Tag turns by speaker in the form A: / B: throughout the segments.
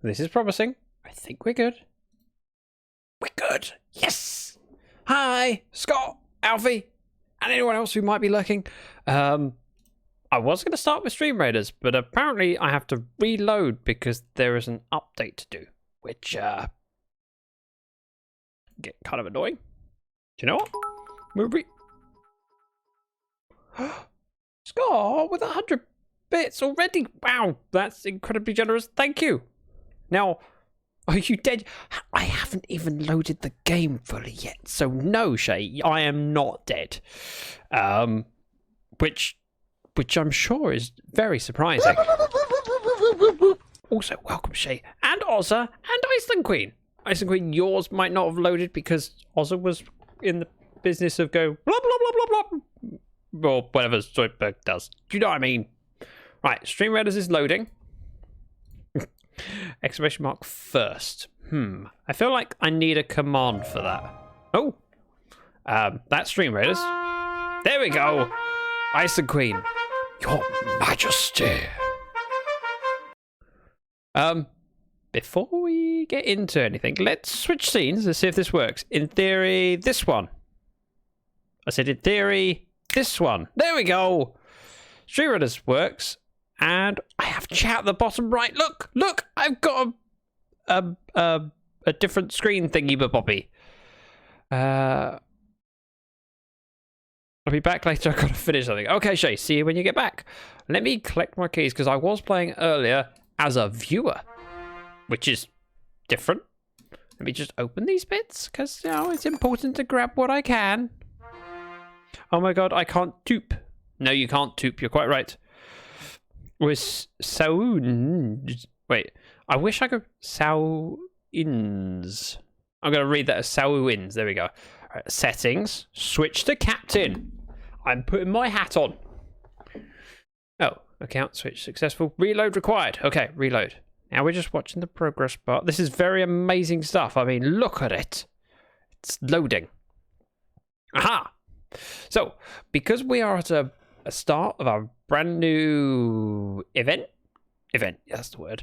A: This is promising. I think we're good. We're good. Yes. Hi, Scott, Alfie, and anyone else who might be lurking. I was going to start with Stream Raiders, but apparently I have to reload because there is an update to do, which get kind of annoying. Do you know what? Scott with 100 bits already. Wow, that's incredibly generous. Thank you. Now, are you dead? I haven't even loaded the game fully yet, so no, Shay, I am not dead. Which I'm sure is very surprising. Also, welcome Shay and Ozza and Iceland Queen. Iceland Queen, yours might not have loaded because Ozza was in the business of go blah blah blah blah blah, or whatever Zoidberg does. Do you know what I mean? Right, Stream Raiders is loading. Exclamation mark first. I feel like I need a command for that. Oh, that's Stream Raiders. There we go. Iceland Queen. Your Majesty. Before we get into anything, let's switch scenes and see if this works. In theory, this one. I said in theory, this one. There we go. Stream Raiders works, and I have chat at the bottom right. Look, I've got a different screen thingy boppy. I'll be back later. I've got to finish something. Okay, Shay, see you when you get back. Let me collect my keys because I was playing earlier as a viewer, which is different. Let me just open these bits because, you know, it's important to grab what I can. Oh my god, I can't toop. No, you can't toop. You're quite right. With Saoons. Wait, I wish I could. Saoins. I'm going to read that as Saoins. There we go. Right, settings. Switch to captain. I'm putting my hat on. Oh, account switch successful. Reload required. Okay, reload. Now we're just watching the progress bar. This is very amazing stuff. I mean, look at it. It's loading. Aha! So, because we are at a start of our brand new event, that's the word,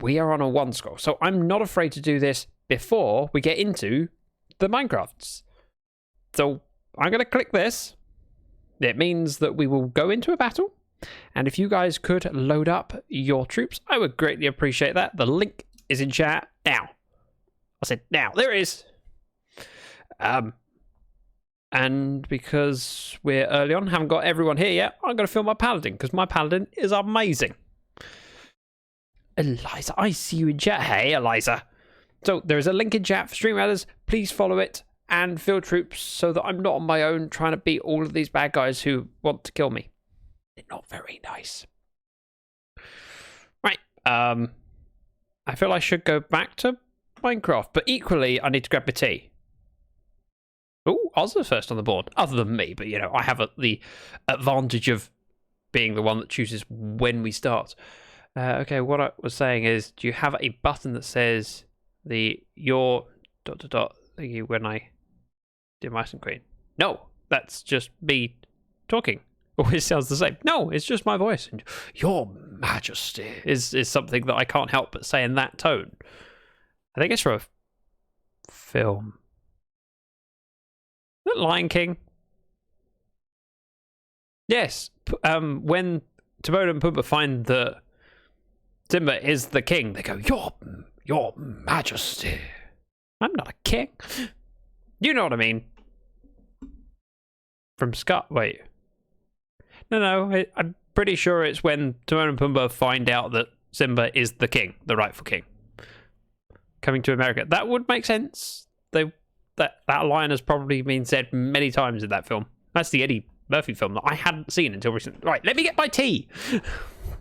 A: we are on a 1 score. So I'm not afraid to do this before we get into the Minecrafts. So I'm going to click this. It means that we will go into a battle. And if you guys could load up your troops, I would greatly appreciate that. The link is in chat now. I said now. There it is. And because we're early on, haven't got everyone here yet, I'm going to film my paladin because my paladin is amazing. Eliza, I see you in chat. Hey, Eliza. So there is a link in chat for Stream Raiders. Please follow it and field troops so that I'm not on my own trying to beat all of these bad guys who want to kill me. They're not very nice. Right. I feel I should go back to Minecraft, but equally I need to grab my tea. Oh, Ozza's first on the board, other than me, but you know, I have the advantage of being the one that chooses when we start. Okay, what I was saying is, do you have a button that says your ... thingy when I do my Iceland Queen? No, that's just me talking. Always sounds the same. No, it's just my voice. And Your Majesty is something that I can't help but say in that tone. I think it's from a film. Is it Lion King? Yes. When Timon and Pumbaa find that Simba is the king, they go, Your Majesty. I'm not a king. You know what I mean. From Scott. Wait. No, I'm pretty sure it's when Timon and Pumbaa find out that Simba is the king, the rightful king. Coming to America. That would make sense. That line has probably been said many times in that film. That's the Eddie Murphy film that I hadn't seen until recently. Right, let me get my tea.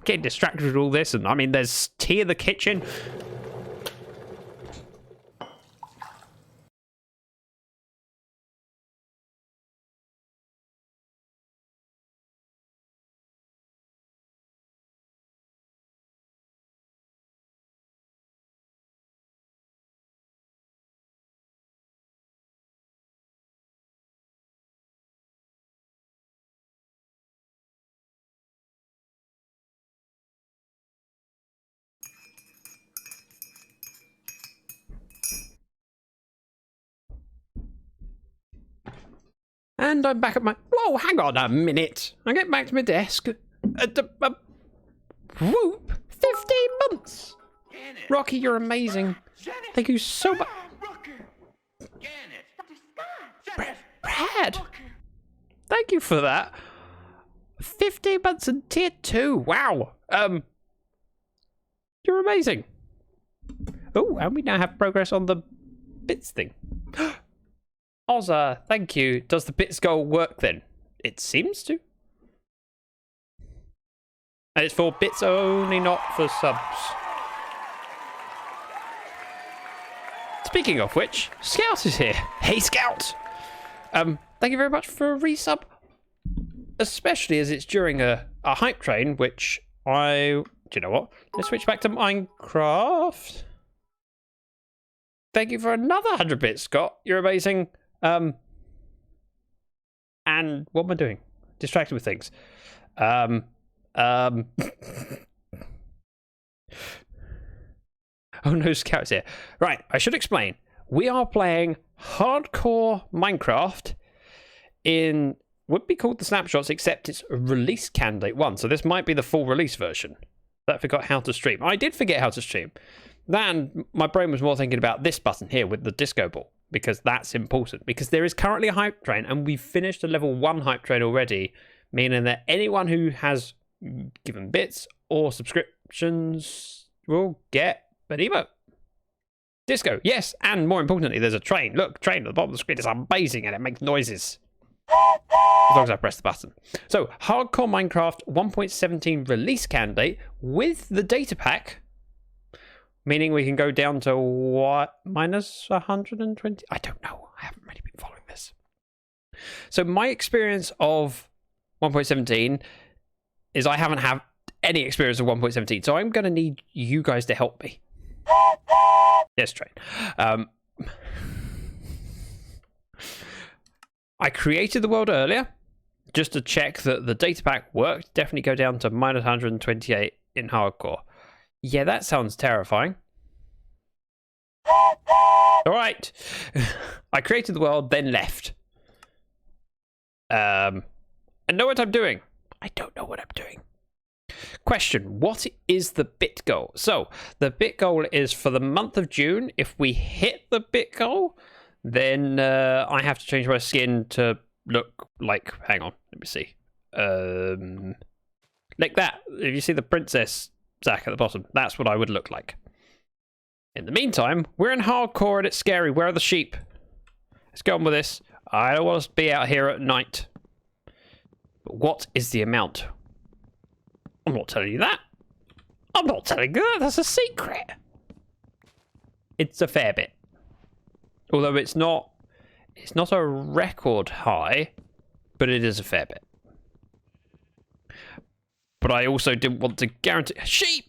A: Getting distracted with all this, and I mean, there's tea in the kitchen. And I'm back at my... Whoa, hang on a minute. I get back to my desk. Whoop! 15 months! Rocky, you're amazing. Thank you so much. Brad! Thank you for that. 15 months in tier 2. Wow. You're amazing. Oh, and we now have progress on the bits thing. Ozza, thank you. Does the bits goal work then? It seems to. And it's for bits only, not for subs. Speaking of which, Scout is here. Hey, Scout! Thank you very much for a resub. Especially as it's during a hype train, which do you know what? Let's switch back to Minecraft. Thank you for another 100 bits, Scott. You're amazing. And what am I doing? Distracted with things. Oh no, Scout's here. Right, I should explain. We are playing hardcore Minecraft in would be called the snapshots, except it's release candidate 1. So this might be the full release version. I forgot how to stream. I did forget how to stream. Then my brain was more thinking about this button here with the disco ball, because that's important. Because there is currently a hype train, and we've finished a level 1 hype train already, meaning that anyone who has given bits or subscriptions will get an emote. Disco, yes, and more importantly, there's a train. Look, train at the bottom of the screen is amazing, and it makes noises. As long as I press the button. So, Hardcore Minecraft 1.17 release candidate with the data pack, meaning we can go down to what? Minus 120? I don't know. I haven't really been following this. So, my experience of 1.17 is I haven't had any experience of 1.17, so I'm going to need you guys to help me. Yes, train. I created the world earlier just to check that the data pack worked. Definitely go down to minus 128 in hardcore. Yeah, that sounds terrifying. All right. I created the world, then left. I know what I'm doing. I don't know what I'm doing. Question, what is the bit goal? So, the bit goal is for the month of June. If we hit the bit goal, then I have to change my skin to look like, hang on, let me see. Like that. If you see the princess Zack at the bottom, that's what I would look like. In the meantime, we're in hardcore and it's scary. Where are the sheep? Let's go on with this. I don't want to be out here at night. But what is the amount? I'm not telling you that. I'm not telling you that. That's a secret. It's a fair bit. Although it's not a record high, but it is a fair bit. But I also didn't want to guarantee sheep.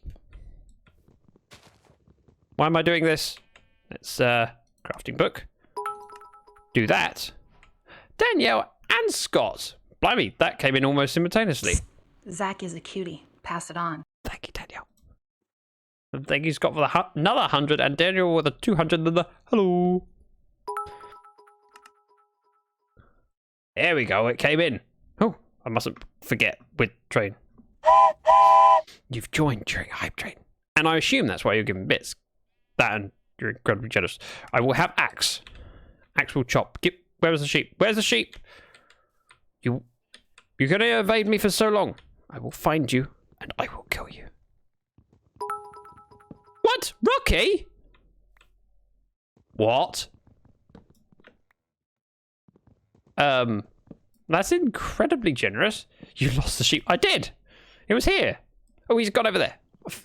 A: Why am I doing this? Let's crafting book. Do that. Danielle and Scott. Blimey, that came in almost simultaneously.
B: Zack is a cutie. Pass it on.
A: Thank you, Danielle. And thank you, Scott, for the another 100, and Daniel with the 200 and the hello. There we go, it came in. Oh, I mustn't forget with train. You've joined during hype train. And I assume that's why you're giving bits. That and you're incredibly generous. I will have axe. Axe will chop. Where's the sheep? Where's the sheep? You're going to evade me for so long. I will find you and I will kill you. What? Rocky? What? That's incredibly generous. You lost the sheep. I did. It was here. Oh, he's gone over there.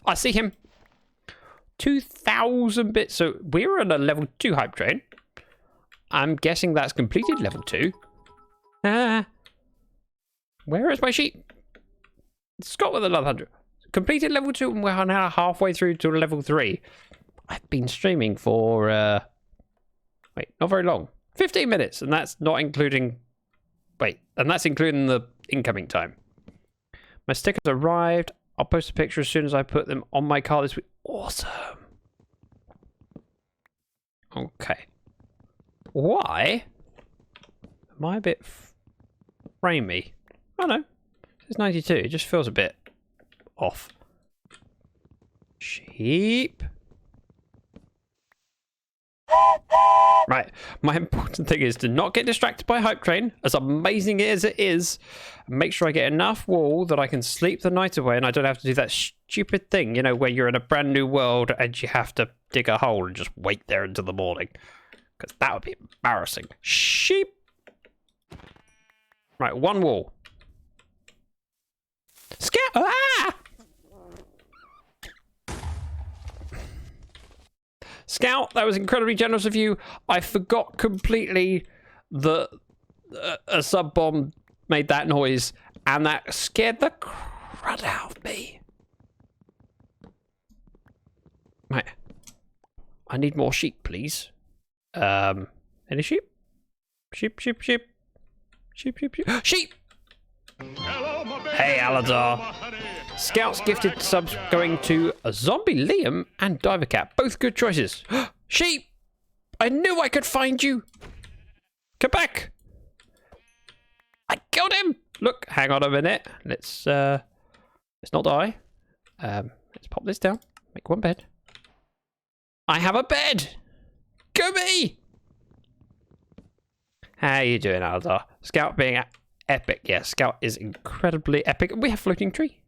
A: I see him. 2,000 bits. So we're on a level 2 hype train. I'm guessing that's completed level 2. Where is my sheep? Scott with another 100. Completed level 2 and we're now halfway through to level 3. I've been streaming for, wait, not very long. 15 minutes, and that's not including, wait, and that's including the incoming time. My stickers arrived. I'll post a picture as soon as I put them on my car this week. Awesome. Okay. Why am I a bit framey. Oh no, it's 92. It just feels a bit off. Sheep. Right, my important thing is to not get distracted by Hype Train, as amazing as it is. Make sure I get enough wool that I can sleep the night away and I don't have to do that stupid thing, you know, where you're in a brand new world and you have to dig a hole and just wait there until the morning. Because that would be embarrassing. Sheep! Right, one wool. Scout! Ah! Scout, that was incredibly generous of you. I forgot completely that a sub bomb made that noise, and that scared the crud out of me. Right. I need more sheep, please. Any sheep? Sheep, sheep, sheep. Sheep, sheep, sheep. Sheep! Hey, Aladar. Scouts gifted subs going to a Zombie Liam and Diver Cat. Both good choices. Sheep! I knew I could find you. Come back. I got him. Look, hang on a minute. Let's not die. Let's pop this down. Make one bed. I have a bed. Go me. How you doing, Aladar? Scout being epic. Yeah, Scout is incredibly epic. We have floating tree.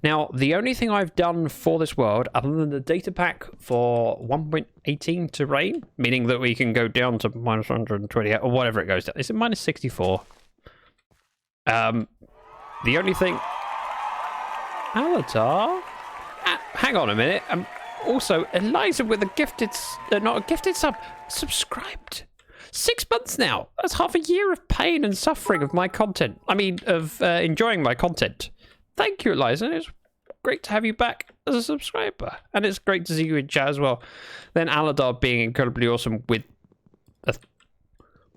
A: Now, the only thing I've done for this world, other than the data pack for 1.18 terrain, meaning that we can go down to minus 128 or whatever it goes down. Is it minus 64? The only thing... Aladar? Hang on a minute. Also, Eliza with a gifted... not a gifted sub. Subscribed. 6 months now. That's half a year of pain and suffering of my content. I mean, of enjoying my content. Thank you, Eliza. It's great to have you back as a subscriber. And it's great to see you in chat as well. Then Aladar being incredibly awesome with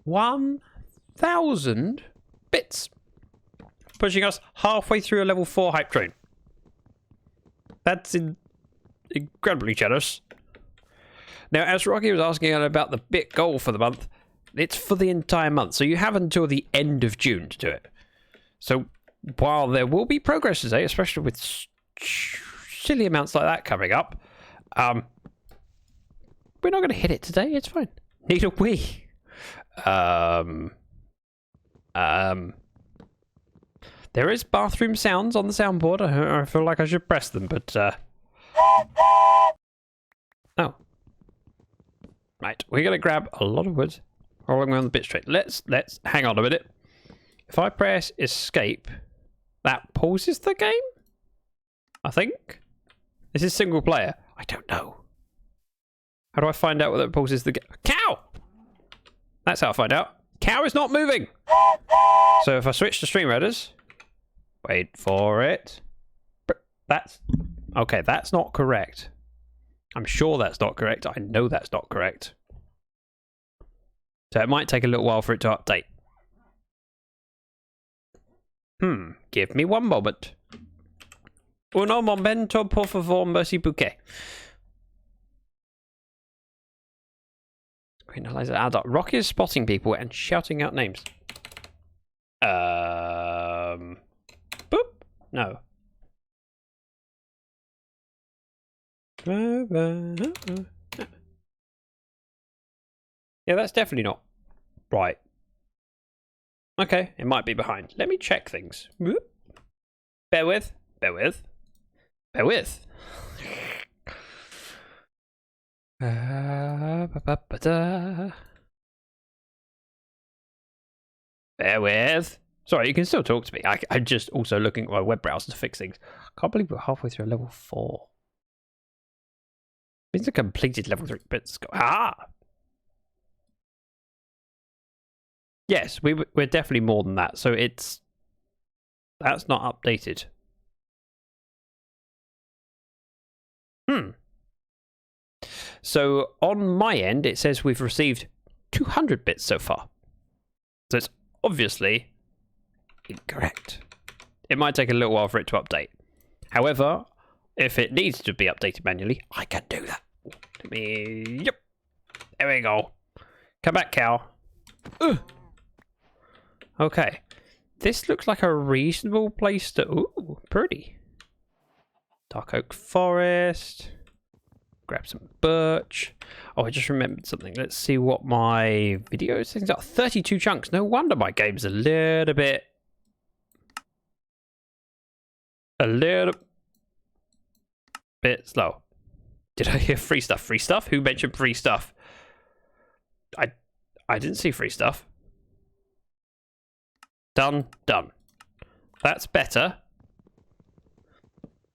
A: 1,000 bits. Pushing us halfway through a level 4 hype train. That's incredibly generous. Now, as Rocky was asking about the bit goal for the month, it's for the entire month. So you have until the end of June to do it. So while there will be progress today, especially with silly amounts like that coming up, we're not going to hit it today. It's fine. Neither we. There is bathroom sounds on the soundboard. I feel like I should press them, but oh. Right, we're going to grab a lot of wood rolling around the bit straight. Let's hang on a minute. If I press escape, that pauses the game? I think. This is single player. I don't know. How do I find out whether it pauses the game? Cow! That's how I find out. Cow is not moving. So if I switch to Stream Readers, wait for it. That's okay, that's not correct. I'm sure that's not correct. I know that's not correct. So it might take a little while for it to update. Give me one moment. Uno momento, por favor, merci beaucoup. Green Eliza Adult. Rocky is spotting people and shouting out names. Boop. No. Yeah, that's definitely not right. Okay, it might be behind. Let me check things. Whoop. Bear with. Bear with. Bear with. Bear with. Sorry, you can still talk to me. I'm just also looking at my web browser to fix things. I can't believe we're halfway through level 4. It's a completed level 3 bits. Yes, we're definitely more than that. So that's not updated. So on my end, it says we've received 200 bits so far. So it's obviously incorrect. It might take a little while for it to update. However, if it needs to be updated manually, I can do that. Let me... Yep. There we go. Come back, cow. Okay. This looks like a reasonable place to... Ooh, pretty. Dark oak forest. Grab some birch. Oh, I just remembered something. Let's see what my video things are. 32 chunks. No wonder my game's a little bit slow. Did I hear free stuff? Free stuff? Who mentioned free stuff? I didn't see free stuff. Done. That's better.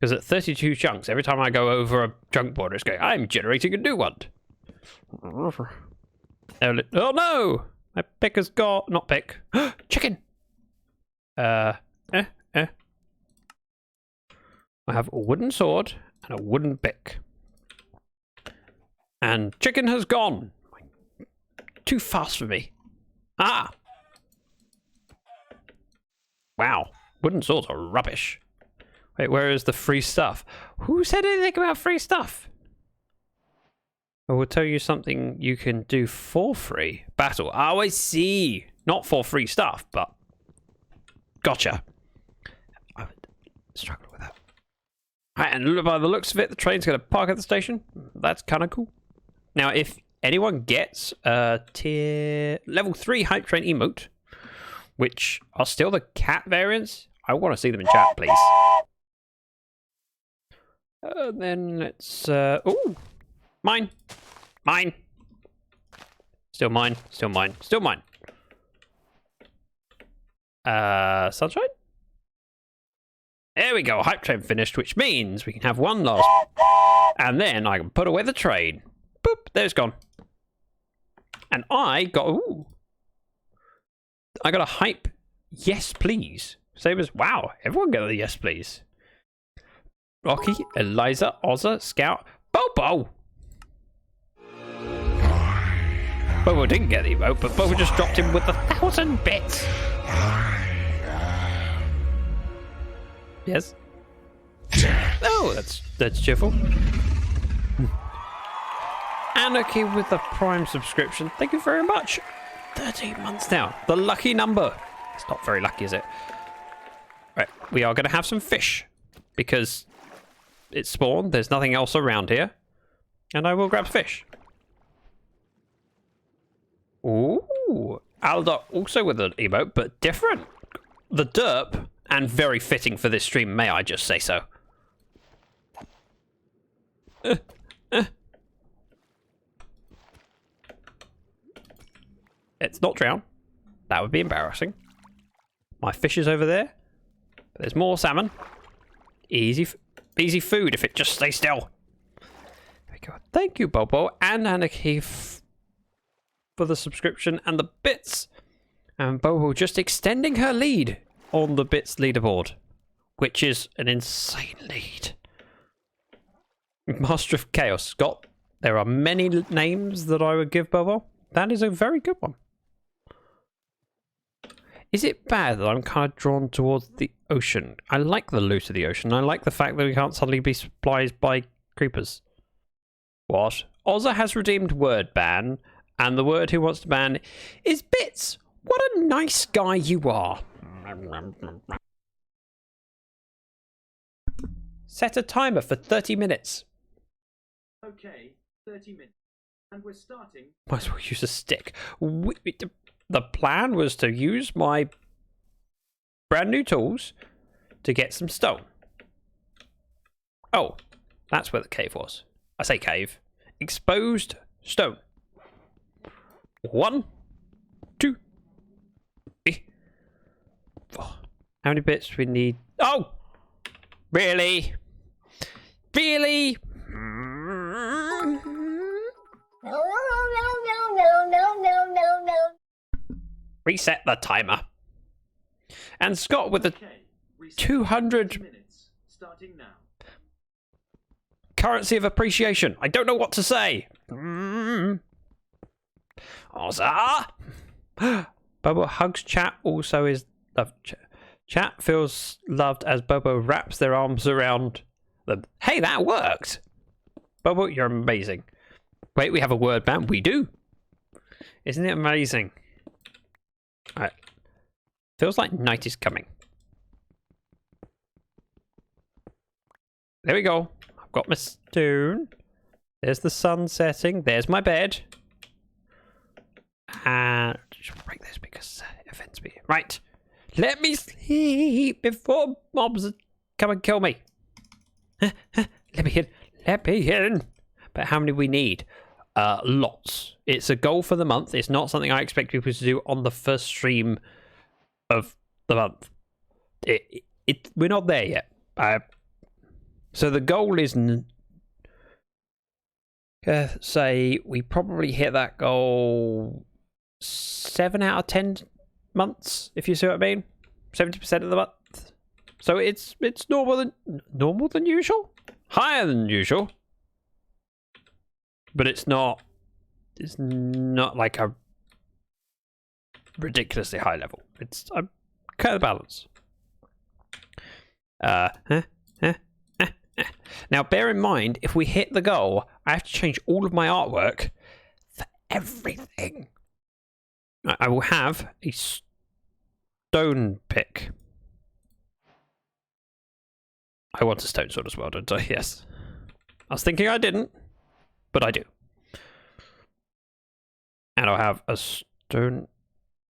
A: Because at 32 chunks, every time I go over a chunk border, it's going, I'm generating a new one. Oh no! My pick has got... Not pick. Chicken! I have a wooden sword and a wooden pick. And chicken has gone. Too fast for me. Ah! Wow. Wooden swords are rubbish. Wait, where is the free stuff? Who said anything about free stuff? I will tell you something you can do for free. Battle. Oh, I see. Not for free stuff, but... Gotcha. I would struggle with that. Alright, and by the looks of it, the train's going to park at the station. That's kind of cool. Now, if anyone gets a level 3 hype train emote, which are still the cat variants, I want to see them in chat, please. Then let's... ooh! Mine! Mine! Still mine. Still mine. Still mine. Sunshine? There we go. Hype train finished, which means we can have one last... And then I can put away the train. Boop! There it's gone. And I got... Ooh! I got a hype yes, please. Same as... Wow! Everyone got a yes, please. Rocky, Eliza, Ozza, Scout, Bobo! Bobo didn't get the emote, but Bobo just dropped him with 1,000 bits. Yes? Oh, that's cheerful. Anarchy with the Prime subscription. Thank you very much. 13 months now. The lucky number. It's not very lucky, is it? Right, we are going to have some fish. Because it's spawned. There's nothing else around here. And I will grab fish. Ooh. Alda also with an emote, but different. The derp. And very fitting for this stream, may I just say so. It's not drown. That would be embarrassing. My fish is over there. There's more salmon. Easy food if it just stays still. There we go. Thank you, Bobo and Anarchy for the subscription and the bits. And Bobo just extending her lead on the bits leaderboard, which is an insane lead. Master of Chaos, Scott. There are many names that I would give Bobo. That is a very good one. Is it bad that I'm kind of drawn towards the ocean? I like the loot of the ocean. I like the fact that we can't suddenly be supplied by creepers. What? Ozza has redeemed word ban, and the word he wants to ban is bits. What a nice guy you are. Set a timer for 30 minutes.
C: Okay, 30 minutes. And we're starting...
A: Might as well use a stick. The plan was to use my brand new tools to get some stone. Oh, that's where the cave was. I say cave. Exposed stone. 1, 2, 3, 4. How many bits do we need? Oh! Really? Really? Reset the timer. And Scott with the 200
C: minutes starting now.
A: Currency of appreciation. I don't know what to say. Ozza. Bobo hugs chat also is loved. Chat feels loved as Bobo wraps their arms around them. Hey, that worked. Bobo, you're amazing. Wait, we have a word ban. We do. Isn't it amazing? Alright. Feels like night is coming. There we go. I've got my stone. There's the sun setting. There's my bed. And just break this because it offends me. Right. Let me sleep before mobs come and kill me. Let me in. Let me in. But how many we need? Lots. It's a goal for the month. It's not something I expect people to do on the first stream of the month. We're not there yet. So the goal is, say, we probably hit that goal 7 out of 10 months, if you see what I mean. 70% of the month. So it's normal than usual, higher than usual, but it's not like a ridiculously high level. It's kind of balance. Now, bear in mind, if we hit the goal, I have to change all of my artwork for everything. I will have a stone pick. I want a stone sword as well, don't I? Yes. I was thinking I didn't, but I do. And I'll have a stone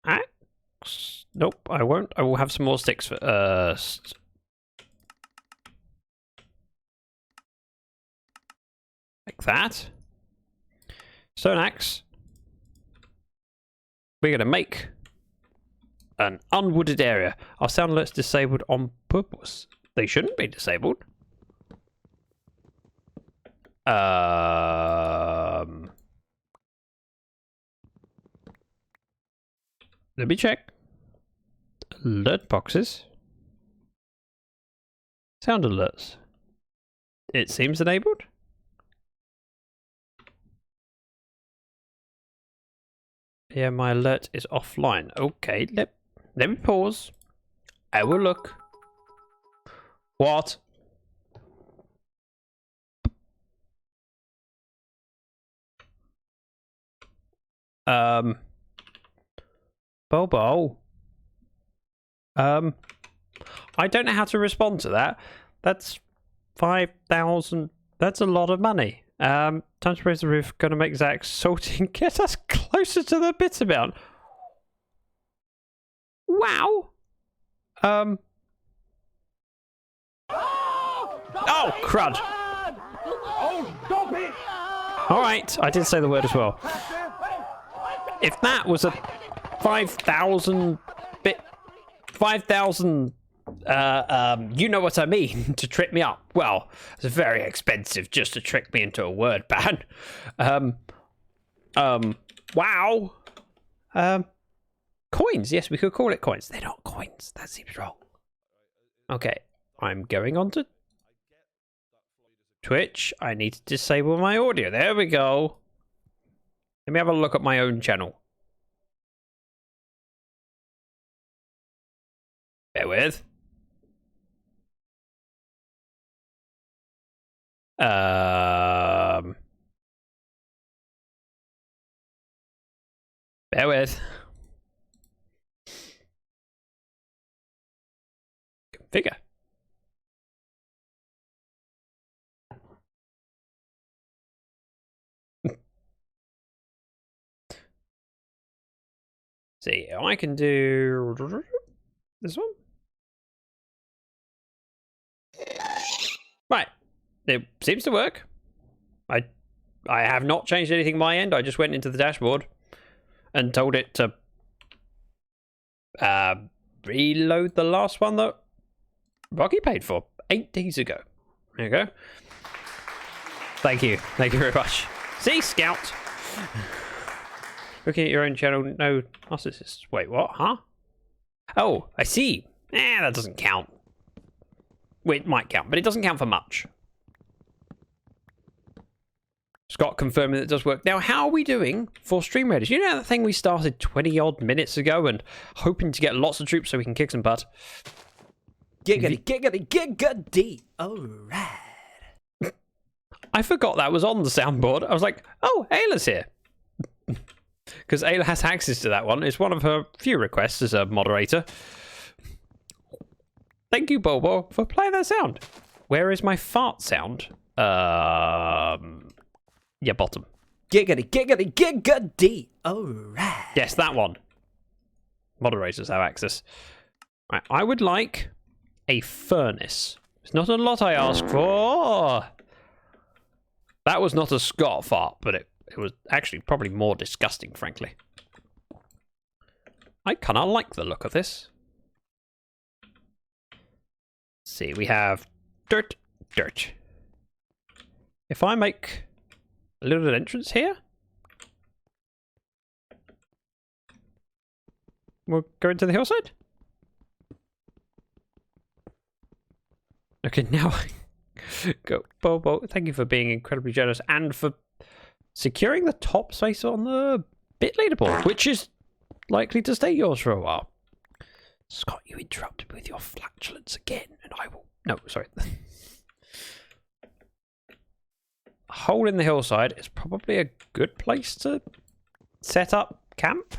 A: axe. Nope, I won't. I will have some more sticks first. Like that. Stone axe. We're going to make an unwooded area. Our sound alert's disabled on purpose. They shouldn't be disabled. Let me check. Alert boxes. Sound alerts. It seems enabled. Yeah, my alert is offline. Okay, let me pause. I will look. What? Bobo. I don't know how to respond to that. That's 5,000. That's a lot of money. Time to raise the roof. Gonna make Zach salty and get us closer to the bit amount. Wow. Oh, crud.
C: Oh, stop it!
A: Alright, I did say the word as well. If that was a 5,000 bit... 5,000... you know what I mean, to trip me up. Well, it's very expensive just to trick me into a word ban. Wow. Coins, yes, we could call it coins. They're not coins, that seems wrong. Okay, I'm going on to Twitch. I need to disable my audio. There we go. Let me have a look at my own channel. Bear with. Bear with. Configure. See, I can do this one. Right. It seems to work. I have not changed anything on my end. I just went into the dashboard and told it to reload the last one that Rocky paid for 8 days ago. There you go. Thank you. Thank you very much. See, Scout. Looking at your own channel, no narcissists. Wait, what? Huh? Oh, I see. That doesn't count. Well, it might count, but it doesn't count for much. Scott confirming that it does work. Now, how are we doing for stream raiders? You know that thing we started 20-odd minutes ago and hoping to get lots of troops so we can kick some butt?
D: Giggity, giggity, giggity. Alright.
A: I forgot that was on the soundboard. I was like, oh, Ayla's here. Because Ayla has access to that one. It's one of her few requests as a moderator. Thank you, Bobo, for playing that sound. Where is my fart sound? Yeah, bottom.
D: Giggity, giggity, giggity. Alright.
A: Yes, that one. Moderators have access. Right, I would like a furnace. It's not a lot I ask for. That was not a Scott fart, but it was actually probably more disgusting, frankly. I kind of like the look of this. Let's see, we have dirt, dirt. If I make a little entrance here, we'll go into the hillside. Okay, now go. Bobo, thank you for being incredibly generous and for securing the top space on the bit leaderboard, which is likely to stay yours for a while. Scott, you interrupted me with your flatulence again, and I will... No, sorry. A hole in the hillside is probably a good place to set up camp.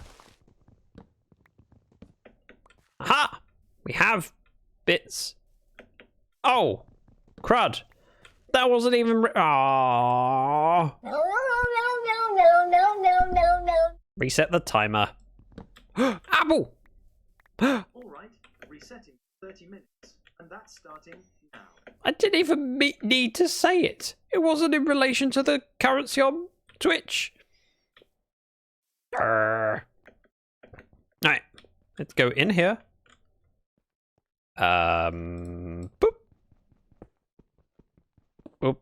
A: Aha! We have bits. Oh! Crud! That wasn't even... Aww. Reset the timer. Apple!
C: All right, resetting 30 minutes, and that's starting now.
A: I didn't even need to say it. It wasn't in relation to the currency on Twitch. Alright, let's go in here. Boop. Boop.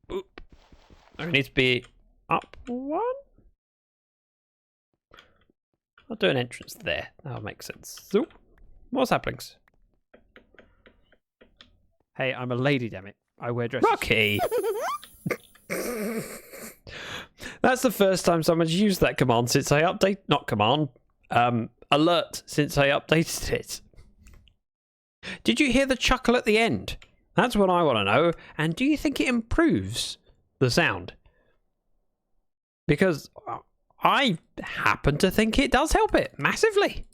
A: Boop. It needs to be up one. I'll do an entrance there. That'll make sense. So, more saplings. Hey, I'm a lady, damn it. I wear dresses. Rocky! That's the first time someone's used that command since I updated... Not command. Alert since I updated it. Did you hear the chuckle at the end? That's what I want to know. And do you think it improves the sound? Because I happen to think it does help it massively.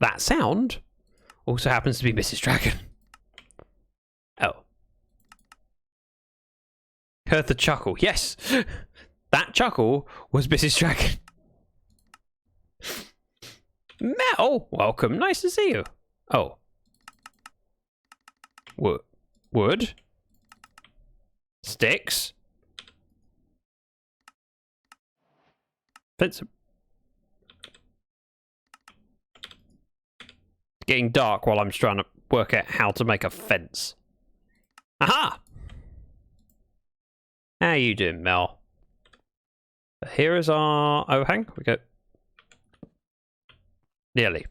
A: That sound also happens to be Mrs. Dragon. Oh. Heard the chuckle. Yes. That chuckle was Mrs. Dragon. Mel, welcome. Nice to see you. Oh. Wood. Sticks. Fence. It's getting dark while I'm trying to work out how to make a fence. Aha! How you doing, Mel? Here is our overhang. We go. Nearly.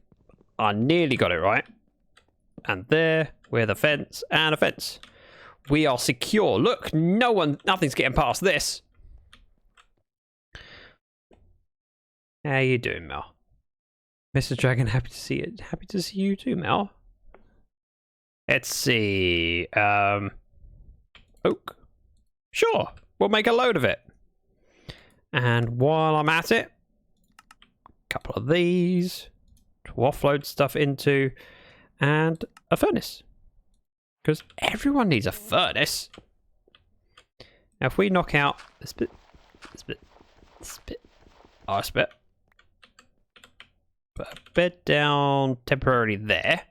A: I nearly got it right. And there, we're the fence and a fence. We are secure. Look, nothing's getting past this. How you doing, Mel? Mr. Dragon, happy to see it. Happy to see you too, Mel. Let's see. Oak. Sure, we'll make a load of it. And while I'm at it, a couple of these to offload stuff into, and a furnace. Because everyone needs a furnace. Now, if we knock out this bit, this bit, this bit, oh, this bit. Put a bed down temporarily there.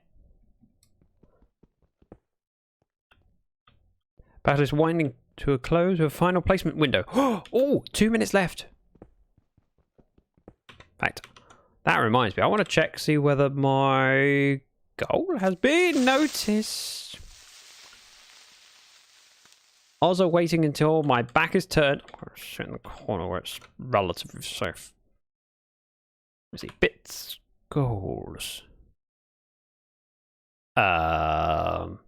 A: Battle is winding to a close with a final placement window. Oh, 2 minutes left. In fact, that reminds me. I want to check, see whether my goal has been noticed. Also waiting until my back is turned. I'm going to sit in the corner where it's relatively safe. Let's see, bits, goals. Oh,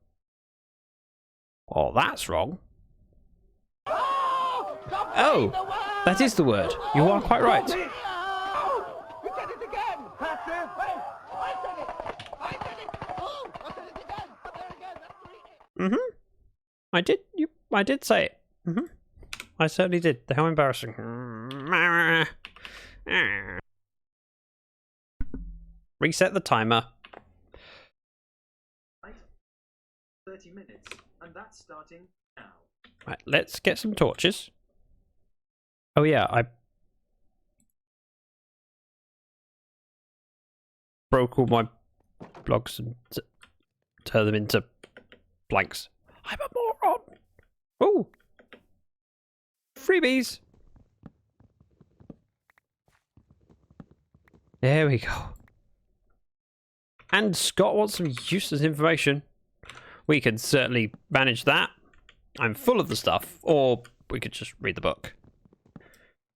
A: that's wrong. Oh, that is the word. You are quite right. I did say it. I certainly did. How embarrassing. Reset the timer.
C: 30 minutes, and that's starting now.
A: Right, let's get some torches. Oh yeah, I broke all my blocks and turned them into blanks. I'm a moron. Oh, freebies. There we go. And Scott wants some useless information. We can certainly manage that. I'm full of the stuff, or we could just read the book.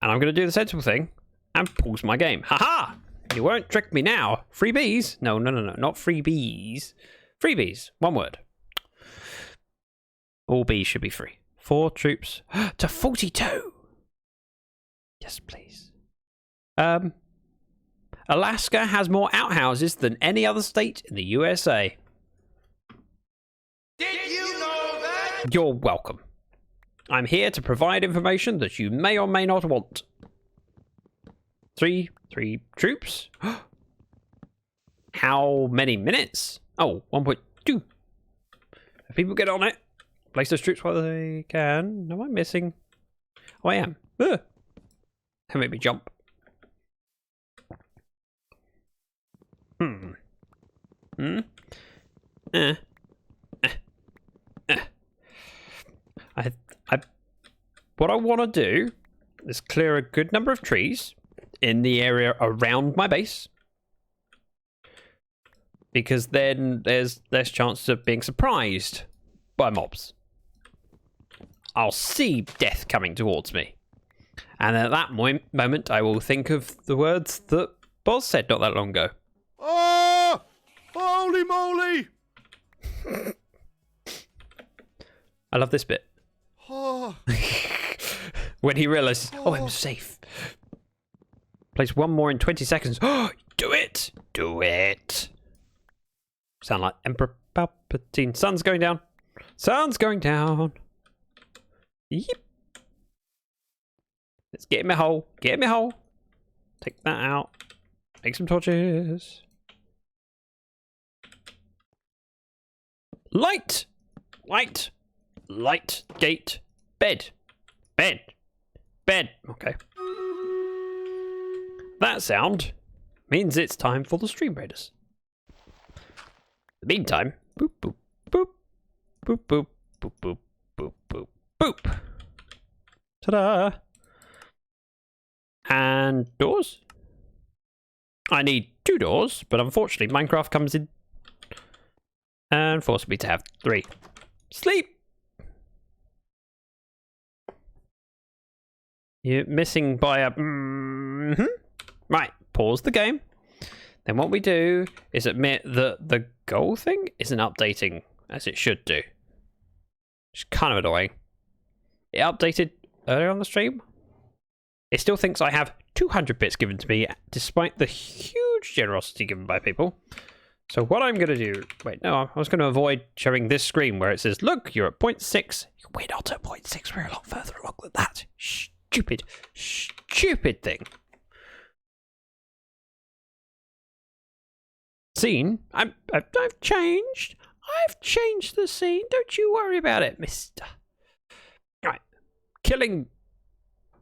A: And I'm going to do the sensible thing and pause my game. Haha! You won't trick me now. Freebies? No, not freebies. Freebies. One word. All bees should be free. 4 troops to 42. Yes, please. Alaska has more outhouses than any other state in the USA.
E: Did you know that?
A: You're welcome. I'm here to provide information that you may or may not want. 3 troops? How many minutes? Oh, 1.2. If people get on it, place those troops while they can. Am I missing? Oh, I am. That made me jump. What I want to do is clear a good number of trees in the area around my base, because then there's less chance of being surprised by mobs. I'll see death coming towards me, and at that moment I will think of the words that Boz said not that long ago.
E: Oh! Holy moly!
A: I love this bit.
E: Oh.
A: When he realizes, oh, I'm safe. Place one more in 20 seconds. Oh, do it! Do it! Sound like Emperor Palpatine. Sun's going down. Sun's going down. Yep. Let's get in my hole. Get in my hole. Take that out. Make some torches. Light! Light! Light. Gate. Bed. Bed. Bed. Okay. That sound means it's time for the Stream Raiders. In the meantime, boop, boop, boop, boop, boop, boop, boop, boop, boop, boop. Ta-da! And doors? I need 2 doors, but unfortunately Minecraft comes in and forces me to have 3. Sleep! You're missing by a... Right, pause the game. Then what we do is admit that the goal thing isn't updating as it should do. It's kind of annoying. It updated earlier on the stream. It still thinks I have 200 bits given to me, despite the huge generosity given by people. So what I'm going to do... Wait, no, I was going to avoid showing this screen where it says, look, you're at 0.6. We're not at 0.6, we're a lot further along than that. Stupid, stupid thing. Scene? I've changed. I've changed the scene. Don't you worry about it, mister. Right. Killing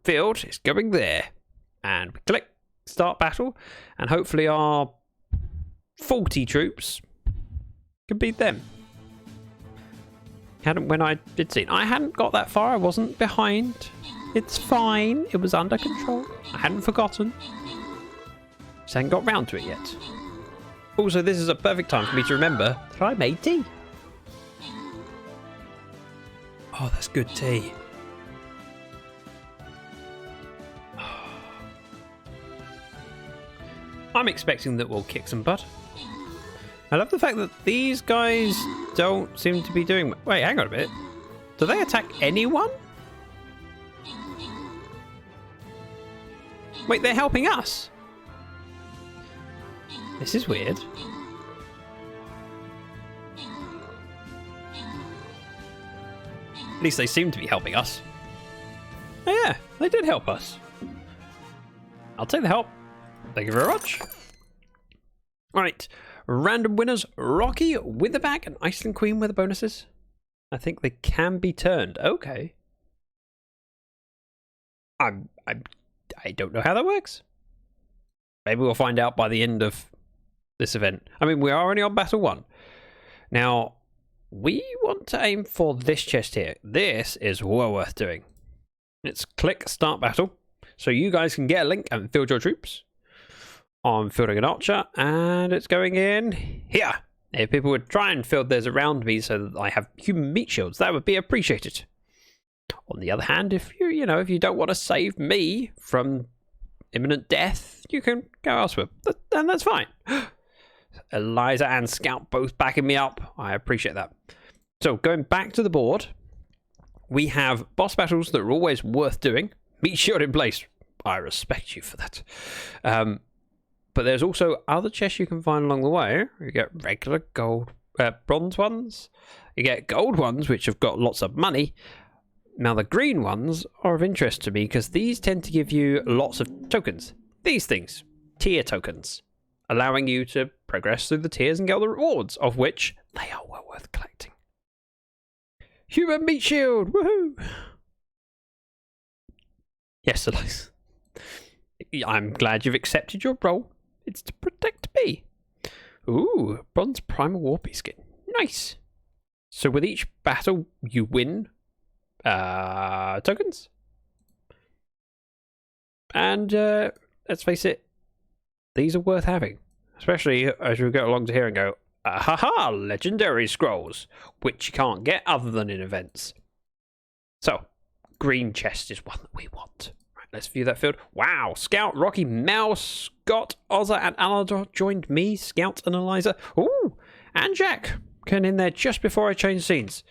A: field is going there. And we click start battle. And hopefully our 40 troops can beat them. When I did scene. I hadn't got that far. I wasn't behind. It's fine. It was under control. I hadn't forgotten. Just hadn't got round to it yet. Also, this is a perfect time for me to remember that I made tea. Oh, that's good tea. I'm expecting that we'll kick some butt. I love the fact that these guys don't seem to be doing... Wait, hang on a bit. Do they attack anyone? Wait, they're helping us? This is weird. At least they seem to be helping us. Oh yeah, they did help us. I'll take the help. Thank you very much. Alright. Random winners. Rocky with the bag and Iceland Queen with the bonuses. I think they can be turned. Okay. I don't know how that works. Maybe we'll find out by the end of this event. I mean, we are only on battle 1. Now, we want to aim for this chest here. This is well worth doing. It's click start battle. So you guys can get a link and field your troops. I'm fielding an archer, and it's going in here. If people would try and field theirs around me so that I have human meat shields, that would be appreciated. On the other hand, if if you don't want to save me from imminent death, you can go elsewhere. And that's fine. Eliza and Scout both backing me up. I appreciate that. So going back to the board, we have boss battles that are always worth doing. Meat shield in place. I respect you for that. But there's also other chests you can find along the way. You get regular gold, bronze ones. You get gold ones, which have got lots of money. Now the green ones are of interest to me because these tend to give you lots of tokens. These things, tier tokens, allowing you to progress through the tiers and get all the rewards, of which they are well worth collecting. Human meat shield, woohoo! Yes, Elias. I'm glad you've accepted your role. It's to protect me. Ooh, bronze primal warpy skin. Nice. So with each battle you win tokens. And let's face it, these are worth having. Especially as we go along to here and go, haha, legendary scrolls, which you can't get other than in events. So, green chest is one that we want. Right, let's view that field. Wow, Scout, Rocky, Mouse, Scott, Ozza, and Alador joined me, Scout and Eliza. Ooh, and Jack came in there just before I changed scenes.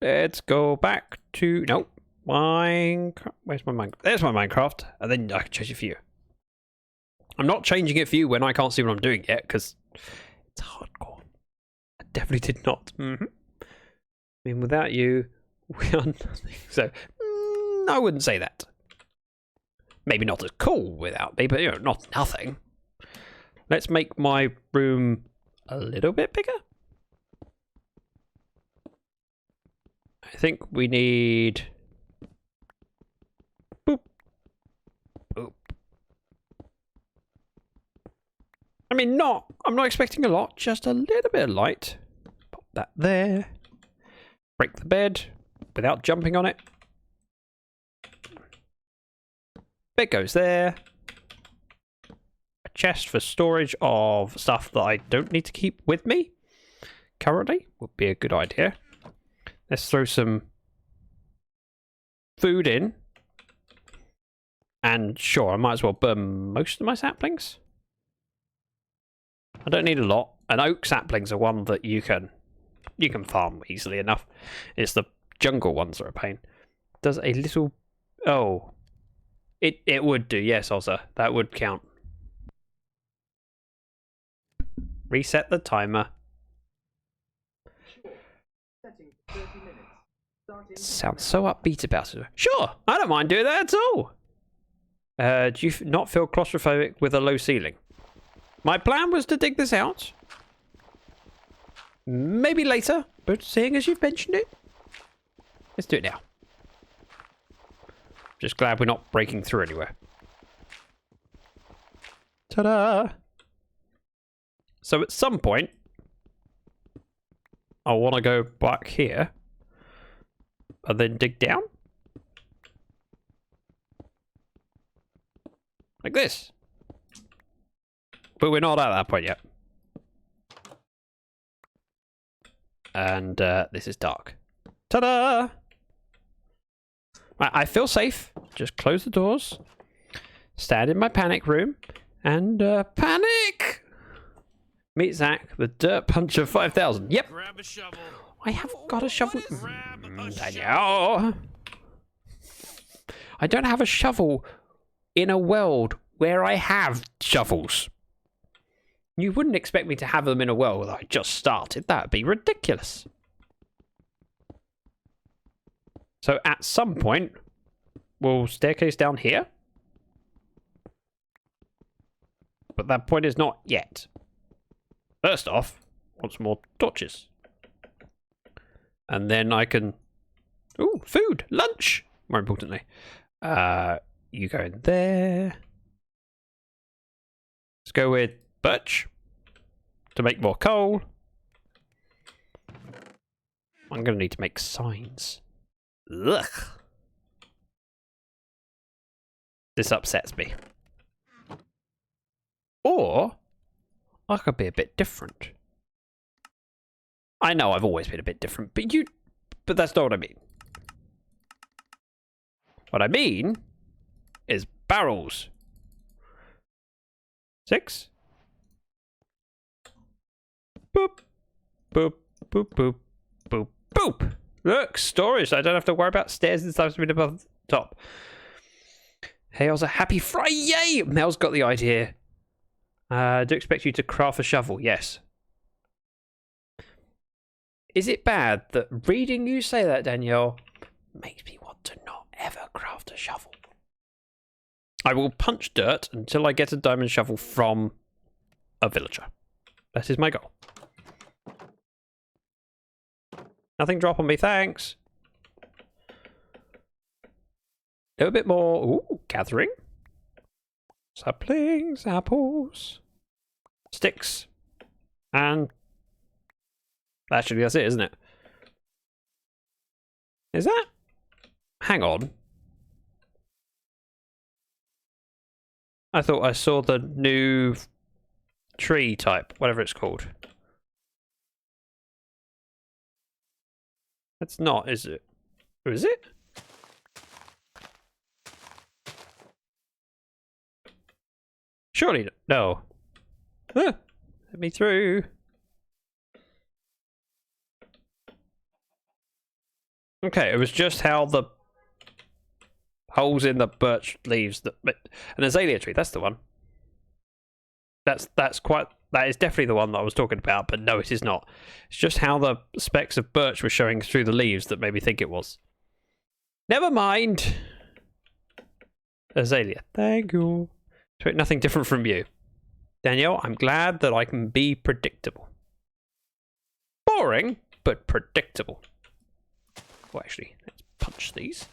A: Let's go back to... Nope. Minecraft. Where's my Minecraft? There's my Minecraft. And then I can change it for you. I'm not changing it for you when I can't see what I'm doing yet, because it's hardcore. I definitely did not. I mean, without you, we are nothing. So, I wouldn't say that. Maybe not as cool without me, but, not nothing. Let's make my room a little bit bigger. I think we need... Boop. Boop. I mean, I'm not expecting a lot, just a little bit of light. Pop that there. Break the bed without jumping on it. Bed goes there. A chest for storage of stuff that I don't need to keep with me currently would be a good idea. Let's throw some food in. And sure, I might as well burn most of my saplings. I don't need a lot. And oak saplings are one that you can farm easily enough. It's the jungle ones that are a pain. Does a little... Oh. It would do, yes, Ozza. That would count. Reset the timer. Sounds so upbeat about it. Sure, I don't mind doing that at all. Do you not feel claustrophobic with a low ceiling? My plan was to dig this out. Maybe later, but seeing as you've mentioned it, let's do it now. Just glad we're not breaking through anywhere. Ta-da! So at some point, I want to go back here and then dig down. Like this. But we're not at that point yet. And this is dark. Ta-da! I feel safe. Just close the doors. Stand in my panic room. And panic! Meet Zach, the dirt puncher 5000. Yep.
E: Grab a shovel.
A: I haven't got a shovel.
E: Grab a
A: Daniel. I don't have a shovel in a world where I have shovels. You wouldn't expect me to have them in a world that I just started. That would be ridiculous. So at some point, we'll staircase down here. but that point is not yet. First off, I want some more torches. And then I can... Ooh, food! Lunch! More importantly. You go in there. Let's go with birch to make more coal. I'm going to need to make signs. Ugh. This upsets me. Or I could be a bit different. I know I've always been a bit different, but that's not what I mean. What I mean is barrels. 6. Boop, boop, boop, boop, boop, boop. Look, storage. I don't have to worry about stairs and stuff to be above the top. Hail's a happy Friday. Mel's got the idea. Do expect you to craft a shovel. Yes. Is it bad that reading you say that, Danielle, makes me want to not ever craft a shovel? I will punch dirt until I get a diamond shovel from a villager. That is my goal. Nothing drop on me, thanks. A little bit more. Ooh, gathering. Saplings, apples, sticks, and actually that's it, isn't it? Is that? Hang on. I thought I saw the new tree type, whatever it's called. That's not, is it? Or is it? Surely no. Let me through. Okay, it was just how the holes in the birch leaves that an azalea tree, that's the one. That is definitely the one that I was talking about, but no, it is not. It's just how the specks of birch were showing through the leaves that made me think it was. Never mind. Azalea, thank you. Expect nothing different from you. Danielle, I'm glad that I can be predictable. Boring, but predictable. Well, actually, let's punch these.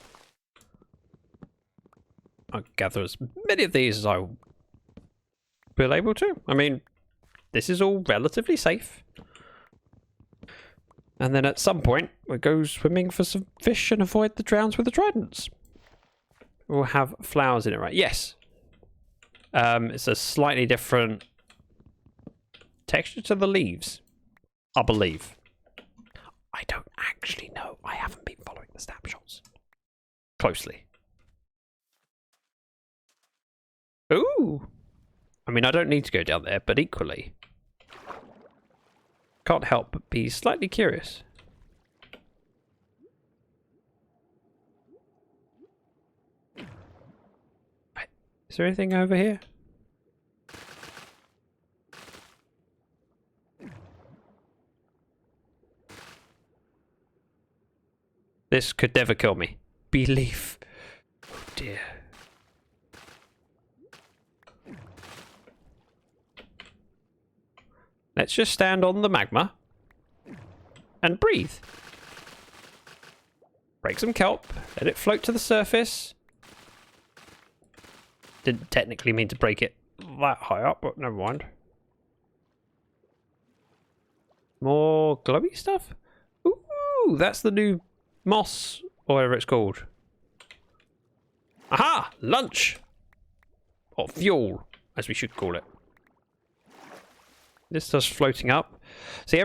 A: I'll gather as many of these as I will be able to. I mean, this is all relatively safe. And then at some point, we'll go swimming for some fish and avoid the drowns with the tridents. We'll have flowers in it, right? Yes. It's a slightly different texture to the leaves, I believe. I don't actually know. I haven't been following the snapshots closely. Ooh! I mean, I don't need to go down there, but equally, can't help but be slightly curious. Wait, is there anything over here? This could never kill me. Belief. Oh dear. Let's just stand on the magma and breathe. Break some kelp, let it float to the surface. Didn't technically mean to break it that high up, but never mind. More glowy stuff? Ooh, that's the new moss, or whatever it's called. Aha! Lunch! Or fuel, as we should call it. This just floating up. See,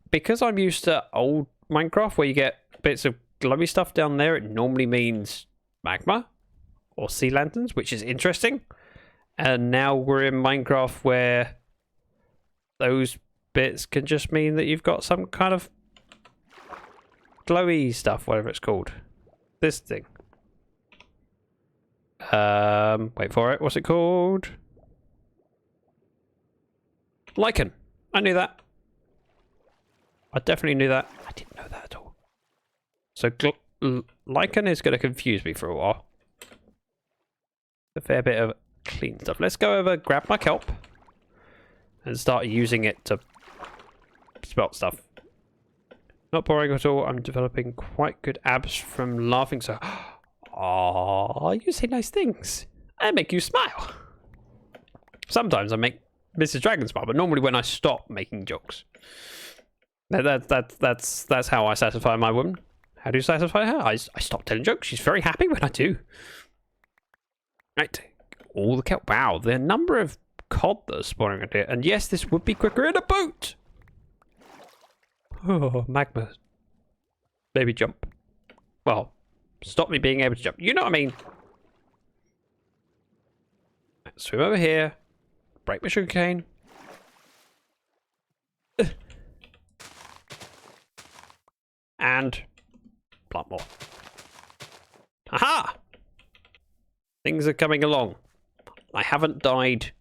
A: because I'm used to old Minecraft where you get bits of glowy stuff down there, it normally means magma or sea lanterns, which is interesting. And now we're in Minecraft where those bits can just mean that you've got some kind of glowy stuff, whatever it's called. This thing. Wait for it. What's it called? Lichen. I knew that. I definitely knew that. I didn't know that at all. So lichen is going to confuse me for a while. A fair bit of clean stuff. Let's go over, grab my kelp. and start using it to spot stuff. Not boring at all. I'm developing quite good abs from laughing so... Oh, you say nice things. I make you smile. Sometimes I make Mrs. Dragon smile, but normally when I stop making jokes. That's how I satisfy my woman. How do you satisfy her? I stop telling jokes. She's very happy when I do. Right. All the kelp. Wow, the number of cod that are spawning around here. And yes, this would be quicker in a boat. Oh, magma. Baby jump. Well, stop me being able to jump. You know what I mean? Right, swim over here. Break my sugarcane. And plant more. Aha! Things are coming along. I haven't died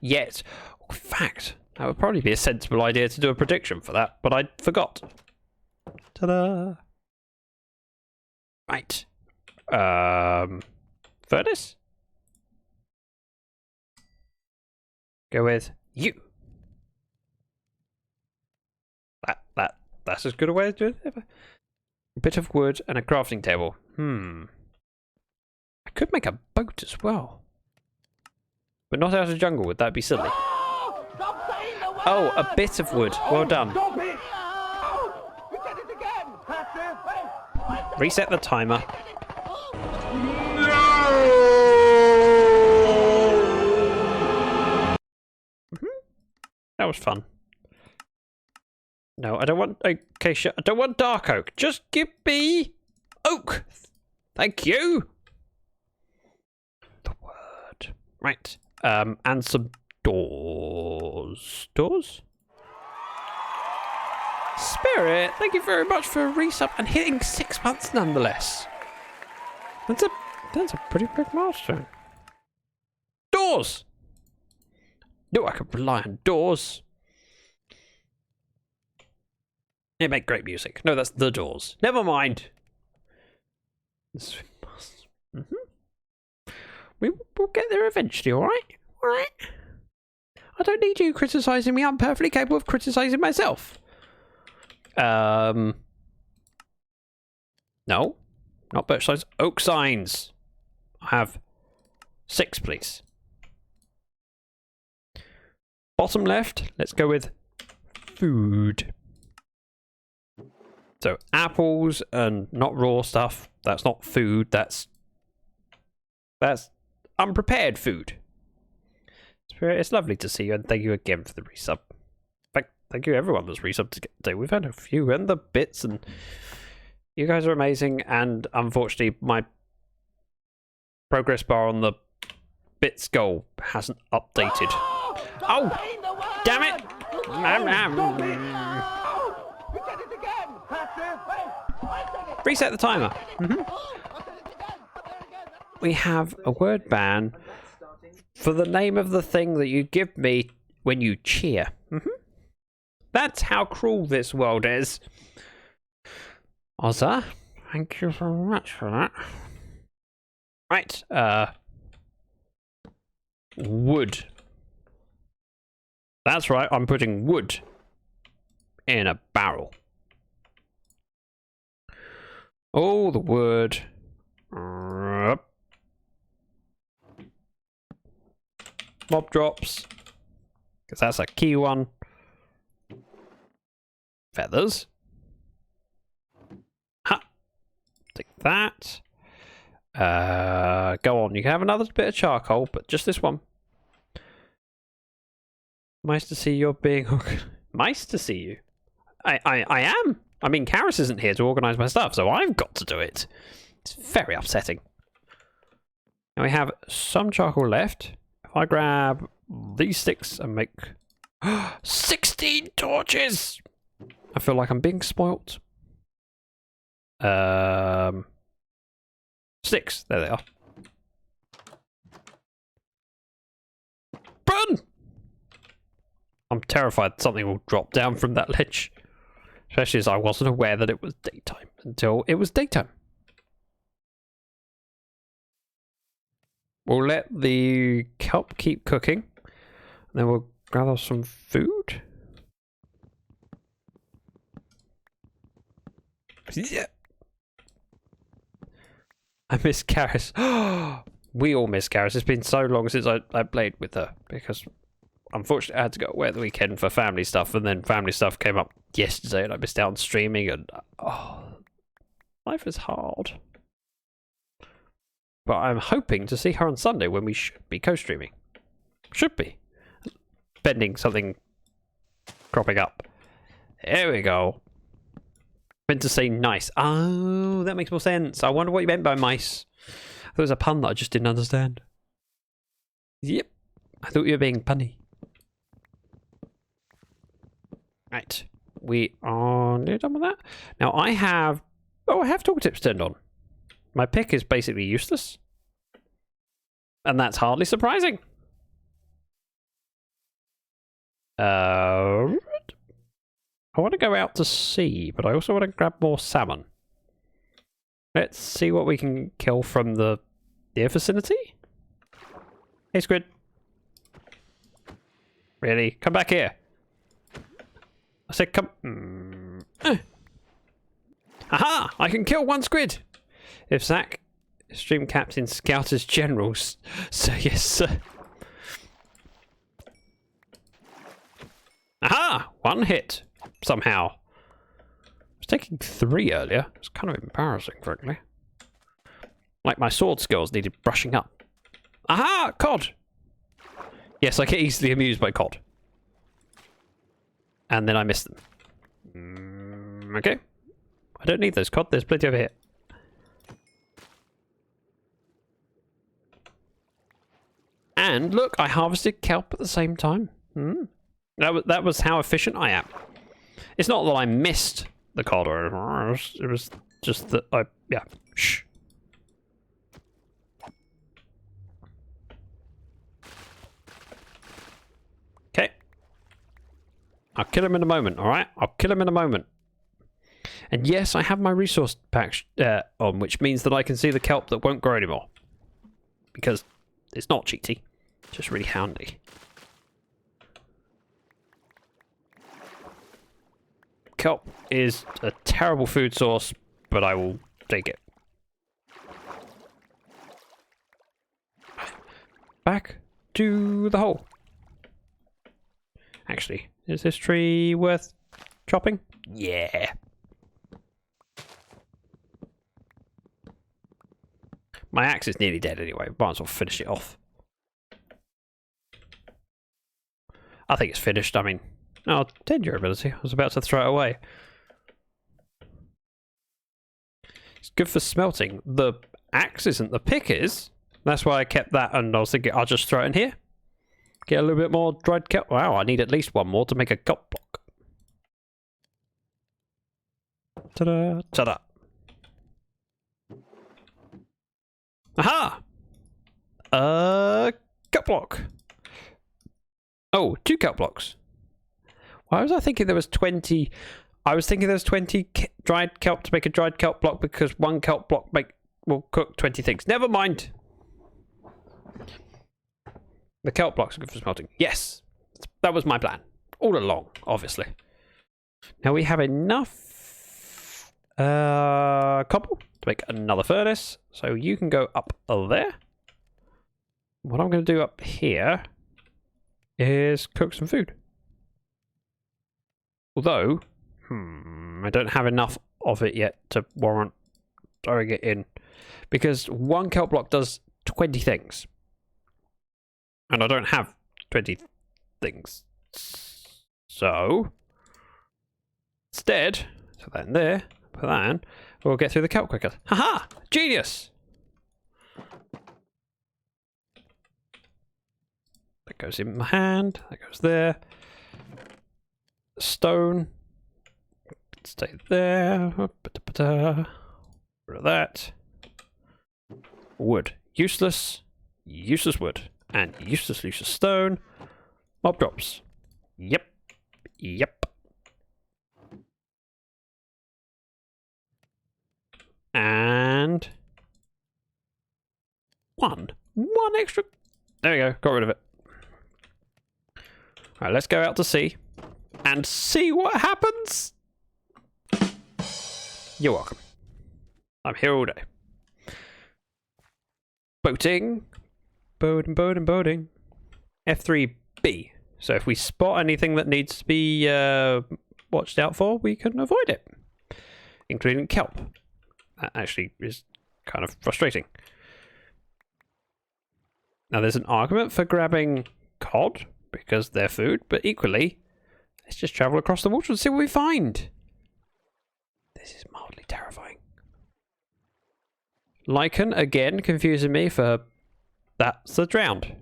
A: yet. In fact, that would probably be a sensible idea to do a prediction for that, but I forgot. Ta-da! Right. Furnace? Go with you. That's as good a way to do it. A bit of wood and a crafting table. I could make a boat as well. But not out of jungle wood, that'd be silly. Oh, a bit of wood. Well done. Reset the timer. That was fun. No, I don't want acacia. I don't want dark oak. Just give me oak. Thank you. The word. Right. And some doors. Doors? Spirit, thank you very much for a resub and hitting 6 months nonetheless. That's a pretty big milestone. Doors! Knew I could rely on doors. They make great music. No, that's the Doors. Never mind. We'll get there eventually, alright? Alright? I don't need you criticising me. I'm perfectly capable of criticising myself. No. Not birch signs. Oak signs. I have 6, please. Bottom left, let's go with food. So apples and not raw stuff. That's not food. That's unprepared food. It's lovely to see you, and thank you again for the resub. Thank you everyone that's resubbed today. We've had a few, and the bits, and you guys are amazing. And unfortunately, my progress bar on the bits goal hasn't updated. Oh, damn it! Reset the timer. We have a word ban for the name of the thing that you give me when you cheer. That's how cruel this world is. Ozza, thank you very much for that. Right, wood. That's right, I'm putting wood in a barrel. Oh, the wood. Mob drops, because that's a key one. Feathers. Ha! Take that. Go on, you can have another bit of charcoal, but just this one. Nice to see you're being... Nice to see you. I am. I mean, Karis isn't here to organise my stuff, so I've got to do it. It's very upsetting. Now we have some charcoal left. If I grab these sticks and make 16 torches! I feel like I'm being spoilt. 6. There they are. Run! I'm terrified something will drop down from that ledge. Especially as I wasn't aware that it was daytime until it was daytime. We'll let the kelp keep cooking. And then we'll gather some food. Yeah. I miss Karis. We all miss Karis. It's been so long since I played with her because unfortunately I had to go away at the weekend for family stuff, and then family stuff came up yesterday and I missed out on streaming, and life is hard. But I'm hoping to see her on Sunday when we should be co-streaming. Should be. Pending something cropping up. There we go. Meant to say nice. Oh, that makes more sense. I wonder what you meant by mice. I thought it was a pun that I just didn't understand. Yep. I thought you were being punny. Right. We are nearly done with that. Now I have... Oh, I have tooltips turned on. My pick is basically useless. And that's hardly surprising. I want to go out to sea, but I also want to grab more salmon. Let's see what we can kill from the near vicinity. Hey, squid. Really? Come back here. I said come... Aha! I can kill one squid! If Zach, stream captain, scout as generals. So yes, sir. Aha! One hit. Somehow. I was taking 3 earlier. It's kind of embarrassing, frankly. Like my sword skills needed brushing up. Aha! Cod! Yes, I get easily amused by cod. And then I miss them. Okay. I don't need those cod. There's plenty over here. And look, I harvested kelp at the same time. That was how efficient I am. It's not that I missed the cod or anything. It was just that I... Yeah. Shh. Okay. I'll kill him in a moment, alright? I'll kill him in a moment. And yes, I have my resource pack on, which means that I can see the kelp that won't grow anymore. Because it's not cheaty. It's just really handy. Kelp is a terrible food source, but I will take it. Back to the hole. Actually, is this tree worth chopping? Yeah. My axe is nearly dead anyway. Might as well finish it off. I think it's finished. I mean, oh, 10 durability. I was about to throw it away. It's good for smelting. The axe isn't. The pick is. That's why I kept that, and I was thinking I'll just throw it in here. Get a little bit more dried kelp. Wow, I need at least one more to make a kelp block. Ta-da! Ta-da! Aha! Kelp block. Oh, 2 kelp blocks. Why was I thinking there was 20? I was thinking there was 20 dried kelp to make a dried kelp block because 1 kelp block will cook 20 things. Never mind. The kelp blocks are good for smelting. Yes, that was my plan all along. Obviously. Now we have enough cobble to make another furnace. So you can go up there. What I'm going to do up here is cook some food. Although, I don't have enough of it yet to warrant throwing it in. Because 1 kelp block does 20 things. And I don't have 20 things. So, instead, put that in there, put that in, we'll get through the kelp quicker. Haha! Genius! That goes in my hand, that goes there. Stone. Stay there. Rid of that. Wood. Useless. Useless wood. And useless stone. Mob drops. Yep. Yep. And... One extra... There we go. Got rid of it. Alright, let's go out to sea and see what happens. You're welcome. I'm here all day. Boating. Boating. F3B. So if we spot anything that needs to be watched out for, we can avoid it. Including kelp. That actually is kind of frustrating. Now there's an argument for grabbing cod, because they're food, but equally, let's just travel across the water and see what we find. This is mildly terrifying. Lichen, again, confusing me for that's the drowned.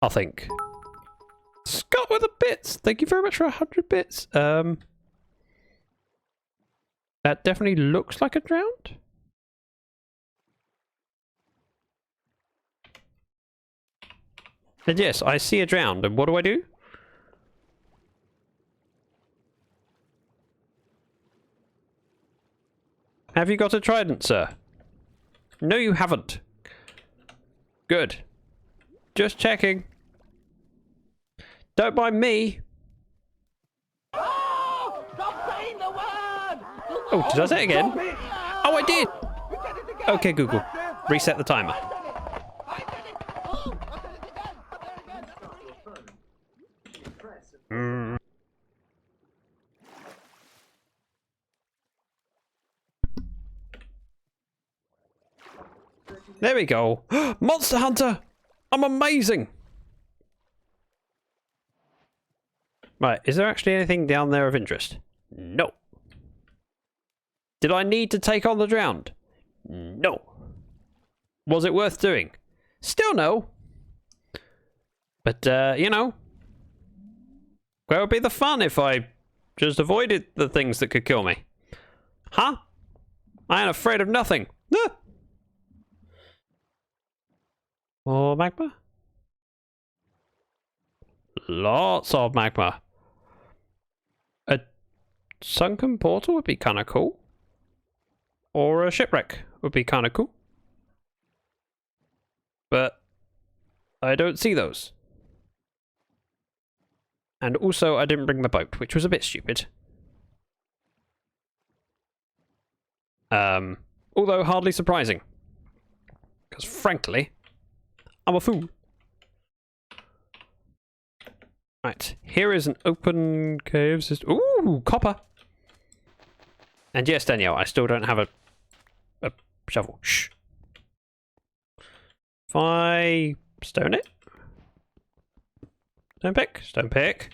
A: I think. Scott with the bits! Thank you very much for 100 bits. That definitely looks like a drowned. And yes, I see a drowned, and what do I do? Have you got a trident, sir? No, you haven't. Good. Just checking. Don't mind me.
F: Oh, stop saying the word!
A: Oh, did I say it again? Oh, I did! Okay, Google. Reset the timer. There we go. Monster Hunter! I'm amazing! Right, is there actually anything down there of interest? No. Did I need to take on the drowned? No. Was it worth doing? Still no. But, you know. Where would be the fun if I just avoided the things that could kill me? Huh? I ain't afraid of nothing. Ah! More magma? Lots of magma. A sunken portal would be kind of cool. Or a shipwreck would be kind of cool. But I don't see those. And also I didn't bring the boat, which was a bit stupid. Although hardly surprising. Because frankly, I'm a fool. Right, here is an open cave system. Ooh, copper! And yes, Danielle, I still don't have a shovel. Shh. If I stone it? Stone pick? Stone pick.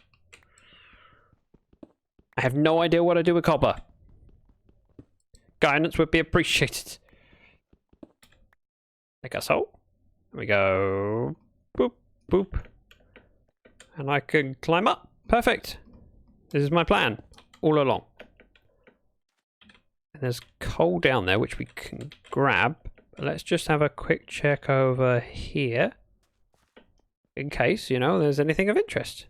A: I have no idea what I do with copper. Guidance would be appreciated. Like a so. There we go. Boop, boop. And I can climb up. Perfect. This is my plan all along. And there's coal down there which we can grab. But let's just have a quick check over here. In case, you know, there's anything of interest.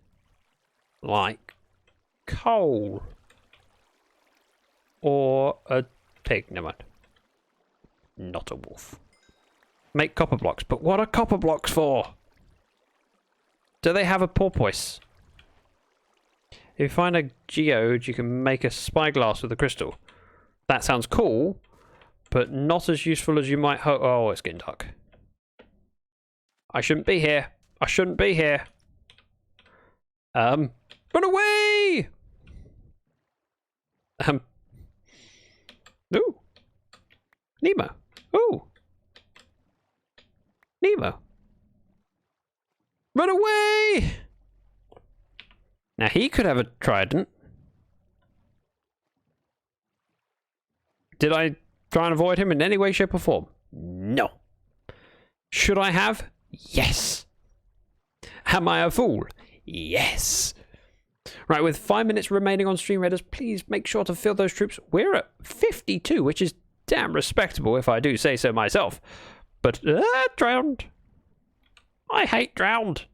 A: Like coal. Or a pig. Never mind. Not a wolf. Make copper blocks. But what are copper blocks for? Do they have a porpoise? If you find a geode, you can make a spyglass with a crystal. That sounds cool, but not as useful as you might hope. Oh, it's getting dark. I shouldn't be here. I shouldn't be here. Run away! Ooh. Nemo. Ooh. Nemo. Run away! Now he could have a trident. Did I try and avoid him in any way, shape, or form? No. Should I have? Yes. Am I a fool? Yes. Right, with 5 minutes remaining on Stream Raiders, please make sure to fill those troops. We're at 52, which is damn respectable if I do say so myself. But, drowned. I hate drowned.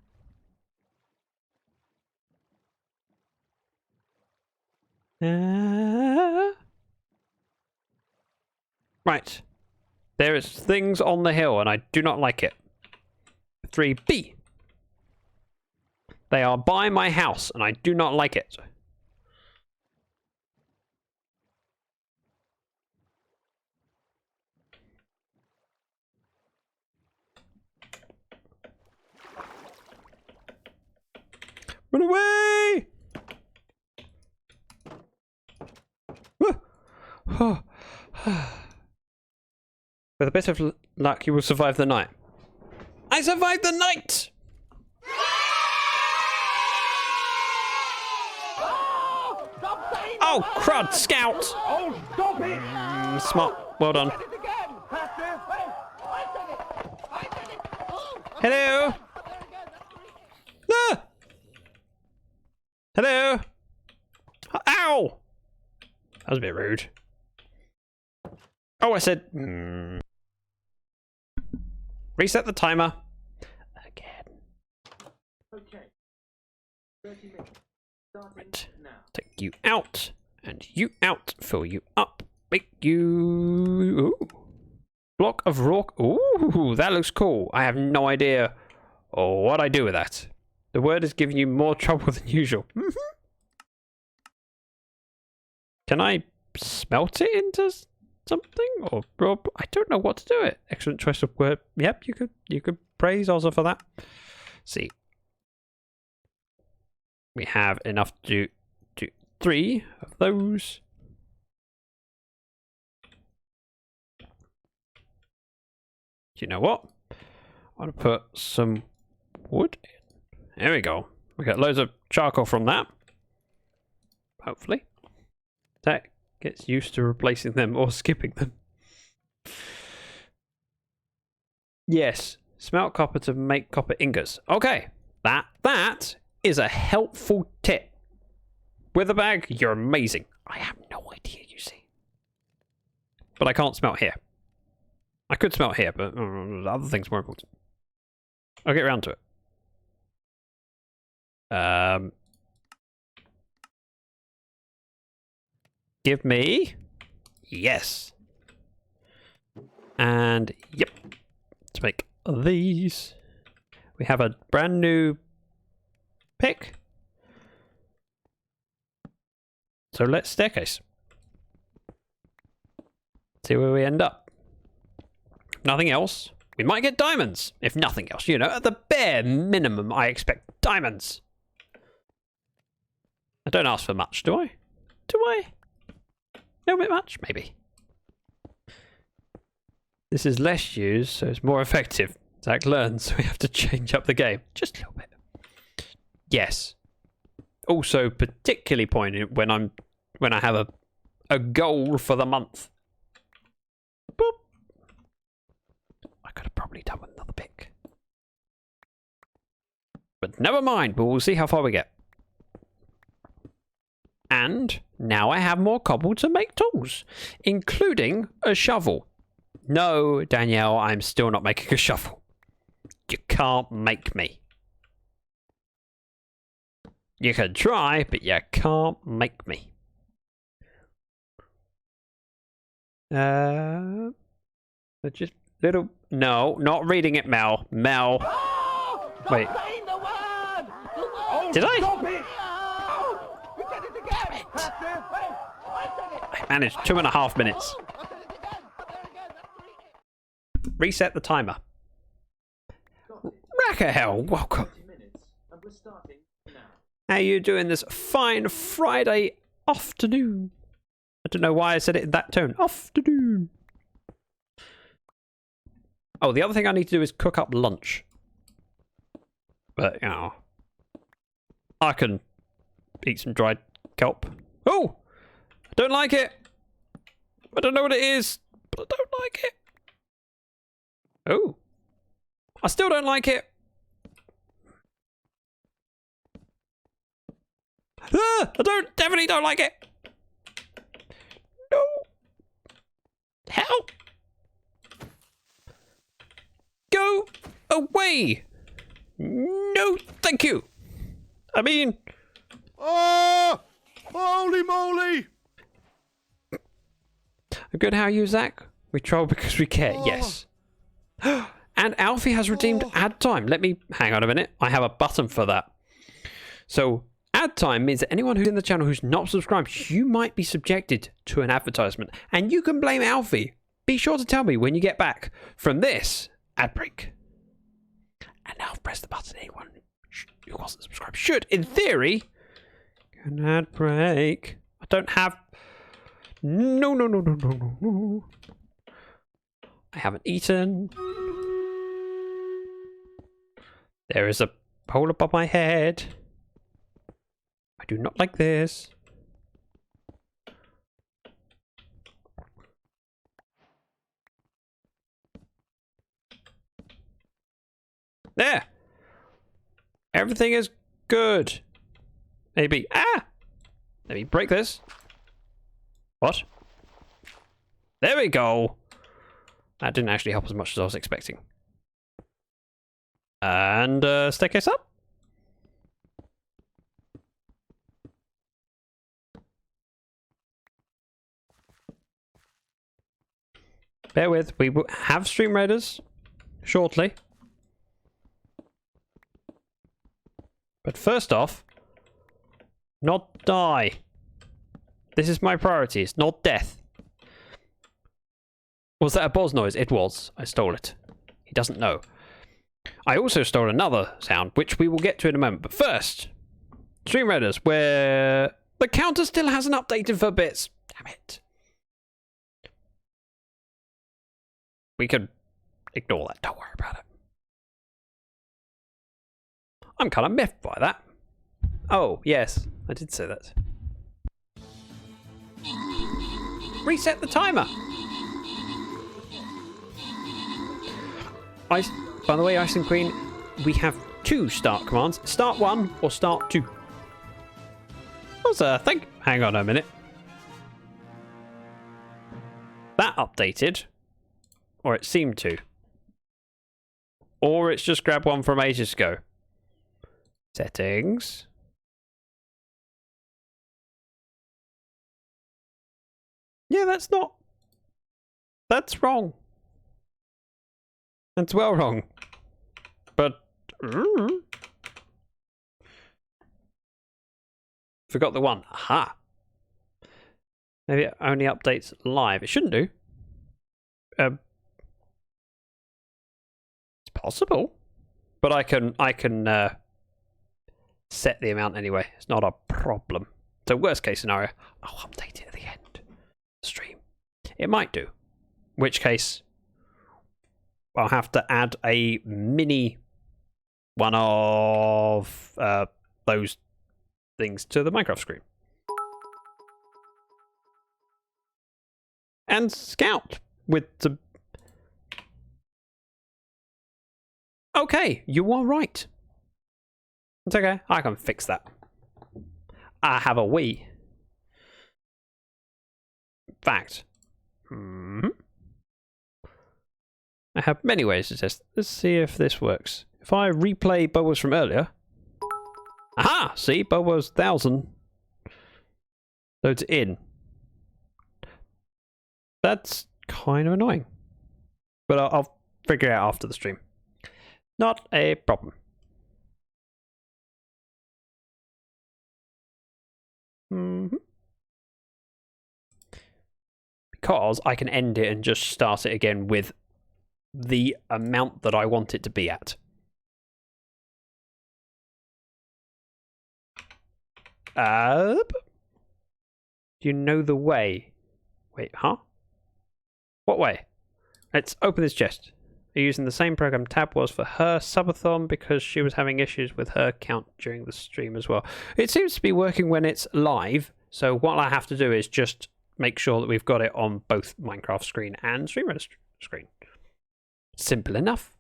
A: Right. There is things on the hill and I do not like it. 3B. They are by my house, and I do not like it. Run away! With a bit of luck, you will survive the night. I survived the night! Oh, crud, scout!
F: Oh, stop it!
A: Smart, well done.
F: Did it again! Faster! Wait! I did it! Oh,
A: Hello?
F: there again!
A: Ah! Hello? Ow! That was a bit rude. Oh, I said... Reset the timer. Again.
C: Okay. 30 minutes. Starting
A: Right.
C: now.
A: Take you out. And you out. Fill you up. Make you... Ooh. Block of rock. Ooh, that looks cool. I have no idea what I do with that. The word is giving you more trouble than usual. Can I smelt it into something? Or I don't know what to do it. Excellent choice of word. Yep, you could praise also for that. See. We have enough to do 3 of those. Do you know what? I want to put some wood in. There we go. We got loads of charcoal from that. Hopefully. That gets used to replacing them or skipping them. Yes. Smelt copper to make copper ingots. Okay. That is a helpful tip. Witherbag, you're amazing. I have no idea, you see. But I can't smelt here. I could smelt here, but other things more important. I'll get around to it. Give me... Yes. And, yep. Let's make these. We have a brand new pick. So let's staircase. See where we end up. Nothing else. We might get diamonds. If nothing else, you know, at the bare minimum, I expect diamonds. I don't ask for much, do I? Do I? No bit much, maybe. This is less used, so it's more effective. Zach learns, so we have to change up the game. Just a little bit. Yes. Also particularly poignant when I have a goal for the month. Boop. I could have probably done with another pick. But never mind, but we'll see how far we get. And now I have more cobble to make tools, including a shovel. No, Danielle, I'm still not making a shovel. You can't make me. You can try, but you can't make me. Just little... No, not reading it, Mel. Mel.
F: Oh, stop
A: Wait.
F: saying the word! Oh,
A: Did I?
F: Stop it! Oh, you did it again! Faster! Wait! I did it!
A: I managed 2.5 minutes.
F: Oh, I did it again! There again! That's 3.
A: Reset the timer.
C: Got it.
A: Rackahell, welcome.
C: 30 minutes. And we're starting now.
A: How you doing this fine Friday afternoon? I don't know why I said it in that tone. Afternoon. Oh, the other thing I need to do is cook up lunch. But, you know, I can eat some dried kelp. Oh! I don't like it. I don't know what it is, but I don't like it. Oh. I still don't like it. Ah, I definitely don't like it. No. Help. Go away. No, thank you. I mean...
E: Oh! Holy moly!
A: Good, how are you, Zach? We troll because we care, yes. And Alfie has redeemed ad time. Let me... Hang on a minute. I have a button for that. So ad time means that anyone who's in the channel who's not subscribed, you might be subjected to an advertisement. And you can blame Alfie. Be sure to tell me when you get back from this ad break. And now press the button. Anyone who wasn't subscribed should, in theory, get an ad break. I don't have... No. I haven't eaten. There is a hole above my head. I do not like this. There. Everything is good. Maybe. Ah! Let me break this. What? There we go. That didn't actually help as much as I was expecting. And staircase up. Bear with, we will have Stream Raiders shortly. But first off, not die. This is my priority, it's not death. Was that a boss noise? It was. I stole it. He doesn't know. I also stole another sound, which we will get to in a moment. But first, Stream Raiders, where the counter still hasn't updated for bits. Damn it. We could ignore that. Don't worry about it. I'm kind of miffed by that. Oh, yes. I did say that. Reset the timer. By the way, Ice and Queen, we have two start commands. Start 1 or start 2. What's that thing? Hang on a minute. That updated. Or it seemed to. Or it's just grabbed one from ages ago. Settings. Yeah, that's not... That's wrong. That's well wrong. But... Forgot the one. Aha. Maybe it only updates live. It shouldn't do. It's possible. But I can set the amount anyway. It's not a problem. So worst case scenario, I'll update it at the end of the stream. It might do. In which case, I'll have to add a mini one of those things to the Minecraft screen. And Scout with the... Okay, you are right. It's okay, I can fix that. I have a Wii. Fact. I have many ways to test. Let's see if this works. If I replay bubbles from earlier. Aha! See, bubbles 1000 loads in. That's kind of annoying. But I'll figure it out after the stream. Not a problem. Because I can end it and just start it again with the amount that I want it to be at. Do you know the way? Wait, huh? What way? Let's open this chest. They're using the same program Tab was for her subathon because she was having issues with her account during the stream as well. It seems to be working when it's live, so what I have to do is just make sure that we've got it on both Minecraft screen and Streamer screen. Simple enough.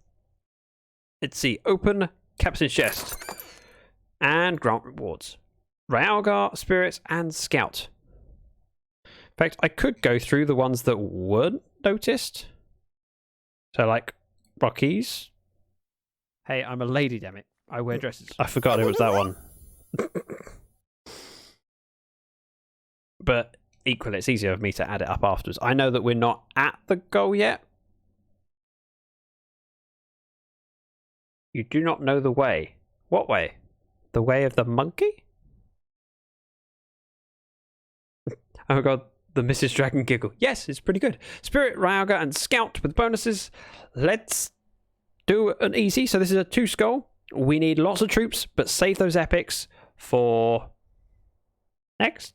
A: Let's see. Open Captain Chest. And grant rewards. Ryalgar, Spirits, and Scout. In fact, I could go through the ones that weren't noticed. So, like, Rockies. Hey, I'm a lady, damn it. I wear dresses. I forgot it was that one. But equally, it's easier for me to add it up afterwards. I know that we're not at the goal yet. You do not know the way. What way? The way of the monkey? Oh my god, the Mrs. Dragon giggle. Yes, it's pretty good. Spirit, Ryauga, and Scout with bonuses. Let's do an easy. So this is a 2 skull. We need lots of troops, but save those epics for next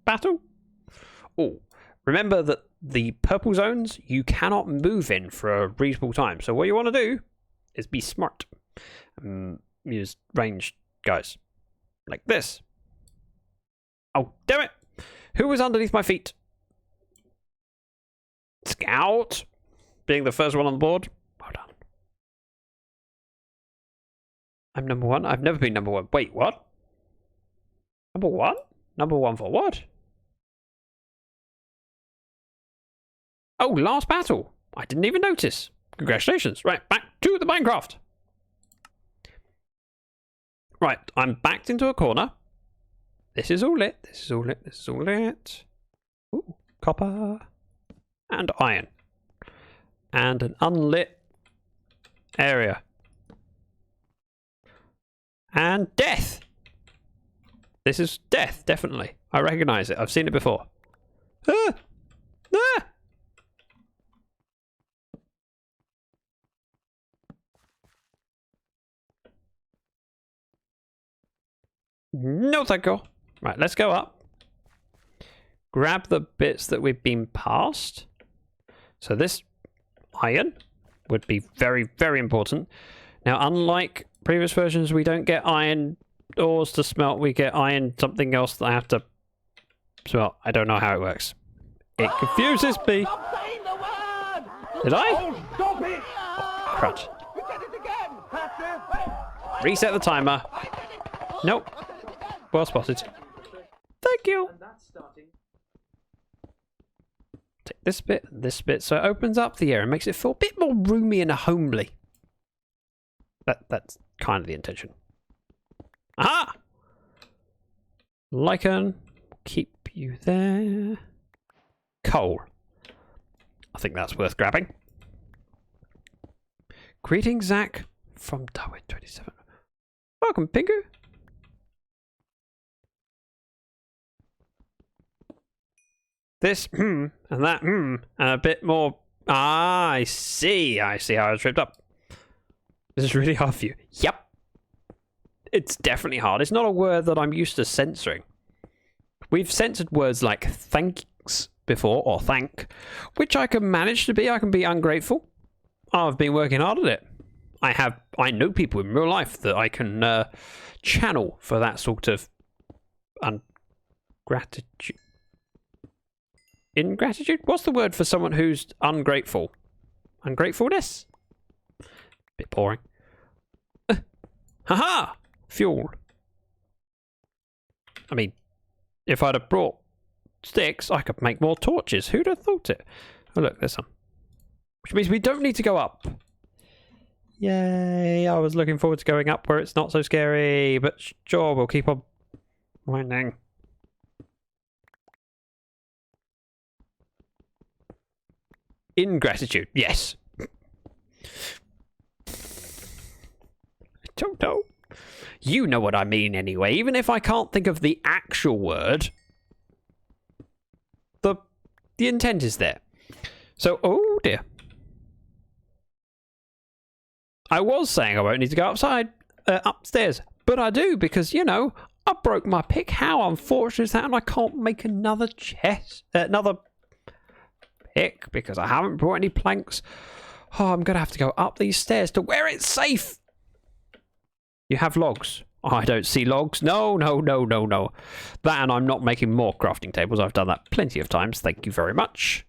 A: battle. Oh, remember that the purple zones you cannot move in for a reasonable time. So what you want to do is be smart. Use ranged guys like this. Oh, damn it! Who was underneath my feet? Scout, being the first one on the board. Well done. I'm number 1. I've never been number 1. Wait, what? Number 1? Number 1 for what? Oh, last battle. I didn't even notice. Congratulations. Right, back to the Minecraft. Right, I'm backed into a corner. This is all lit. This is all lit. This is all lit. Ooh, copper. And iron. And an unlit area. And death. This is death, definitely. I recognize it. I've seen it before. Ah! Ah! No, thank you. Right, let's go up. Grab the bits that we've been past. So this iron would be very, very important. Now, unlike previous versions, we don't get iron ores to smelt. We get iron something else that I have to smelt. I don't know how it works. It confuses me.
F: Stop saying the word!
A: Did I?
F: Oh, stop it!
A: Oh, crud.
F: You said it again! Faster! Hey!
A: Reset the timer. Nope. Well spotted. Thank you.
C: And that's starting.
A: Take this bit and this bit, so it opens up the area and makes it feel a bit more roomy and homely. That's kind of the intention. Aha! Lichen, keep you there. Coal. I think that's worth grabbing. Greetings, Zach from Darwin27. Welcome, Pingu. This, and that, and a bit more. Ah, I see. I see how I was tripped up. This is really hard for you. Yep. It's definitely hard. It's not a word that I'm used to censoring. We've censored words like thanks before, or thank, which I can manage to be. I can be ungrateful. I've been working hard at it. I know people in real life that I can channel for that sort of ungratitude. Ingratitude? What's the word for someone who's ungrateful? Ungratefulness? Bit boring. Haha! Fuel. I mean, if I'd have brought sticks, I could make more torches. Who'd have thought it? Oh, look, there's some. Which means we don't need to go up. Yay! I was looking forward to going up where it's not so scary, but sure, we'll keep on mining. Ingratitude, yes. I don't know. You know what I mean anyway. Even if I can't think of the actual word, the intent is there. So, oh dear. I was saying I won't need to go upstairs, but I do because, you know, I broke my pick. How unfortunate is that? And I can't make another another pick because I haven't brought any planks. Oh, I'm going to have to go up these stairs to where it's safe. You have logs. Oh, I don't see logs. No. That, and I'm not making more crafting tables. I've done that plenty of times. Thank you very much.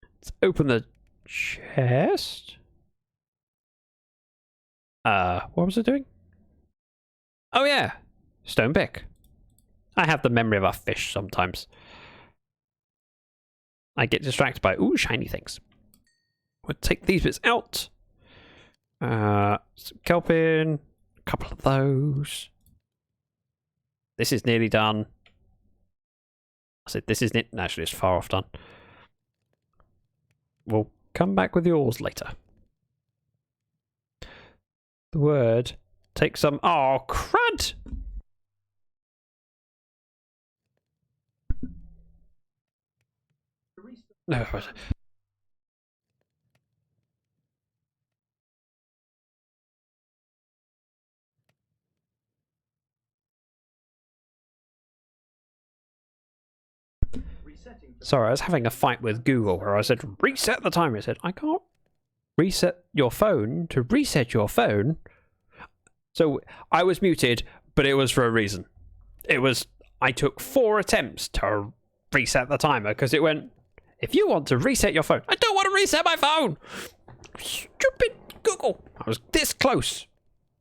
A: Let's open the chest. What was it doing? Oh yeah, stone pick. I have the memory of a fish sometimes. I get distracted by shiny things. We'll take these bits out. Some kelpin, a couple of those. This is nearly done. I said this is actually it's far off done. We'll come back with the ores later. The word. Take some. Oh, crud! No. Sorry, I was having a fight with Google where I said reset the timer. It said I can't reset your phone to reset your phone. So I was muted, but it was for a reason. It was I took 4 attempts to reset the timer because it went, if you want to reset your phone, I don't want to reset my phone. Stupid Google. I was this close.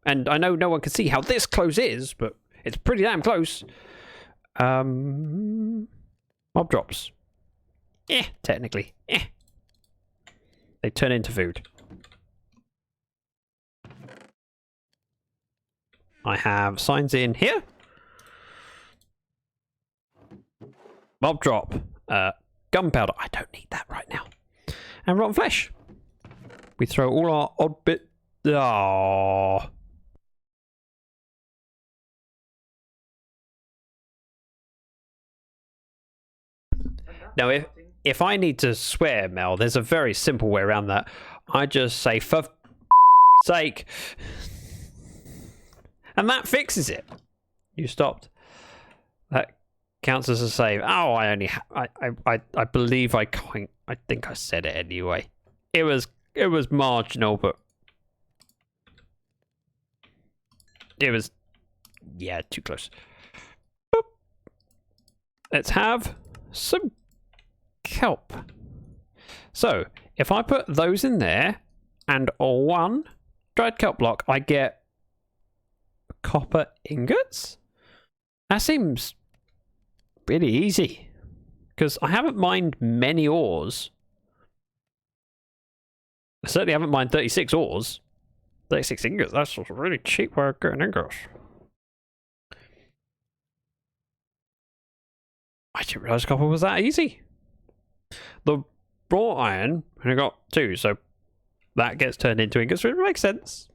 A: And I know no one can see how this close is, but it's pretty damn close. Mob drops. Technically. They turn into food. I have signs in here. Mob drop. Gunpowder. I don't need that right now. And rotten flesh. We throw all our odd bit. Oh. Now, if I need to swear, Mel, there's a very simple way around that. I just say, for sake. And that fixes it. You stopped. That counts as a save. Oh, I believe I think I said it anyway. It was marginal, but it was, yeah, too close. Boop. Let's have some kelp. So if I put those in there and 1 dried kelp block, I get copper ingots. That seems really easy because I haven't mined many ores. I certainly haven't mined 36 ores. 36 ingots, that's a really cheap way of getting ingots. I didn't realise copper was that easy. The raw iron, I got 2, so that gets turned into ingots, which makes sense.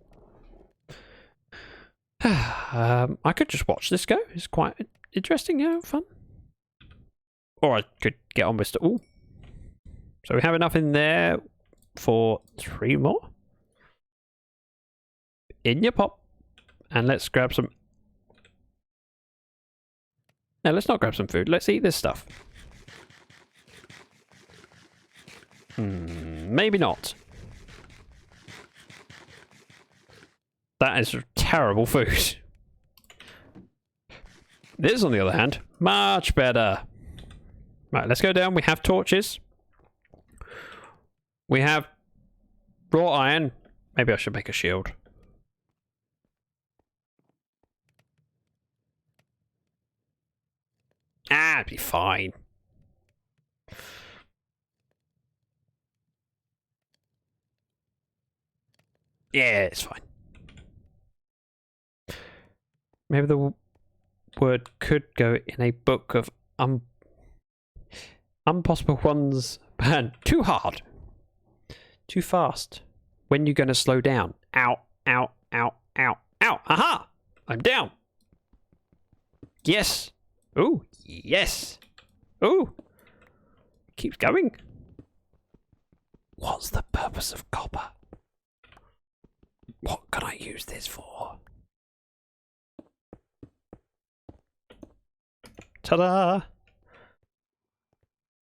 A: I could just watch this go. It's quite interesting, you know, fun. Or I could get on with ooh. So we have enough in there for 3 more. In your pop. And let's grab some. No, let's not grab some food. Let's eat this stuff. Maybe not. That is terrible food. This, on the other hand, much better. Right, let's go down. We have torches. We have raw iron. Maybe I should make a shield. It'd be fine. Yeah, it's fine. Maybe the word could go in a book of impossible ones. Man, too hard. Too fast. When you gonna slow down? Ow, ow, ow, ow, ow. Aha! I'm down. Yes. Ooh, yes. Ooh. Keeps going. What's the purpose of copper? What can I use this for? Ta-da!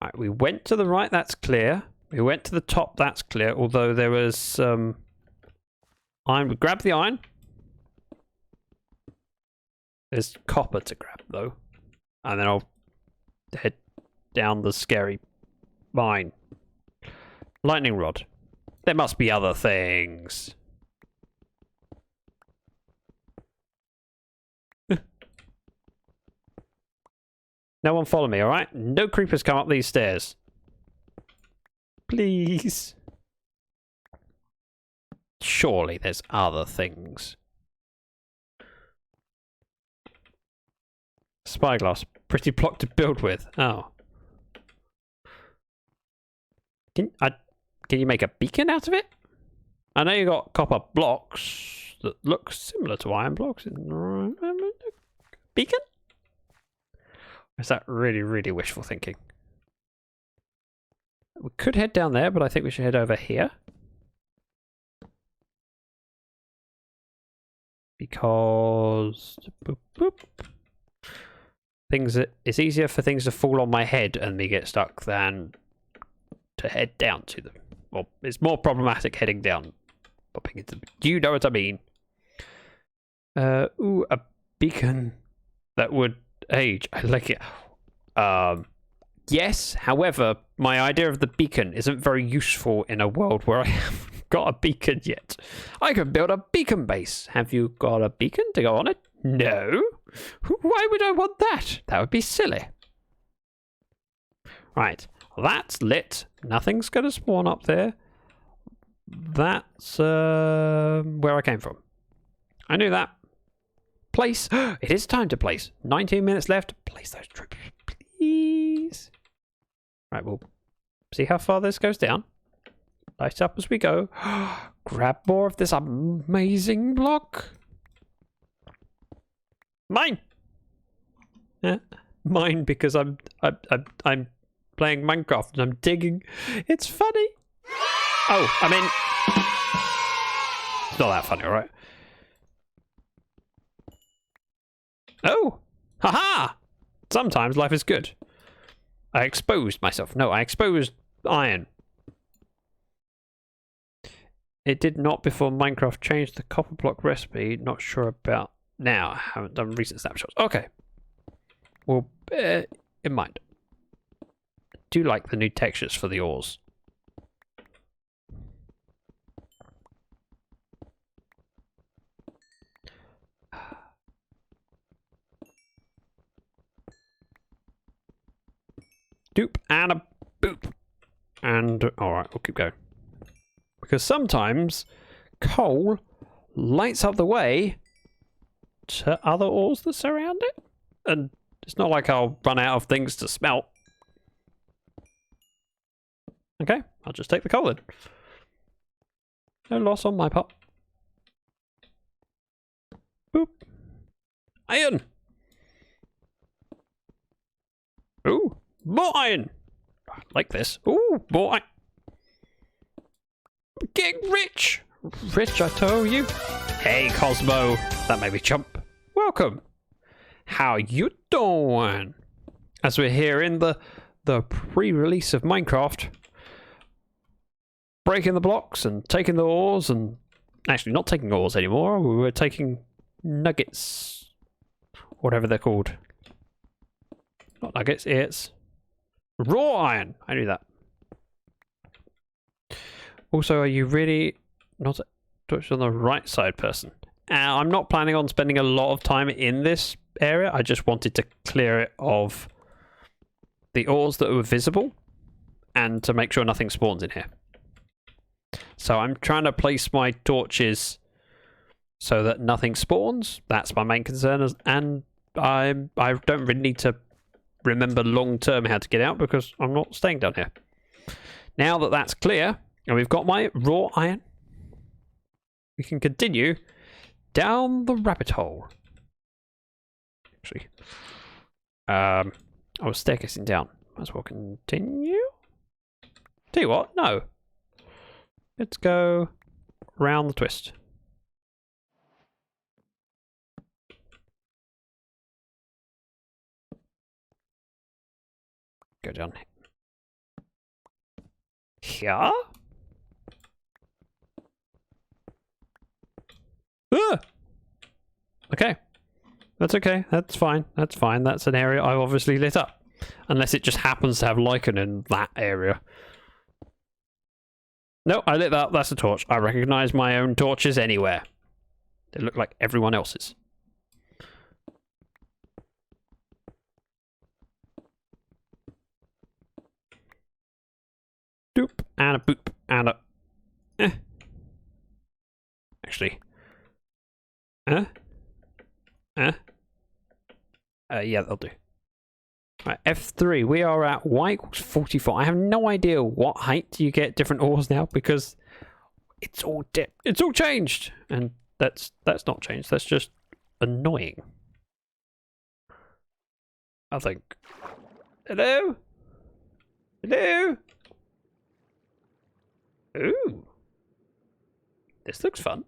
A: Right, we went to the right, that's clear. We went to the top, that's clear. Although there was iron. We grab the iron. There's copper to grab though. And then I'll head down the scary mine. Lightning rod. There must be other things. No one follow me, alright? No creepers come up these stairs. Please. Surely there's other things. Spyglass. Pretty block to build with. Oh. Can you make a beacon out of it? I know you got copper blocks. that look similar to iron blocks. Beacon? Or is that really, really wishful thinking? We could head down there, but I think we should head over here. Because boop, boop. It's easier for things to fall on my head and me get stuck than to head down to them. Well, it's more problematic heading down. Popping into them. Do you know what I mean? Ooh, a beacon that would age. I like it. Yes, however, my idea of the beacon isn't very useful in a world where I haven't got a beacon yet. I can build a beacon base. Have you got a beacon to go on it? No. Why would I want that? That would be silly. Right, that's lit. Nothing's going to spawn up there. That's where I came from. I knew that. Place. It is time to place. 19 minutes left. Place those troops, please. Right, we'll see how far this goes down. Light up as we go. Grab more of this amazing block. Mine. Yeah, mine because I'm playing Minecraft and I'm digging. It's funny. Oh, I mean, it's not that funny, all right? Oh, haha! Sometimes life is good. I exposed myself. No, I exposed iron. It did not before Minecraft changed the copper block recipe. Not sure about now. I haven't done recent snapshots. Okay. Well, in mind. I do like the new textures for the ores. Doop and a boop. And, alright, we'll keep going. Because sometimes coal lights up the way to other ores that surround it. And it's not like I'll run out of things to smelt. Okay, I'll just take the coal then. No loss on my part. Boop. Iron! Ooh, more iron! I like this. Ooh, more iron. Getting rich! Rich, I told you. Hey, Cosmo. That made me jump. Welcome. How you doing? As we're here in the pre-release of Minecraft, breaking the blocks and taking the ores, and actually not taking ores anymore. We were taking nuggets, whatever they're called. Not nuggets, it's raw iron. I knew that. Also, are you really not touched on the right side person? I'm not planning on spending a lot of time in this area. I just wanted to clear it of the ores that were visible and to make sure nothing spawns in here. So I'm trying to place my torches so that nothing spawns. That's my main concern, and I don't really need to remember long term how to get out because I'm not staying down here. Now that that's clear, and we've got my raw iron, we can continue down the rabbit hole. Actually, I was staircasing down. Might as well continue. Tell you what, no. Let's go round the twist. Go down here. Ah! Okay. That's okay. That's fine. That's fine. That's an area I've obviously lit up. Unless it just happens to have lichen in that area. No, I lit that up. That's a torch. I recognize my own torches anywhere. They look like everyone else's. Doop and a boop and a Actually. Yeah, that'll do. Right, F3. We are at Y equals 44. I have no idea what height you get different ores now because it's all changed. And That's not changed. That's just annoying. I think. Hello? Hello? Ooh. This looks fun.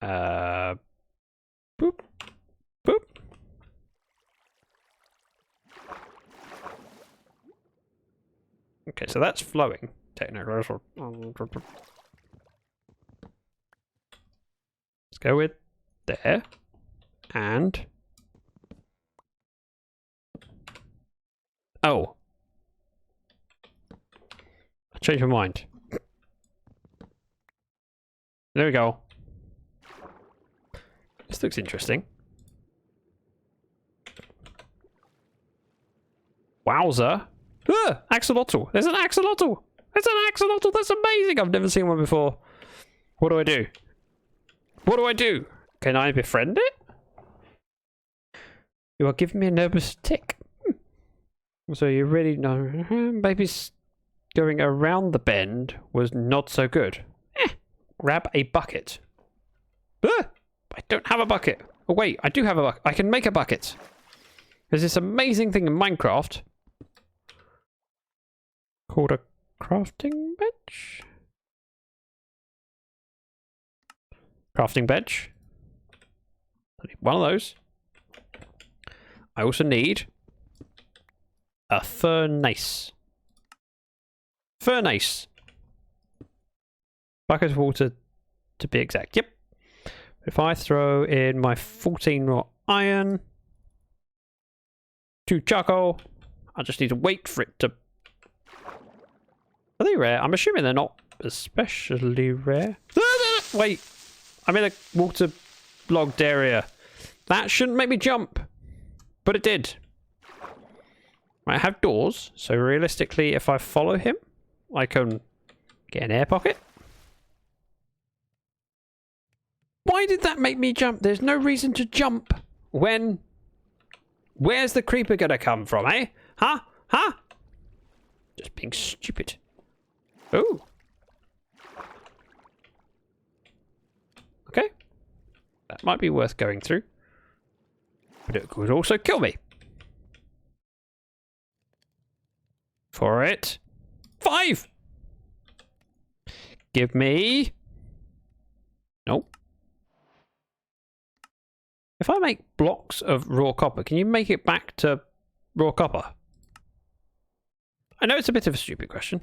A: Boop. Boop. Okay, so that's flowing. Technically. Let's go with there. And... oh. I changed my mind. There we go. This looks interesting. Wowza. Axolotl. There's an axolotl. There's an axolotl. That's amazing. I've never seen one before. What do I do? What do I do? Can I befriend it? You are giving me a nervous tick. So you really know. Maybe going around the bend was not so good. Grab a bucket. I don't have a bucket. Oh wait, I do have a bucket. I can make a bucket. There's this amazing thing in Minecraft called a crafting bench. Crafting bench. I need one of those. I also need a furnace. Furnace. Bucket of water to be exact. Yep. If I throw in my 14 raw iron, 2 charcoal, I just need to wait for it to... Are they rare? I'm assuming they're not especially rare. Wait, I'm in a water-logged area. That shouldn't make me jump, but it did. I have doors, so realistically, if I follow him, I can get an air pocket. Why did that make me jump? There's no reason to jump when... Where's the creeper gonna come from, eh? Huh? Huh? Just being stupid. Ooh. Okay. That might be worth going through. But it could also kill me. For it. 5! Give me... Nope. If I make blocks of raw copper, can you make it back to raw copper? I know it's a bit of a stupid question.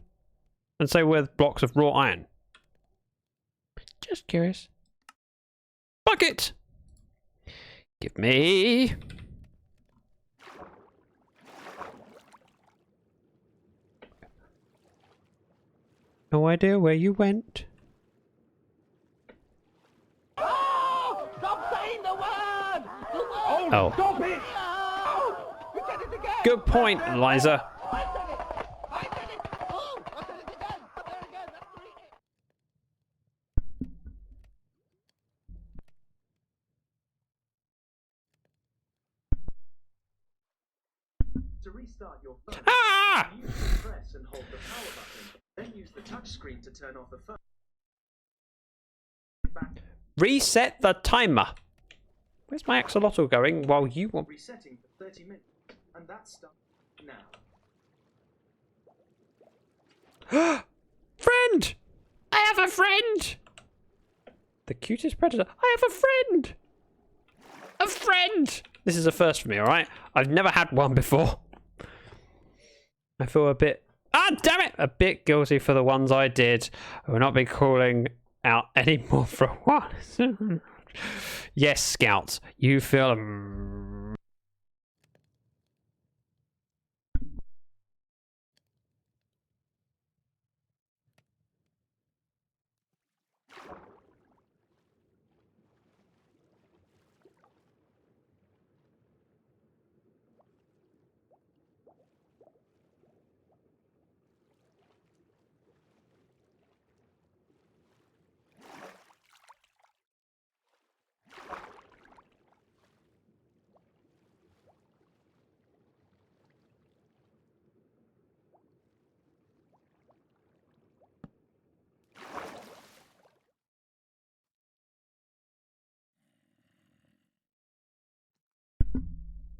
A: And so with blocks of raw iron. Just curious. Bucket! Give me... No idea where you went.
F: Oh! Stop saying the word!
A: Oh.
F: Stop it! Oh! You said it again!
A: Good point, Eliza.
F: I said it! I said it! Oh! I said it again! I said it again! That's 3.
C: To restart your phone,
A: Ah!
C: use the press and hold the power button. Then use the touch screen to turn off the phone. Back.
A: Reset the timer. Where's my axolotl going while you want...
C: Resetting for 30 minutes. And that's done now.
A: Friend! I have a friend! The cutest predator. I have a friend! A friend! This is a first for me, alright? I've never had one before. I feel a bit... Ah, damn it! A bit guilty for the ones I did. I will not be calling out any more for a while. Yes, Scouts. You feel...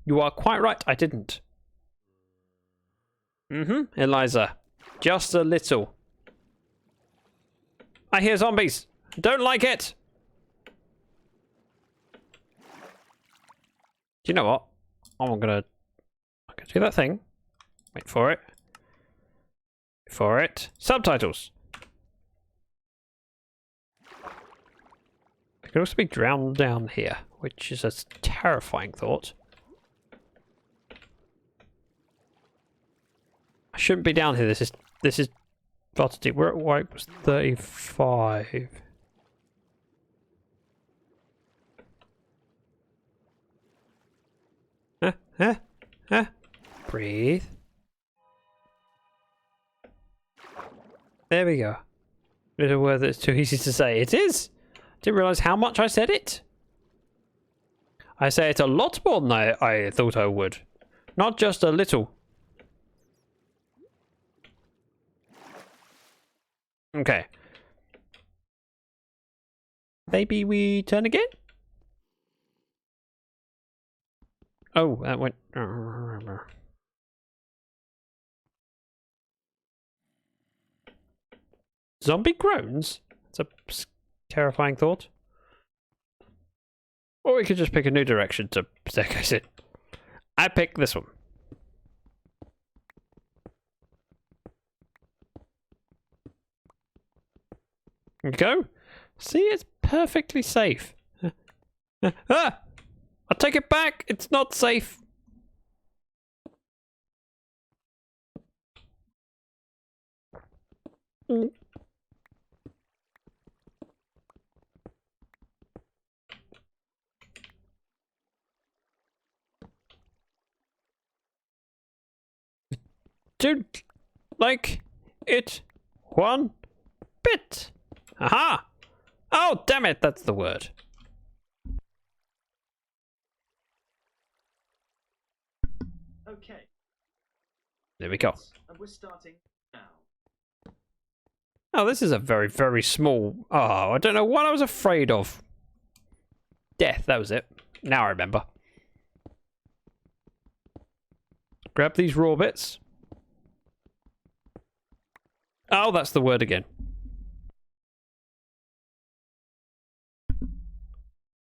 A: You are quite right, I didn't. Eliza. Just a little. I hear zombies. Don't like it. Do you know what? I'm gonna do that thing. Wait for it. Wait for it. Subtitles. It could also be drowned down here, which is a terrifying thought. I shouldn't be down here. This is far too deep. We're at white was 35. Breathe. There we go. Little word that's too easy to say. It is. Didn't realise how much I said it. I say it a lot more than I thought I would. Not just a little. Okay. Maybe we turn again? Oh, that went... Zombie groans? That's a terrifying thought. Or we could just pick a new direction to staircase it. I pick this one. Go. See, it's perfectly safe. Ah! I'll take it back. It's not safe. Don't like it one bit. Aha! Oh, damn it, that's the word.
C: Okay.
A: There we go.
C: And we're starting now.
A: Oh, this is a very, very small... Oh, I don't know what I was afraid of. Death, that was it. Now I remember. Grab these raw bits. Oh, that's the word again.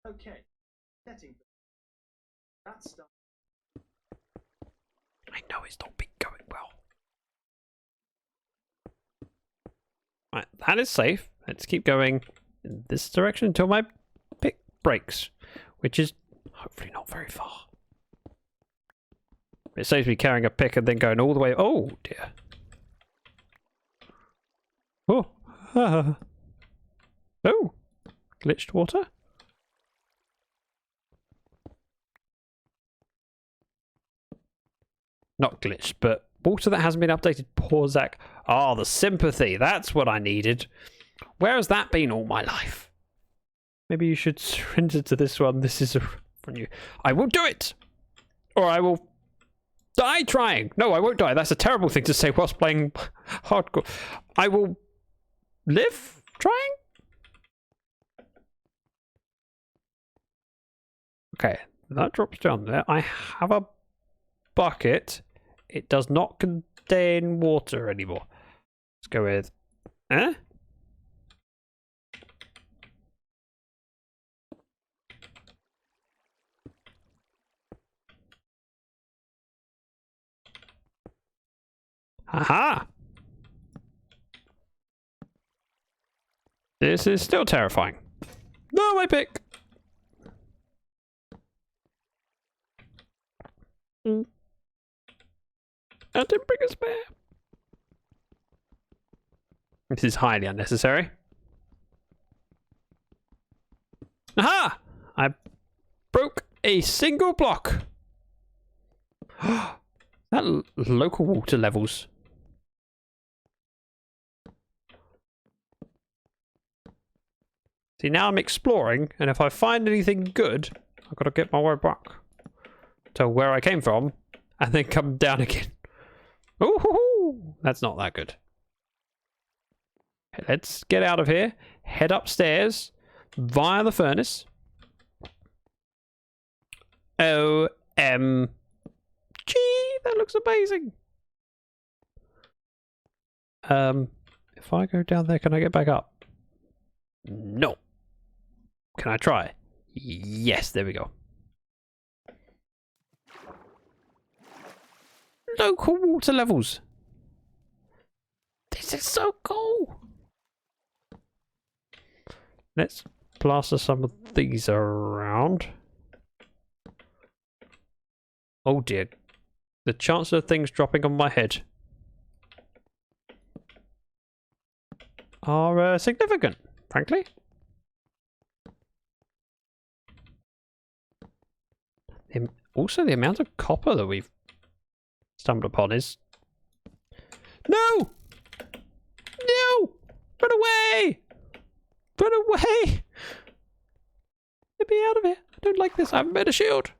C: Okay. Setting. That's done.
A: I know it's not been going well. Right, that is safe. Let's keep going in this direction until my pick breaks, which is hopefully not very far. It saves me carrying a pick and then going all the way. Oh dear. Oh. Oh. Glitched water. Not glitched, but water that hasn't been updated. Poor Zach. Oh, the sympathy. That's what I needed. Where has that been all my life? Maybe you should surrender to this one. This is from you. I will do it! Or I will die trying. No, I won't die. That's a terrible thing to say whilst playing hardcore. I will live trying? Okay, that drops down there. I have a bucket. It does not contain water anymore. Let's go with... Eh? Aha! This is still terrifying. No, my pick! I didn't bring a spare. This is highly unnecessary. Aha! I broke a single block. That local water levels. See, now I'm exploring, and if I find anything good, I've got to get my way back to where I came from, and then come down again. Ooh, that's not that good. Let's get out of here, head upstairs via the furnace. OMG. Gee, that looks amazing. If I go down there, can I get back up? No. Can I try? Yes, there we go. Local water levels. This is so cool. Let's plaster some of these around. Oh dear. The chance of things dropping on my head are significant, frankly. Also, the amount of copper that we've stumbled upon is... No! No! Run away! Run away! Get me out of here. I don't like this. I haven't made a shield.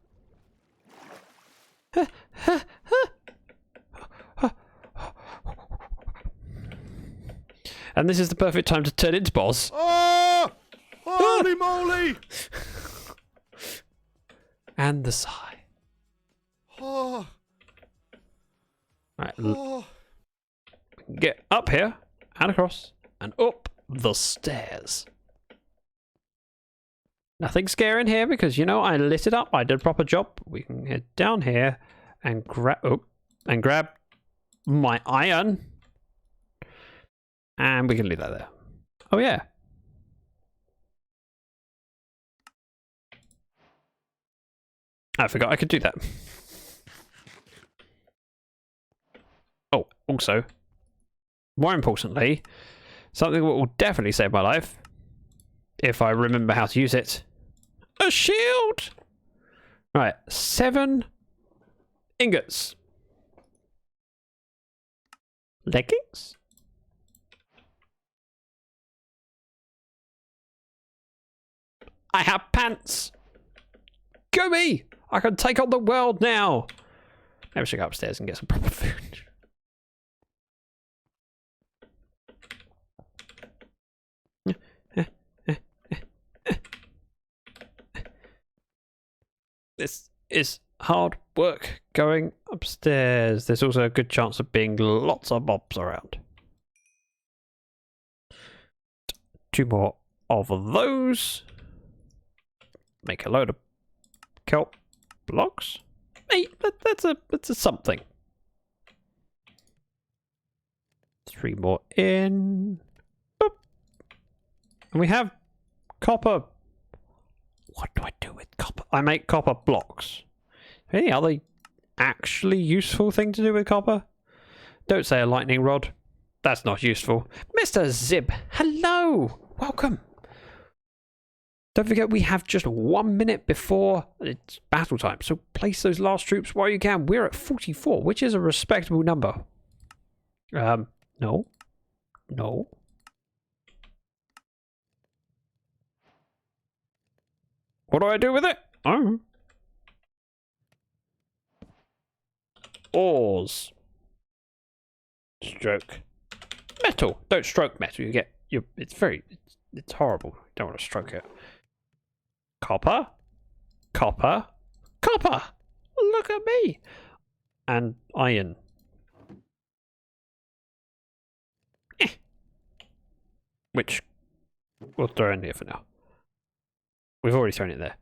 A: And this is the perfect time to turn into boss.
E: Oh! Holy moly!
A: And the sigh.
E: Oh,
A: Right,
E: oh.
A: get up here and across and up the stairs. Nothing scary in here because, you know, I lit it up. I did a proper job. We can head down here and grab my iron. And we can leave that there. Oh, yeah. I forgot I could do that. Oh, also, more importantly, something that will definitely save my life, if I remember how to use it. A shield! Right, 7 ingots. Leggings? I have pants! Go me! I can take on the world now! Maybe I should go upstairs and get some proper food. This is hard work going upstairs. There's also a good chance of being lots of mobs around. 2 more of those. Make a load of kelp blocks. Hey, that's a something. 3 more in. Boop. And we have copper. What do I do with copper? I make copper blocks. Any other actually useful thing to do with copper? Don't say a lightning rod. That's not useful. Mr. Zib, hello! Welcome! Don't forget we have just 1 minute before it's battle time, so place those last troops while you can. We're at 44, which is a respectable number. No. No. What do I do with it? Oh. Ores. Stroke. Metal. Don't stroke metal. You get... It's horrible. You don't want to stroke it. Copper. Copper. Copper! Look at me! And iron. Which we'll throw in here for now. We've already thrown it there.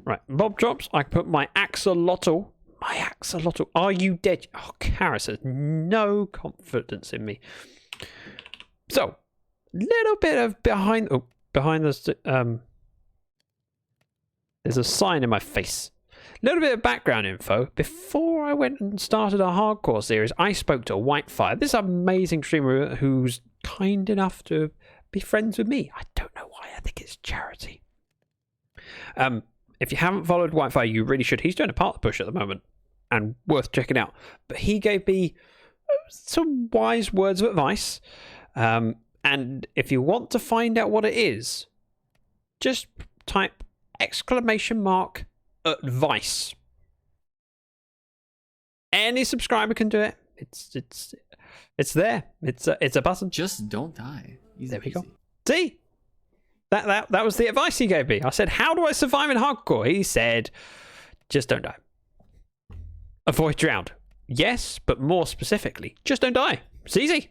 A: Right, mob drops. I can put my axolotl. My axolotl. Are you dead? Oh, Karis has no confidence in me. So, little bit of behind the there's a sign in my face. Little bit of background info. Before I went and started a hardcore series, I spoke to Whitefire, this amazing streamer who's kind enough to be friends with me. I don't know why. I think it's charity. If you haven't followed Whitefire, you really should. He's doing a part push at the moment and worth checking out. But he gave me some wise words of advice. And if you want to find out what it is, just type !advice. Any subscriber can do it. It's there. It's a button.
G: Just don't die. Easy
A: There we go.
G: peasy.
A: See? That was the advice he gave me. I said, how do I survive in hardcore? He said, just don't die. avoid drown. Yes, but more specifically, just don't die. It's easy.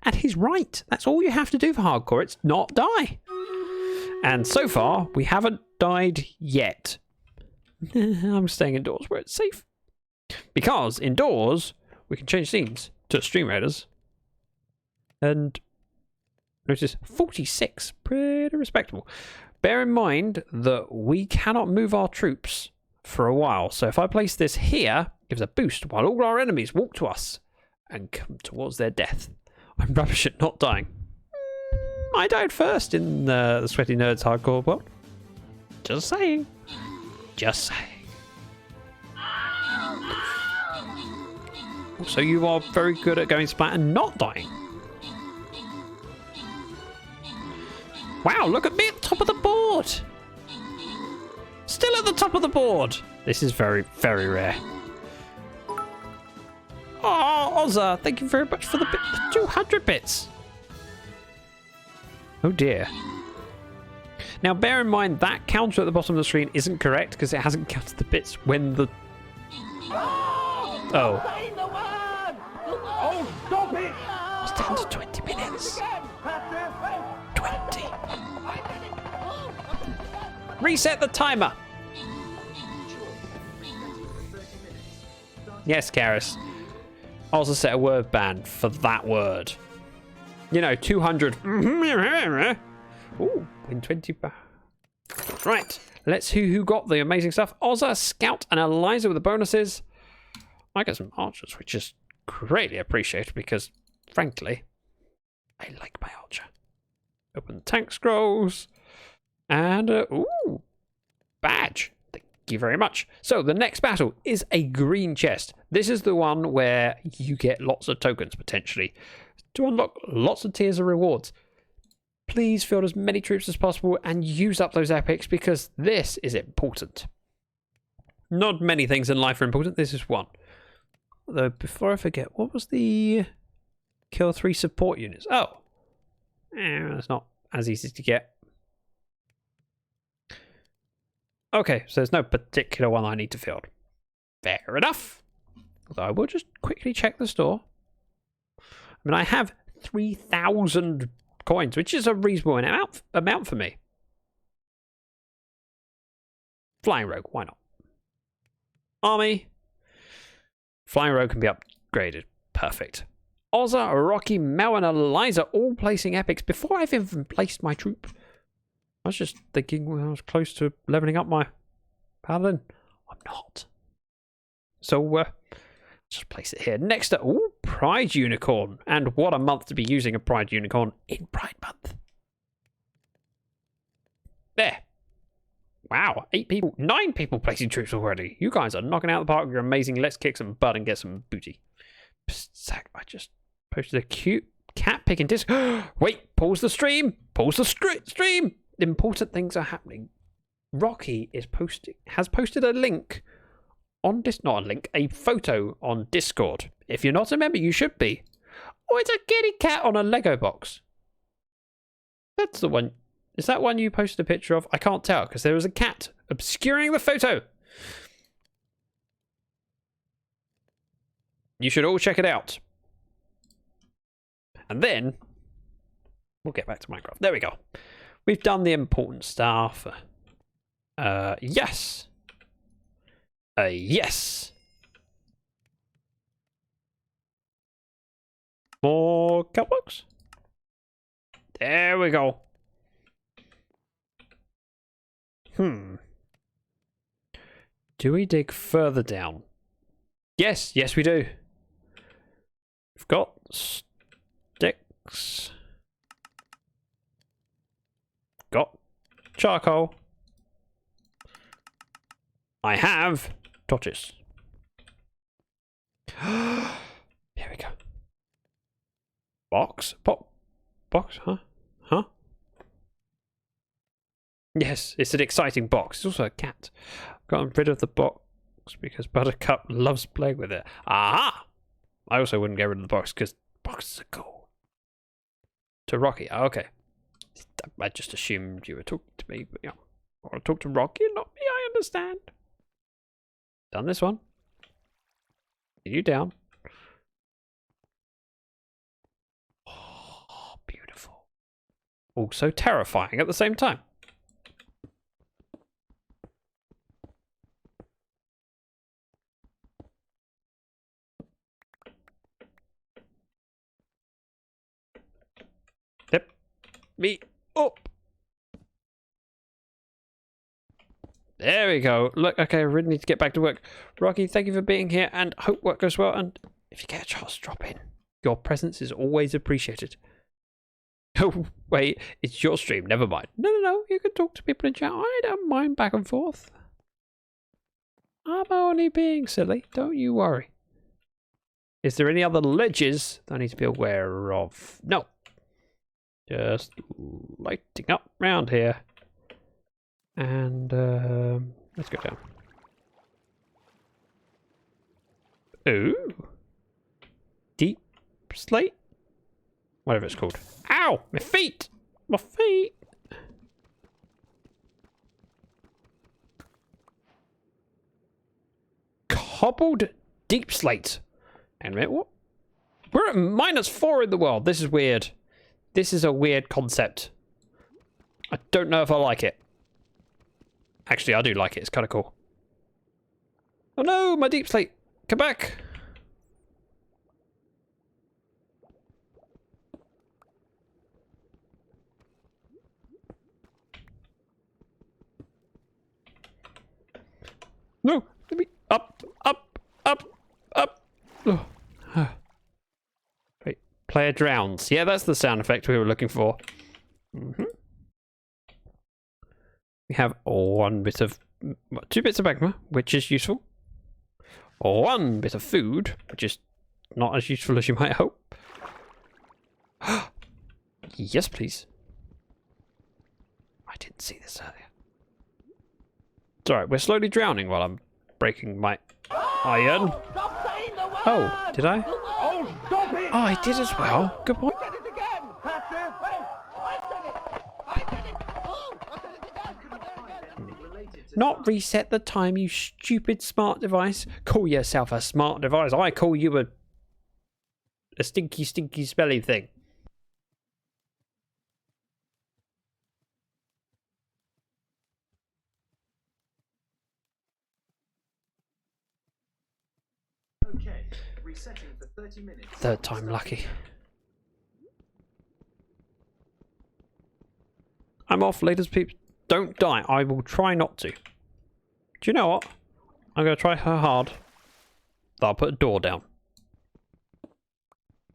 A: And he's right. That's all you have to do for hardcore. It's not die. And so far, we haven't died yet. I'm staying indoors where it's safe. Because indoors, we can change scenes to Stream Raiders. And notice 46. Pretty respectable. Bear in mind that we cannot move our troops for a while. So if I place this here, it gives a boost while all our enemies walk to us and come towards their death. I'm rubbish at not dying. I died first in the Sweaty Nerds hardcore world. Just saying. Just saying. So you are very good at going splat and not dying. Wow, look at me at the top of the board. Still at the top of the board. This is very, very rare. Oh, Ozza, thank you very much for the 200 bits. Oh dear. Now bear in mind that counter at the bottom of the screen isn't correct because it hasn't counted the bits when the... Oh.
F: Oh, stop it!
A: It's down to 20 minutes. 20. Reset the timer. Yes, Karis. Also set a word ban for that word. You know, 200. Ooh, win 20. Right, let's see who got the amazing stuff. Ozza, Scout, and Eliza with the bonuses. I got some archers, which is greatly appreciated because, frankly, I like my archer. Open the tank scrolls. And, ooh, badge. Thank you very much. So, the next battle is a green chest. This is the one where you get lots of tokens, potentially, to unlock lots of tiers of rewards. Please field as many troops as possible and use up those epics because this is important. Not many things in life are important. This is one. Though, before I forget, what was the kill 3 support units? Oh. That's not as easy to get. Okay, so there's no particular one I need to field. Fair enough. Although I will just quickly check the store. I mean, I have 3,000 coins, which is a reasonable amount for me. Flying Rogue, why not? Army. Flying Rogue can be upgraded. Perfect. Ozza, Rocky, Mel, and Eliza all placing epics before I've even placed my troop. I was just thinking when I was close to leveling up my paladin. I'm not. So, just place it here. Next up, ooh, Pride Unicorn. And what a month to be using a Pride Unicorn in Pride Month. There. Wow, 9 people placing troops already. You guys are knocking out the park. You're amazing. Let's kick some butt and get some booty. Psst, Zach, I just posted a cute cat picking disc. Wait, pause the stream. Pause the stream. Important things are happening. Rocky has posted a link on a photo on Discord. If you're not a member, you should be. Oh, it's a kitty cat on a Lego box. That's the one. Is that one you posted a picture of? I can't tell because there was a cat obscuring the photo. You should all check it out. And then we'll get back to Minecraft. There we go. We've done the important stuff. Yes. Yes. More cut blocks. There we go. Do we dig further down? Yes, yes we do. We've got sticks. Got charcoal. I have torches. Here we go. Box? Box? Huh? Huh? Yes, it's an exciting box. It's also a cat. I've gotten rid of the box because Buttercup loves playing with it. Aha! I also wouldn't get rid of the box because boxes are cool. To Rocky. Oh, okay. I just assumed you were talking to me, but yeah. I want to talk to Rocky and not me, I understand. Done this one. You down. Oh, beautiful. Also terrifying at the same time. Yep. Me up. There we go. Look, okay, I really need to get back to work. Rocky, thank you for being here and hope work goes well. And if you get a chance, drop in. Your presence is always appreciated. Oh, wait, it's your stream. Never mind. No, you can talk to people in chat. I don't mind back and forth. I'm only being silly. Don't you worry. Is there any other ledges that I need to be aware of? No. Just lighting up round here. And let's go down. Ooh. Deep slate? Whatever it's called. Ow! My feet! My feet! Cobbled deep slate. And a minute, what? We're at -4 in the world. This is weird. This is a weird concept. I don't know if I like it. Actually, I do like it. It's kind of cool. Oh no, my deep slate. Come back. No, let me up. Oh. Wait, player drowns. Yeah, that's the sound effect we were looking for. We have 2 bits of magma, which is useful. 1 bit of food, which is not as useful as you might hope. Yes, please. I didn't see this earlier. It's alright, we're slowly drowning while I'm breaking my iron.
F: Stop saying the word!
A: Oh, did I?
F: Oh, stop it!
A: Oh, I did as well. Good point.
F: I said it again! That's it! Hey, I said it! I said it! Oh, I said it again! I said it again!
C: Related to
A: Not reset the time, you stupid smart device. Call yourself a smart device. I call you a stinky, smelly thing.
C: Okay, resetting for 30 minutes.
A: 3rd time lucky. I'm off, ladies and peeps. Don't die. I will try not to. Do you know what? I'm going to try her hard. I'll put a door down.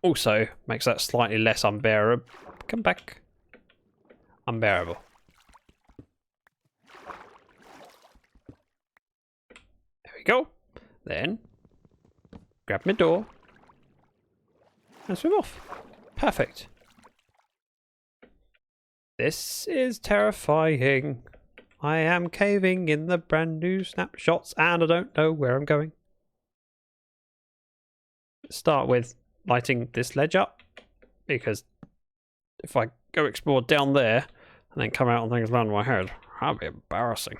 A: Also, makes that slightly less unbearable. Come back. Unbearable. There we go. Then, grab my door. And swim off. Perfect. This is terrifying. I am caving in the brand new snapshots and I don't know where I'm going. Let's start with lighting this ledge up, because if I go explore down there and then come out and things land on my head, that'd be embarrassing.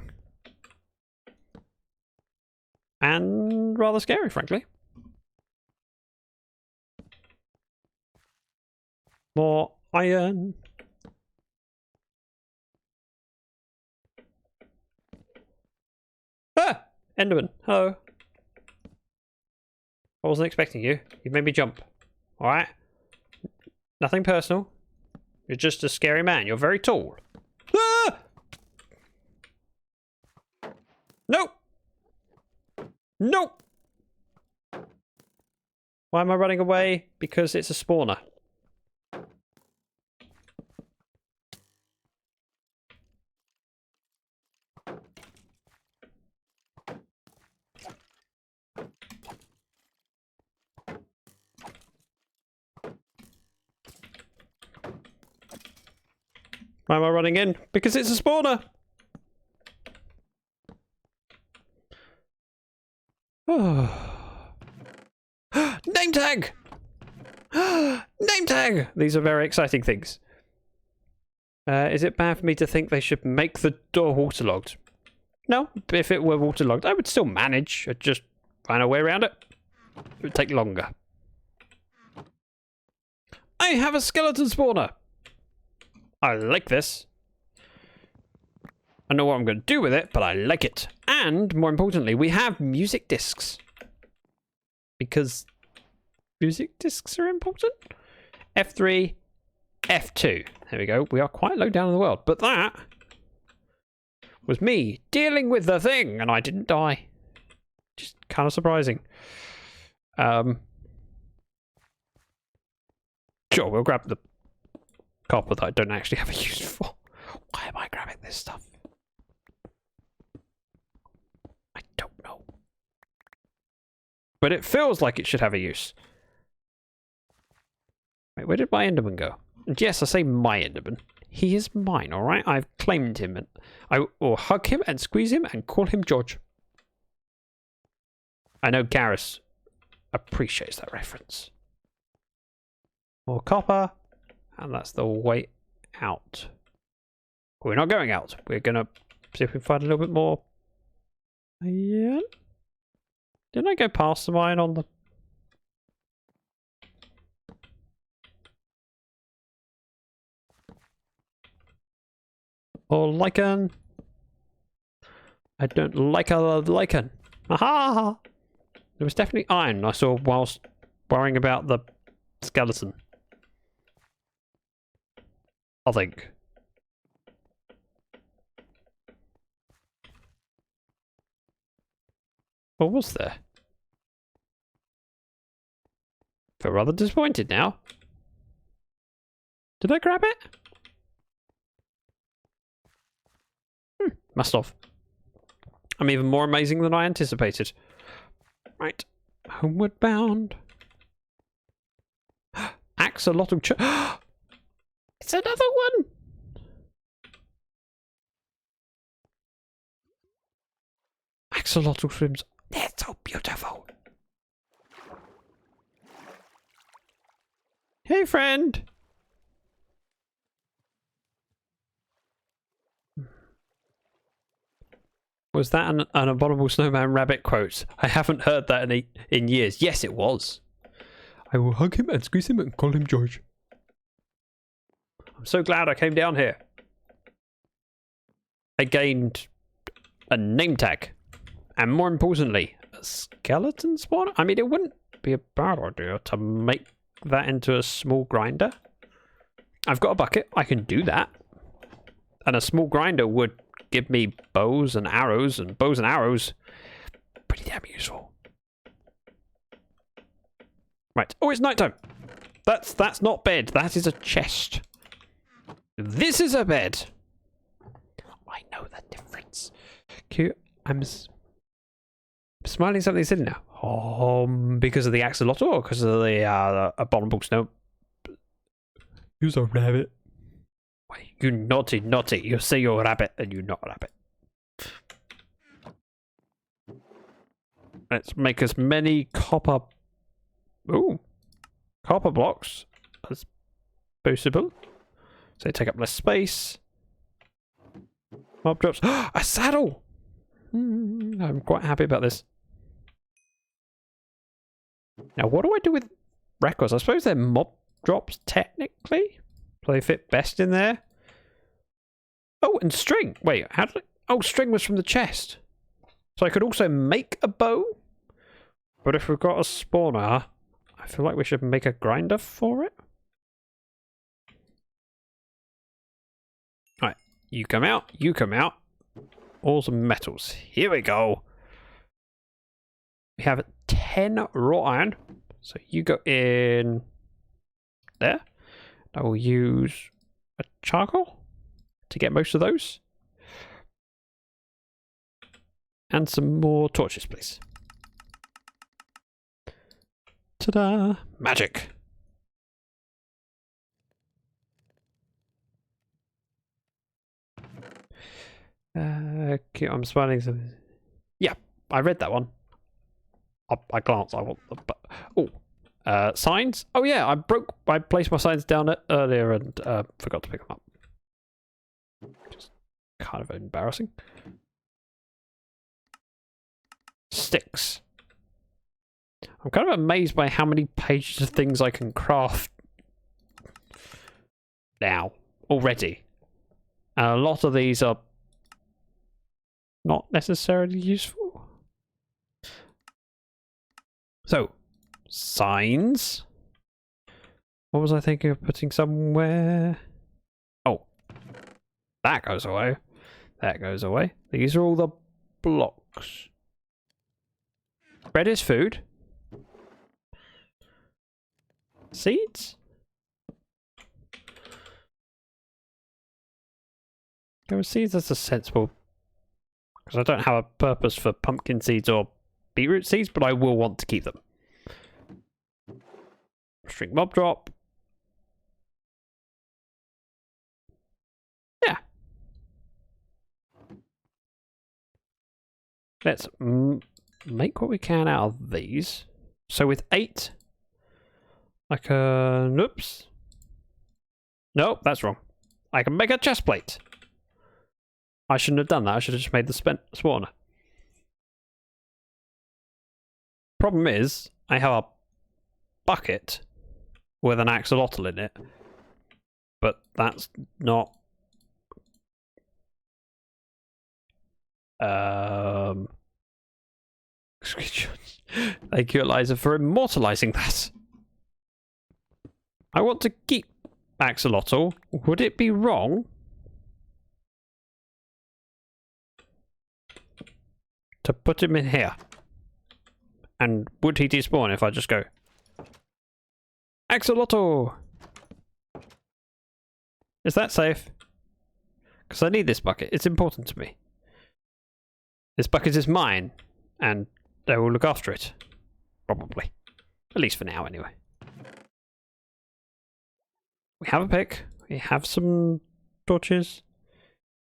A: And rather scary, frankly. More iron. Ah! Enderman, hello. I wasn't expecting you. You made me jump. Alright? Nothing personal. You're just a scary man. You're very tall. Ah! Nope! Nope! Why am I running away? Because it's a spawner. Why am I running in? Because it's a spawner! Name tag! Name tag! These are very exciting things. Is it bad for me to think they should make the door waterlogged? No, if it were waterlogged, I would still manage. I'd just find a way around it. It would take longer. I have a skeleton spawner. I like this. I know what I'm going to do with it, but I like it. And, more importantly, we have music discs. Because music discs are important. F3, F2. There we go. We are quite low down in the world. But that was me dealing with the thing, and I didn't die. Just kind of surprising. Sure, we'll grab the copper that I don't actually have a use for. Why am I grabbing this stuff? I don't know. But it feels like it should have a use. Wait, where did my Enderman go? And yes, I say my Enderman. He is mine, alright? I've claimed him, and I will hug him and squeeze him and call him George. I know Garrus appreciates that reference. More copper, and that's the way out. We're not going out. We're gonna see if we can find a little bit more. Yeah. Didn't I go past the mine on the... Or lichen? I don't like a lichen. Aha! There was definitely iron I saw whilst worrying about the skeleton. I think. What was there? Feel rather disappointed now. Did I grab it? Must have. I'm even more amazing than I anticipated. Right. Homeward bound. Axolotl It's another one! Axolotl shrimps. They're so beautiful. Hey, friend. Was that an Abominable Snowman Rabbit quote? I haven't heard that in years. Yes, it was. I will hug him and squeeze him and call him George. I'm so glad I came down here. I gained a name tag. And more importantly, a skeleton spawn? I mean, it wouldn't be a bad idea to make that into a small grinder. I've got a bucket. I can do that. And a small grinder would give me bows and arrows, and bows and arrows. Pretty damn useful. Right. Oh, it's nighttime. That's not bed. That is a chest. This is a bed. I know the difference. Cute. I'm smiling something's in now. Because of the axolotl or because of the abominable snow? Who's a rabbit? Wait, you naughty. You say you're a rabbit and you're not a rabbit. Let's make as many copper blocks as possible. So they take up less space. Mob drops. A saddle! I'm quite happy about this. Now, what do I do with records? I suppose they're mob drops, technically. So they fit best in there. Oh, and string. Wait, how did I... Oh, string was from the chest. So I could also make a bow. But if we've got a spawner, I feel like we should make a grinder for it. Alright, you come out, you come out. All some metals. Here we go. We have 10 raw iron. So you go in there. I will use a charcoal to get most of those. And some more torches, please. Ta-da! Magic! Okay, I'm spelling something. Yeah, I read that one. I glanced. I want the signs. Oh yeah, I placed my signs down earlier and forgot to pick them up. Just kind of embarrassing. Sticks. I'm kind of amazed by how many pages of things I can craft now already. And a lot of these are not necessarily useful. So, signs. What was I thinking of putting somewhere? Oh, that goes away. That goes away. These are all the blocks. Bread is food. Seeds? Go with seeds, that's a sensible... Because I don't have a purpose for pumpkin seeds or beetroot seeds, but I will want to keep them. String mob drop. Yeah. Let's make what we can out of these. So with 8, I can... Oops. Nope, that's wrong. I can make a chest plate. I shouldn't have done that. I should have just made the spawner. Problem is, I have a bucket with an axolotl in it. But that's not... Thank you, Eliza, for immortalizing that. I want to keep axolotl. Would it be wrong to put him in here? And would he despawn if I just go axolotl? Is that safe? Because I need this bucket. It's important to me. This bucket is mine, and they will look after it. Probably. At least for now, anyway. We have a pick. We have some torches.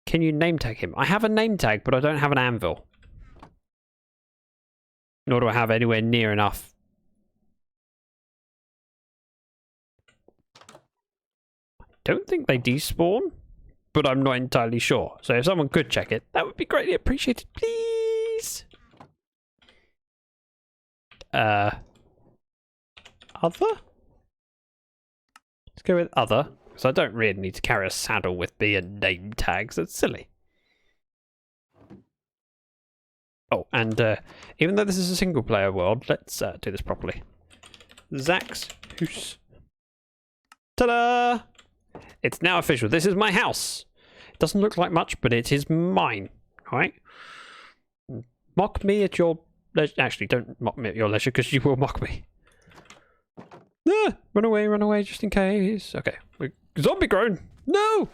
A: Can you name tag him? I have a name tag, but I don't have an anvil. Nor do I have anywhere near enough. I don't think they despawn, but I'm not entirely sure. So if someone could check it, that would be greatly appreciated, please. Other? Let's go with other, because I don't really need to carry a saddle with me and name tags. That's silly. Oh, and even though this is a single player world, let's do this properly. Zach's house. Ta-da! It's now official. This is my house. It doesn't look like much, but it is mine. Alright? Mock me at your leisure. Actually, don't mock me at your leisure, because you will mock me. Ah, run away, just in case. Okay. Zombie grown! No!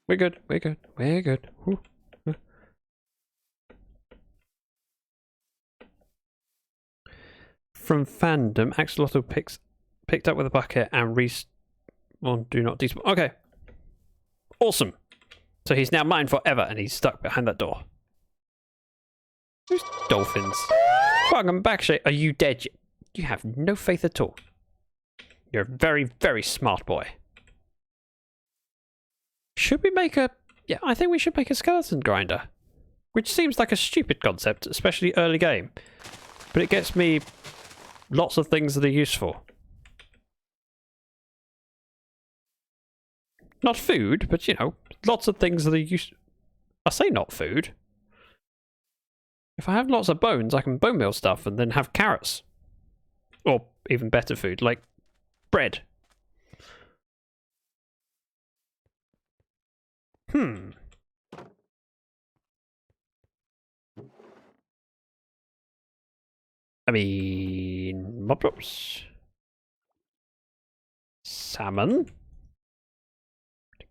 A: We're good. Whew. From fandom, Axolotl picked up with a bucket and do not despawn. Okay. Awesome. So he's now mine forever and he's stuck behind that door. Who's dolphins? Welcome back, Shay. Are you dead yet? You have no faith at all. You're a very, very smart boy. Should we make a... Yeah, I think we should make a skeleton grinder. Which seems like a stupid concept, especially early game. But it gets me lots of things that are useful. Not food, but, you know, lots of things that are useful. I say not food. If I have lots of bones, I can bone meal stuff and then have carrots. Or even better food, like bread. I mean, mob drops. Salmon.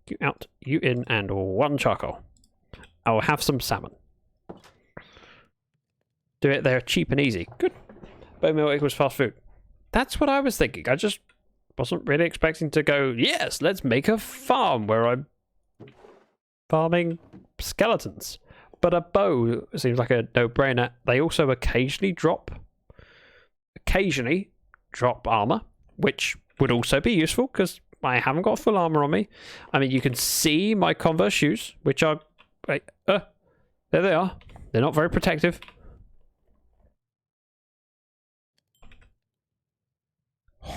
A: You out, you in, and 1 charcoal. I'll have some salmon. Do it, they're cheap and easy. Good. Bone meal equals fast food. That's what I was thinking. I just wasn't really expecting to go, yes, let's make a farm where I'm farming skeletons. But a bow seems like a no-brainer. They also occasionally drop armor, which would also be useful because I haven't got full armor on me. I mean, you can see my Converse shoes, which are... Wait, there they are. They're not very protective.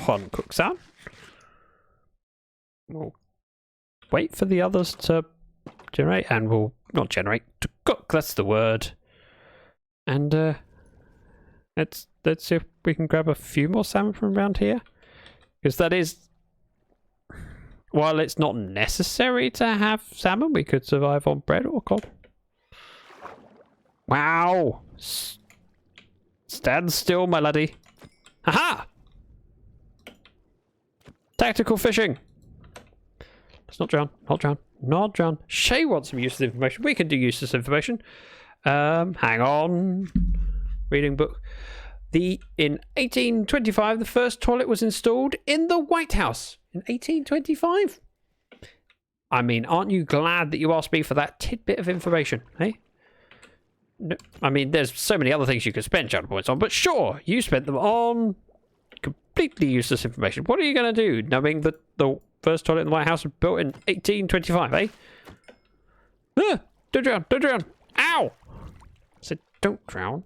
A: Uncooked salmon. We'll wait for the others to generate, and we'll not generate, to cook. That's the word. And let's see if we can grab a few more salmon from around here, because that is, while it's not necessary to have salmon, we could survive on bread or cod. Wow! Stand still, my laddie. Aha! Tactical fishing. Let's not drown. Not drown. Not drown. Shay wants some useless information. We can do useless information. Hang on. Reading book. In 1825, the first toilet was installed in the White House. In 1825. I mean, aren't you glad that you asked me for that tidbit of information, eh? No, I mean, there's so many other things you could spend channel points on, but sure, you spent them on completely useless information. What are you going to do, knowing that the first toilet in the White House was built in 1825, eh? Don't drown, don't drown. Ow! I said, don't drown.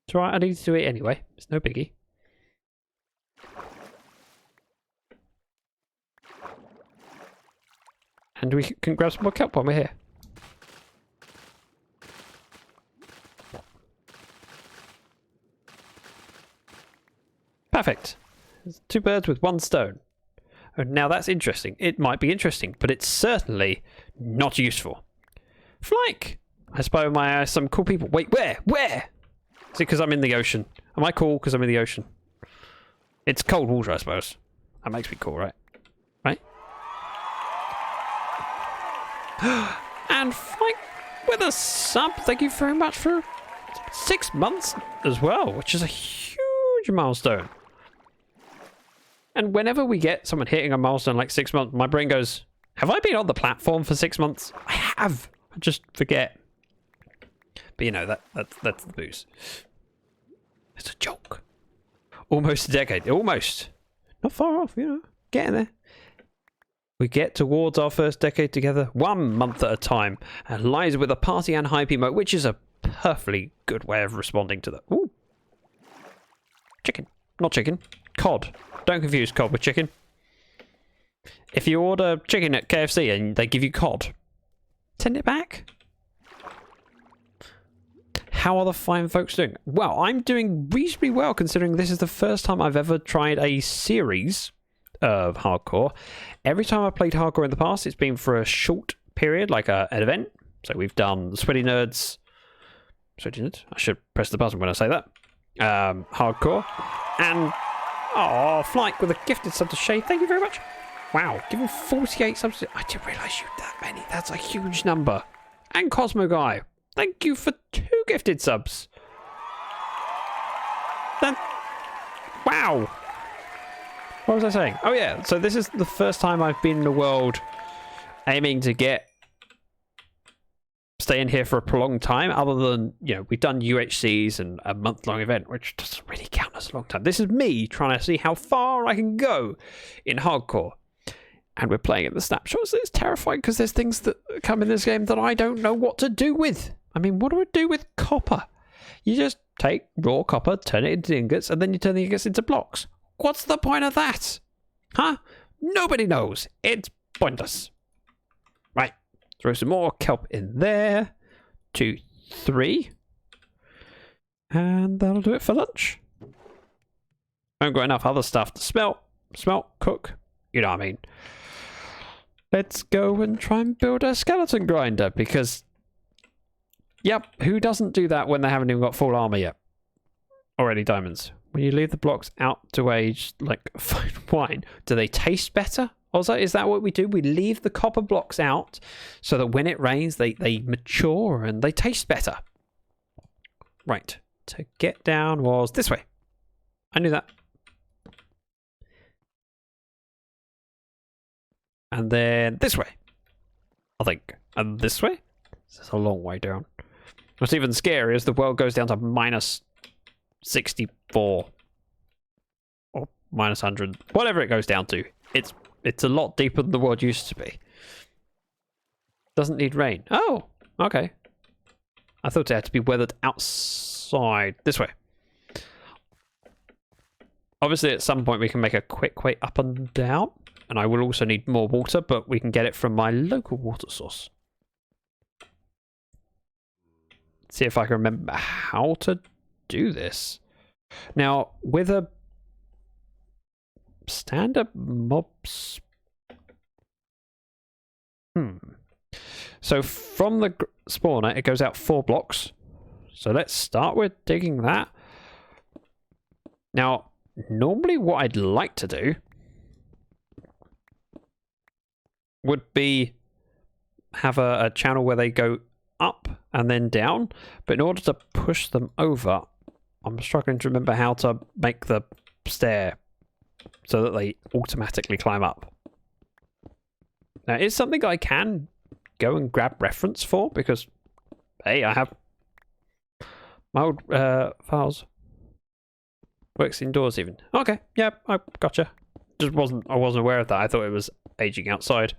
A: It's alright, I need to do it anyway. It's no biggie. And we can grab some more kelp while we're here. Perfect. There's two birds with one stone. Oh, now that's interesting. It might be interesting, but it's certainly not useful. Flike! I spy with my eyes some cool people. Wait, where? Where? Is it because I'm in the ocean? Am I cool because I'm in the ocean? It's cold water, I suppose. That makes me cool, right? Right? And Flike with a sub. Thank you very much for 6 months as well, which is a huge milestone. And whenever we get someone hitting a milestone like 6 months, my brain goes, have I been on the platform for 6 months? I have. I just forget. But you know, that's the booze. It's a joke. Almost a decade. Almost. Not far off, you know. Getting there. We get towards our first decade together 1 month at a time. And lies with a party and hype emote, which is a perfectly good way of responding to that. Ooh. Chicken. Not chicken. Cod. Don't confuse cod with chicken. If you order chicken at KFC and they give you cod, send it back. How are the fine folks doing? Well, I'm doing reasonably well considering this is the first time I've ever tried a series of hardcore. Every time I've played hardcore in the past, it's been for a short period, like an event. So we've done the Sweaty Nerds. Sweaty Nerds? I should press the button when I say that. Hardcore. And oh, Flight with a gifted sub to Shay. Thank you very much. Wow, given 48 subs. I didn't realise you had that many. That's a huge number. And Cosmo Guy. Thank you for 2 gifted subs. Wow. What was I saying? Oh yeah, so this is the first time I've been in the world aiming to stay in here for a prolonged time, other than, you know, we've done UHCs and a month-long event, which doesn't really count as a long time. This is me trying to see how far I can go in hardcore. And we're playing in the snapshots. It's terrifying because there's things that come in this game that I don't know what to do with. I mean, what do I do with copper? You just take raw copper, turn it into ingots, and then you turn the ingots into blocks. What's the point of that? Huh? Nobody knows. It's pointless. Right. Throw some more kelp in there. 2, 3. And that'll do it for lunch. I haven't got enough other stuff to smelt, cook. You know what I mean. Let's go and try and build a skeleton grinder because, yep, who doesn't do that when they haven't even got full armor yet? Or any diamonds? When you leave the blocks out to age like fine wine, do they taste better? Also, is that what we do? We leave the copper blocks out so that when it rains, they mature and they taste better. Right. To get down was this way. I knew that. And then this way. I think. And this way? This is a long way down. What's even scarier is the world goes down to minus 64. Or minus 100. Whatever it goes down to. It's a lot deeper than the world used to be. Doesn't need rain. Oh, okay. I thought it had to be weathered outside. This way. Obviously, at some point, we can make a quick way up and down. And I will also need more water, but we can get it from my local water source. See if I can remember how to do this. Now, with a standard mobs... So from the spawner, it goes out 4 blocks. So let's start with digging that. Now, normally what I'd like to do would be have a channel where they go up and then down. But in order to push them over, I'm struggling to remember how to make the stair so that they automatically climb up. Now, it's something I can go and grab reference for because, hey, I have my old files. Works indoors even. Okay, yeah, I gotcha. I wasn't aware of that. I thought it was aging outside.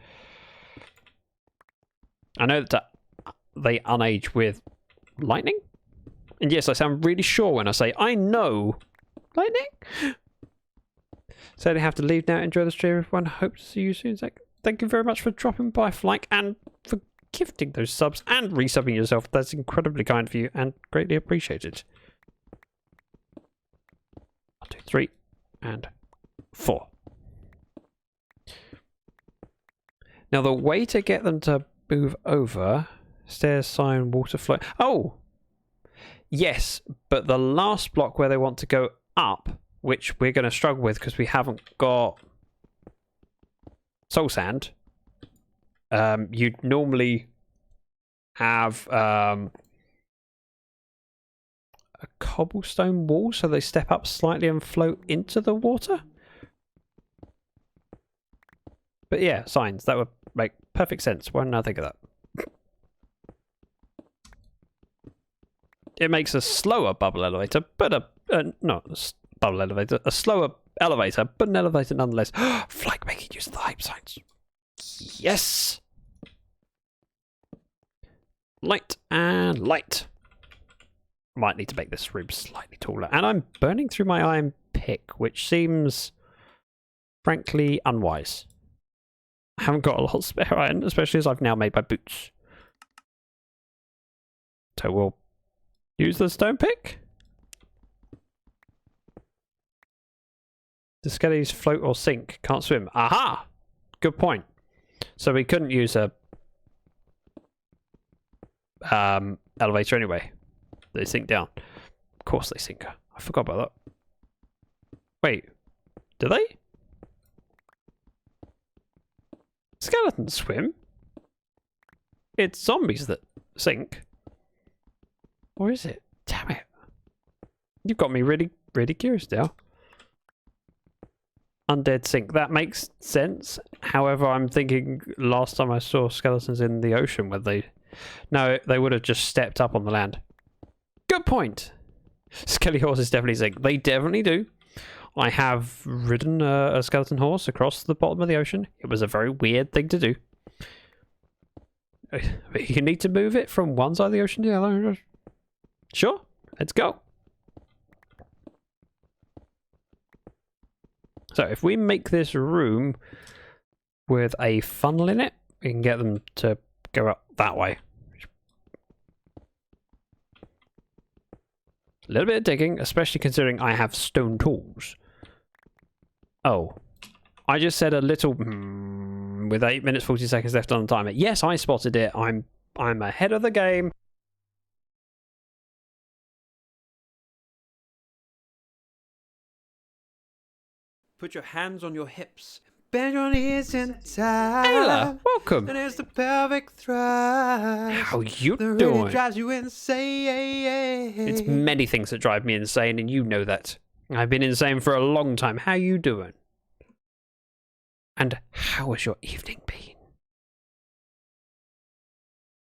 A: I know that they unage with lightning. And yes, I sound really sure when I say I know lightning. So they have to leave now. Enjoy the stream, everyone. Hope to see you soon, Zach. Thank you very much for dropping by, Flank, and for gifting those subs and resubbing yourself. That's incredibly kind of you and greatly appreciated. 1, 2, 3, and 4. Now, the way to get them to move over... Stairs, sign, water flow... Oh! Yes, but the last block where they want to go up, which we're going to struggle with because we haven't got soul sand, you'd normally have a cobblestone wall so they step up slightly and float into the water. But yeah, signs. That would make perfect sense. Why didn't I think of that? It makes a slower bubble elevator, but a slower elevator, but an elevator nonetheless. Flag making use of the hype signs. Yes! Light and light. Might need to make this room slightly taller. And I'm burning through my iron pick, which seems, frankly, unwise. I haven't got a lot of spare iron, especially as I've now made my boots. So we'll use the stone pick. Do skellies float or sink? Can't swim. Aha! Good point. So we couldn't use a elevator anyway. They sink down. Of course they sink. I forgot about that. Wait. Do they? Skeletons swim? It's zombies that sink. Or is it? Damn it. You've got me really, really curious now. Undead sink. That makes sense. However, I'm thinking last time I saw skeletons in the ocean where they... No, they would have just stepped up on the land. Good point. Skelly horses definitely sink. They definitely do. I have ridden a skeleton horse across the bottom of the ocean. It was a very weird thing to do. You need to move it from one side of the ocean to the other. Sure, let's go. So if we make this room with a funnel in it, we can get them to go up that way. A little bit of digging, especially considering I have stone tools. Oh, I just said a little with 8 minutes 40 seconds left on the timer. Yes, I spotted it. I'm ahead of the game.
D: Put your hands on your hips. Bend your knees in time.
A: Ayla, welcome.
D: And it's the pelvic thrust.
A: How you
D: that
A: doing?
D: really drives you insane.
A: It's many things that drive me insane, and you know that. I've been insane for a long time. How you doing? And how has your evening been?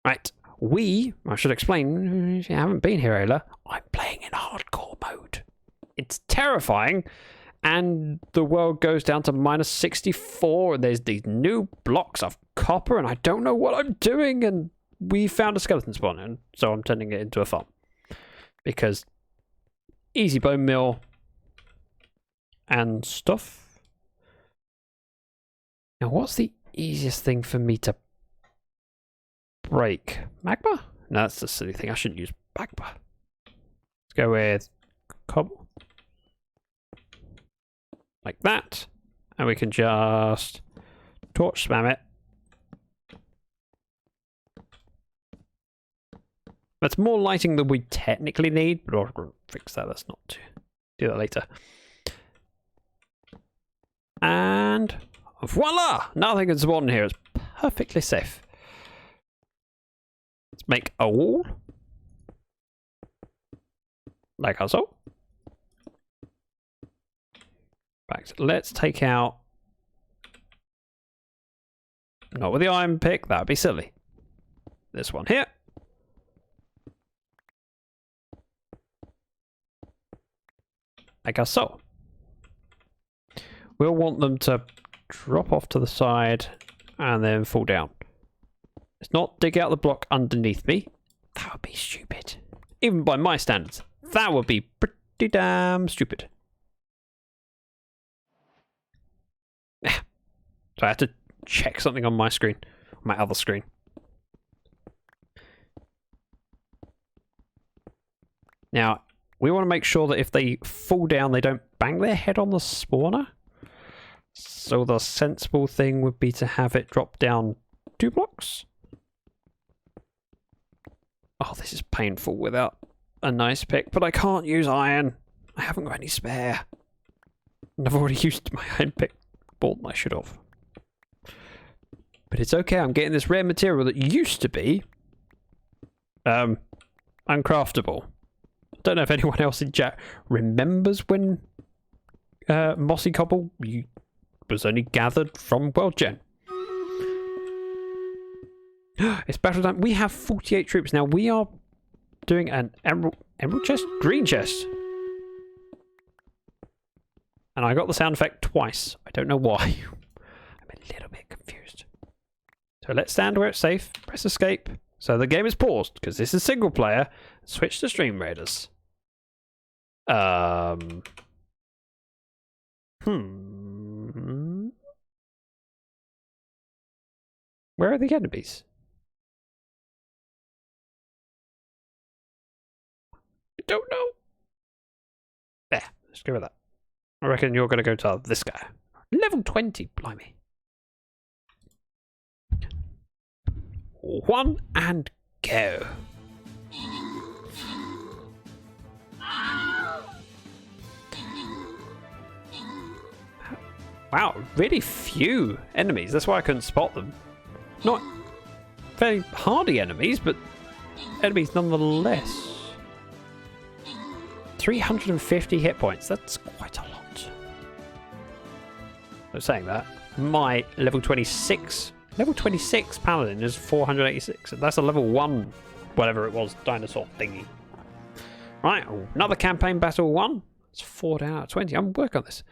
A: Right, I should explain, if you haven't been here, Ayla, I'm playing in hardcore mode. It's terrifying, and the world goes down to -64, and there's these new blocks of copper, and I don't know what I'm doing, and we found a skeleton spawn, and so I'm turning it into a farm. Because easy bone meal and stuff. Now, what's the easiest thing for me to break? Magma? No, that's a silly thing. I shouldn't use magma. Let's go with cobble. Like that. And we can just torch spam it. That's more lighting than we technically need, but I'll fix that. Let's not do that later. And voila! Nothing can spawn in here. It's perfectly safe. Let's make a wall. Like so. Right, let's take out... Not with the iron pick, that would be silly. This one here. Like so. We'll want them to drop off to the side and then fall down. Let's not dig out the block underneath me. That would be stupid. Even by my standards, that would be pretty damn stupid. So I had to check something on my screen, my other screen. Now, we want to make sure that if they fall down, they don't bang their head on the spawner. So the sensible thing would be to have it drop down 2 blocks. Oh, this is painful without a nice pick, but I can't use iron. I haven't got any spare. And I've already used my iron pick more than I should have. But it's okay, I'm getting this rare material that used to be uncraftable. I don't know if anyone else in chat remembers when Mossy Cobble was only gathered from World Gen. It's battle time. We have 48 troops. Now we are doing an emerald chest? Green chest. And I got the sound effect twice. I don't know why. I'm a little bit confused. So let's stand where it's safe. Press escape. So the game is paused because this is single player. Switch to Stream Raiders. Where are the enemies? I don't know. There, let's go with that. I reckon you're going to go to this guy. Level 20, blimey. 1 and go. Wow, really few enemies. That's why I couldn't spot them. Not very hardy enemies, but enemies nonetheless. 350 hit points. That's quite a lot. So saying that, my level 26 paladin is 486. That's a level 1, whatever it was, dinosaur thingy. Right, another campaign battle 1. It's 4 out of 20. I'm working on this.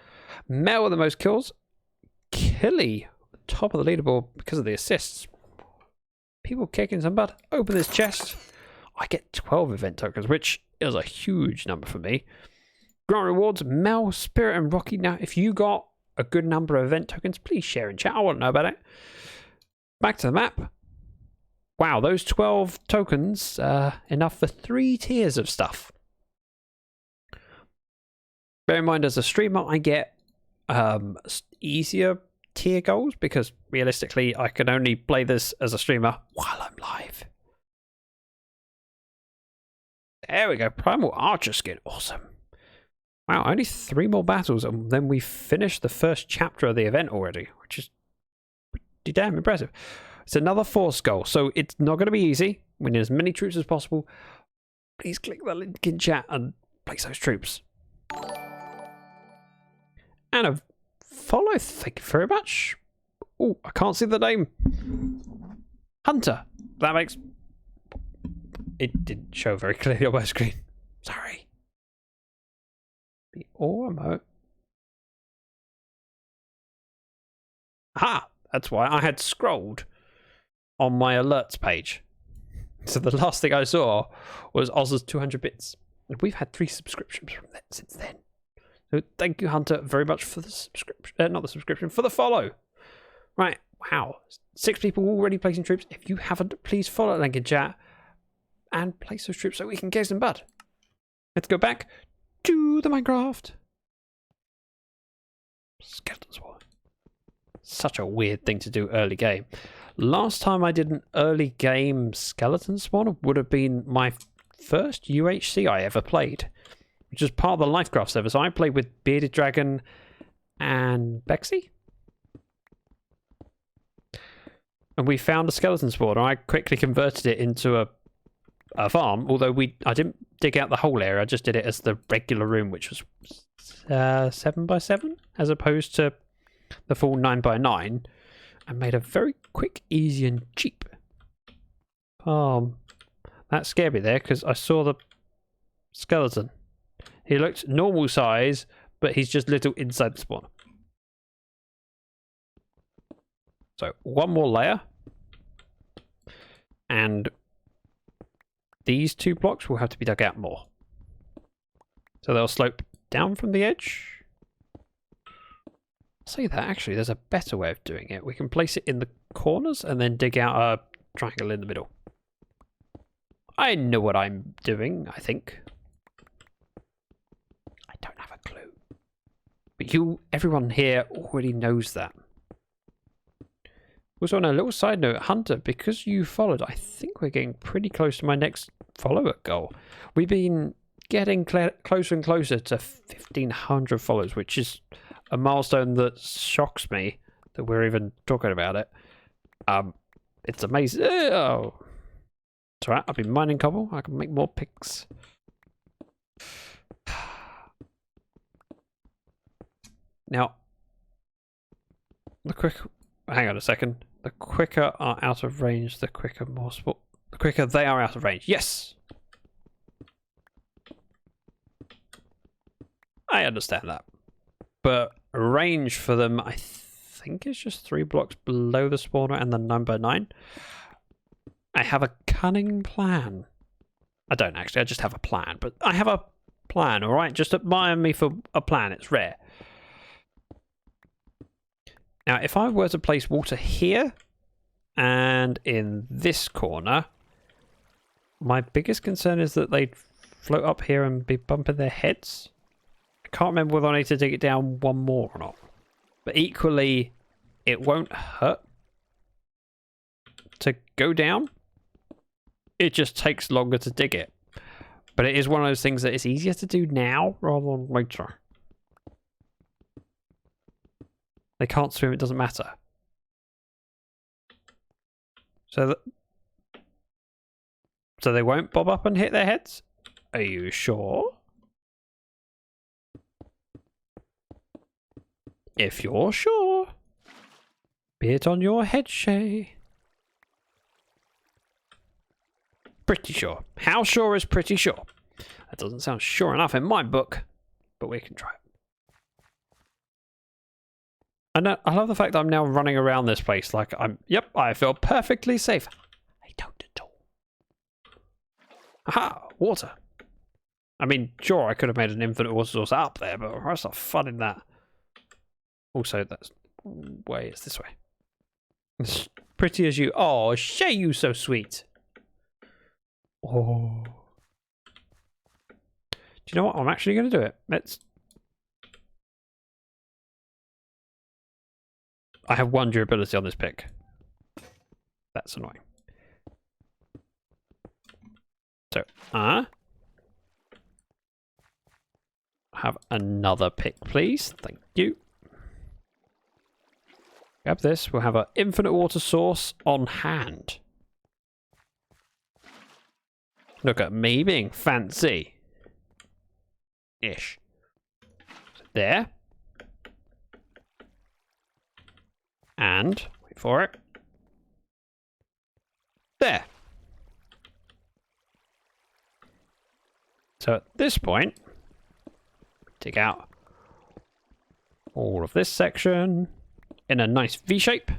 A: Mel with the most kills. Killy, top of the leaderboard because of the assists. People kicking some butt. Open this chest. I get 12 event tokens, which is a huge number for me. Grant rewards. Mel, Spirit, and Rocky. Now, if you got a good number of event tokens, please share in chat. I want to know about it. Back to the map. Wow, those 12 tokens, enough for 3 tiers of stuff. Bear in mind, as a streamer, I get easier tier goals because realistically, I can only play this as a streamer while I'm live. There we go. Primal Archer skin. Awesome. Wow, only 3 more battles and then we finished the first chapter of the event already, which is pretty damn impressive. It's another force goal, so it's not going to be easy. We need as many troops as possible. Please click the link in chat and place those troops. And a follow, thank you very much. Oh, I can't see the name. Hunter. That makes... It didn't show very clearly on my screen. Sorry. The remote. Aha! That's why I had scrolled on my alerts page. So the last thing I saw was Oz's 200 bits. And we've had 3 subscriptions from that since then. So thank you, Hunter, very much for the subscription. Not the subscription, for the follow. Right, wow. 6 people already placing troops. If you haven't, please follow the link in chat and place those troops so we can get some bud. Let's go back to the Minecraft. Skeleton spawn. Such a weird thing to do early game. Last time I did an early game skeleton spawn would have been my first UHC I ever played, which is part of the Lifecraft server. So I played with Bearded Dragon and Bexy. And we found a skeleton spawn, and I quickly converted it into a farm, although I didn't dig out the whole area. I just did it as the regular room, which was 7x7, as opposed to the full 9x9, and made a very quick, easy, and cheap farm. That scared me there, because I saw the skeleton. He looked normal size, but he's just little inside the spawn. So, one more layer. And these 2 blocks will have to be dug out more. So they'll slope down from the edge. I'll say that, actually, there's a better way of doing it. We can place it in the corners and then dig out a triangle in the middle. I know what I'm doing, I think. I don't have a clue. But everyone here already knows that. Also, on a little side note, Hunter, because you followed, I think we're getting pretty close to my next follower goal. We've been getting closer and closer to 1,500 followers, which is a milestone that shocks me that we're even talking about it. It's amazing. Oh. It's alright, I've been mining cobble. I can make more picks. Now, hang on a second. The quicker are out of range, the quicker they are out of range. Yes! I understand that. But range for them, I think is just 3 blocks below the spawner and the 9x9. I have a cunning plan. I don't actually, I just have a plan. But I have a plan, alright? Just admire me for a plan, it's rare. Now, if I were to place water here and in this corner, my biggest concern is that they'd float up here and be bumping their heads. I can't remember whether I need to dig it down one more or not. But equally, it won't hurt to go down. It just takes longer to dig it. But it is one of those things that it's easier to do now rather than later. They can't swim, it doesn't matter. So they won't bob up and hit their heads? Are you sure? If you're sure, be it on your head, Shay. Pretty sure. How sure is pretty sure? That doesn't sound sure enough in my book, but we can try it. I love the fact that I'm now running around this place like I feel perfectly safe. I don't at all. Aha, water. I mean, sure, I could have made an infinite water source up there, but what's the fun in that? Also, that's way, it's this way. As pretty as you. Oh, Shay, you so sweet. Oh. Do you know what? I'm actually going to do it. I have 1 durability on this pick. That's annoying. So, have another pick, please. Thank you. Grab this. We'll have an infinite water source on hand. Look at me being fancy. Ish. There. And, wait for it. There. So at this point, dig out all of this section in a nice V shape.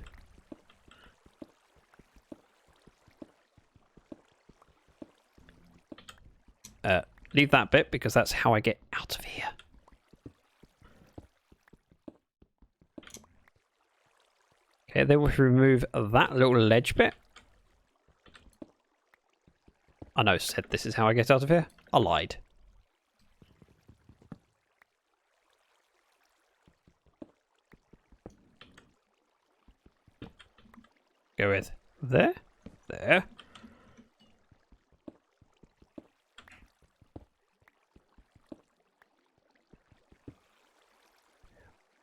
A: leave that bit because that's how I get out of here. Okay, then we remove that little ledge bit. I know, said this is how I get out of here. I lied. Go with there, there.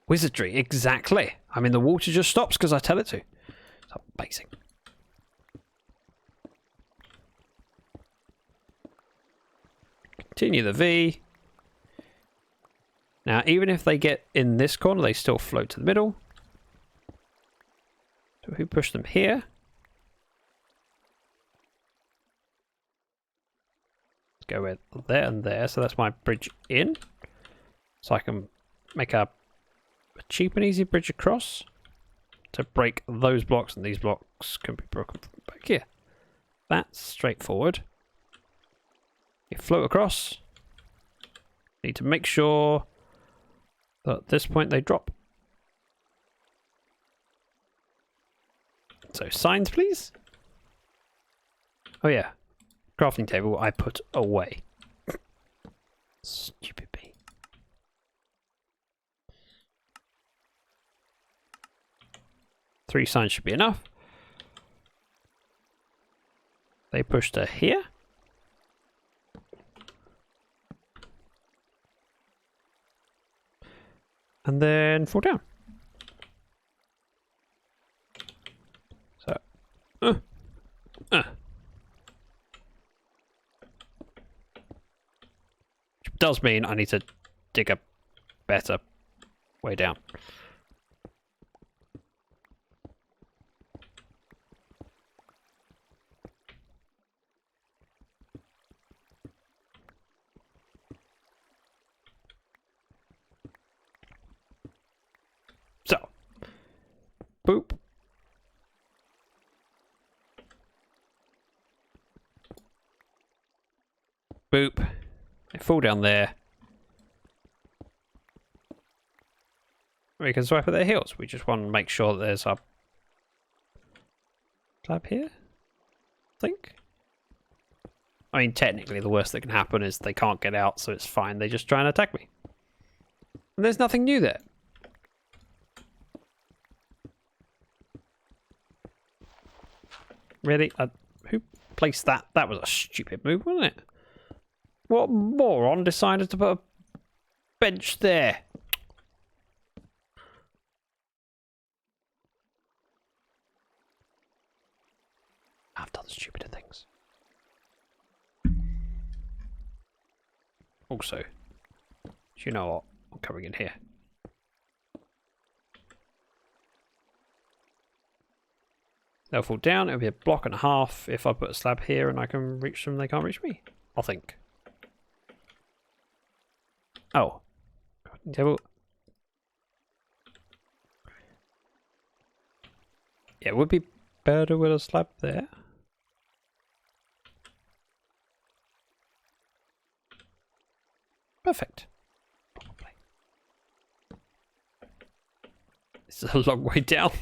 A: Wizardry, exactly. I mean, the water just stops because I tell it to. It's amazing. Continue the V. Now, even if they get in this corner, they still float to the middle. So who pushed them here? Let's go with there and there. So that's my bridge in. So I can make a cheap and easy bridge across to break those blocks, and these blocks can be broken from back here. That's straightforward. You float across. Need to make sure that at this point they drop. So signs, please. Oh yeah, crafting table I put away. Stupid bee. Three signs should be enough. They push to here. And then fall down. So, which does mean I need to dig a better way down. So, boop. Boop. They fall down there. We can swipe at their heels. We just want to make sure that there's a slab here, I think. I mean, technically the worst that can happen is they can't get out, so it's fine. They just try and attack me. And there's nothing new there. Really? Who placed that? That was a stupid move, wasn't it? What moron decided to put a bench there? I've done stupider things. Also, do you know what? I'm coming in here. They'll fall down. It'll be a block and a half if I put a slab here and I can reach them. They can't reach me, I think. Oh. Table. Yeah, it would be better with a slab there. Perfect. Probably. This is a long way down.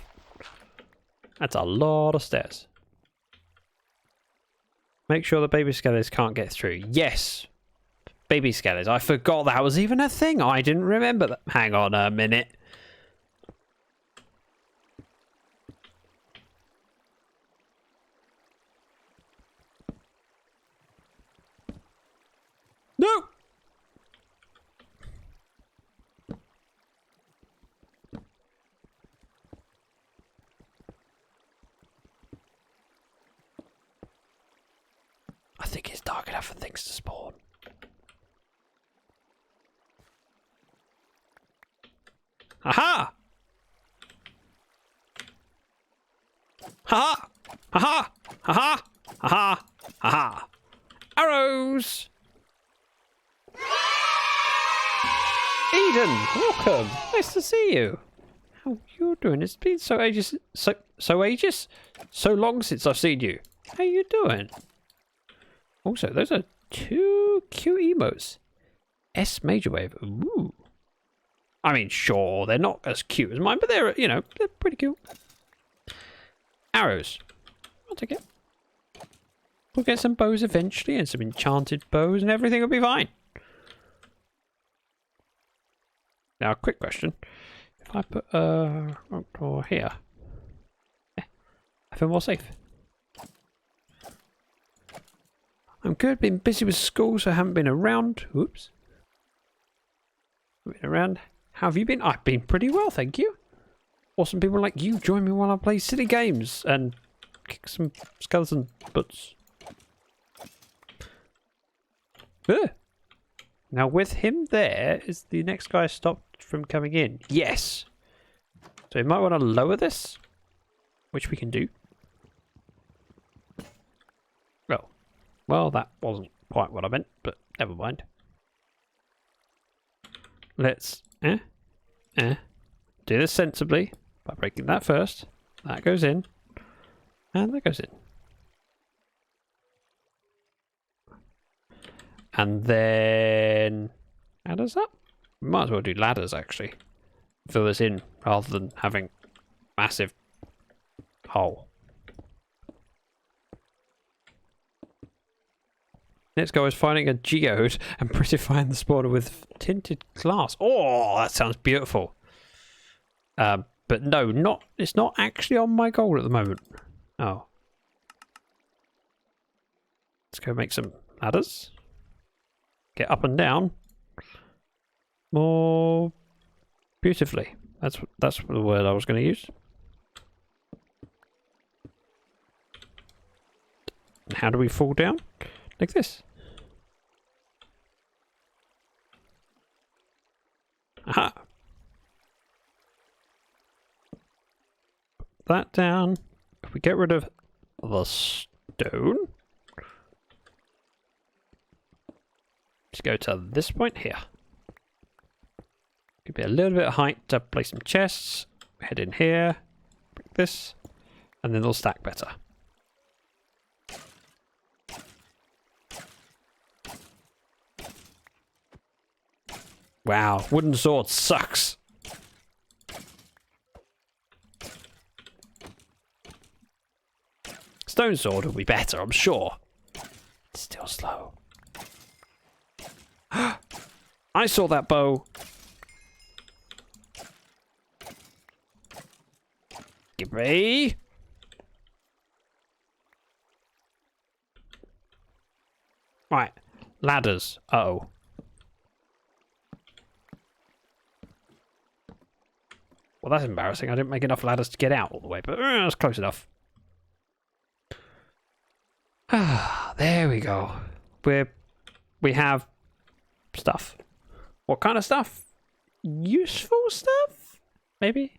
A: That's a lot of stairs. Make sure the baby skeletons can't get through. Yes. Baby skeletons. I forgot that was even a thing. I didn't remember that. Hang on a minute. No! I think it's dark enough for things to spawn. Aha! Ha ha! Ha ha! Ha ha! Arrows! Eden, welcome. Nice to see you. How you doing? It's been so ages, so long since I've seen you. How you doing? Also, those are 2 cute emotes. S Major Wave. Ooh. I mean, sure, they're not as cute as mine, but they're, you know, they're pretty cute. Arrows. I'll take it. We'll get some bows eventually and some enchanted bows and everything will be fine. Now, a quick question. If I put a door here, I feel more safe. I'm good, been busy with school, so I haven't been around. Oops. Been around. How have you been? I've been pretty well, thank you. Awesome people like you join me while I play silly games and kick some skeleton butts. Now with him there, is the next guy stopped from coming in? Yes. So you might want to lower this, which we can do. Oh. Well, that wasn't quite what I meant, but never mind. Let's do this sensibly by breaking that first. That goes in. And that goes in. And then ladders up. We might as well do ladders actually. Fill this in rather than having massive hole. Next goal is finding a geode and prettifying the spawner with tinted glass. Oh, that sounds beautiful. But no, it's not actually on my goal at the moment. Oh. Let's go make some ladders. Get up and down more beautifully. That's the word I was going to use. And how do we fall down? Like this. Aha. Put that down. If we get rid of the stone, just go to this point here. Give it a little bit of height to place some chests. Head in here, break this, and then they'll stack better. Wow, wooden sword sucks. Stone sword will be better, I'm sure. It's still slow. I saw that bow. Give me. Right, ladders. Uh-oh. Well, that's embarrassing. I didn't make enough ladders to get out all the way, but that's close enough. Ah, there we go. We have stuff. What kind of stuff? Useful stuff? Maybe?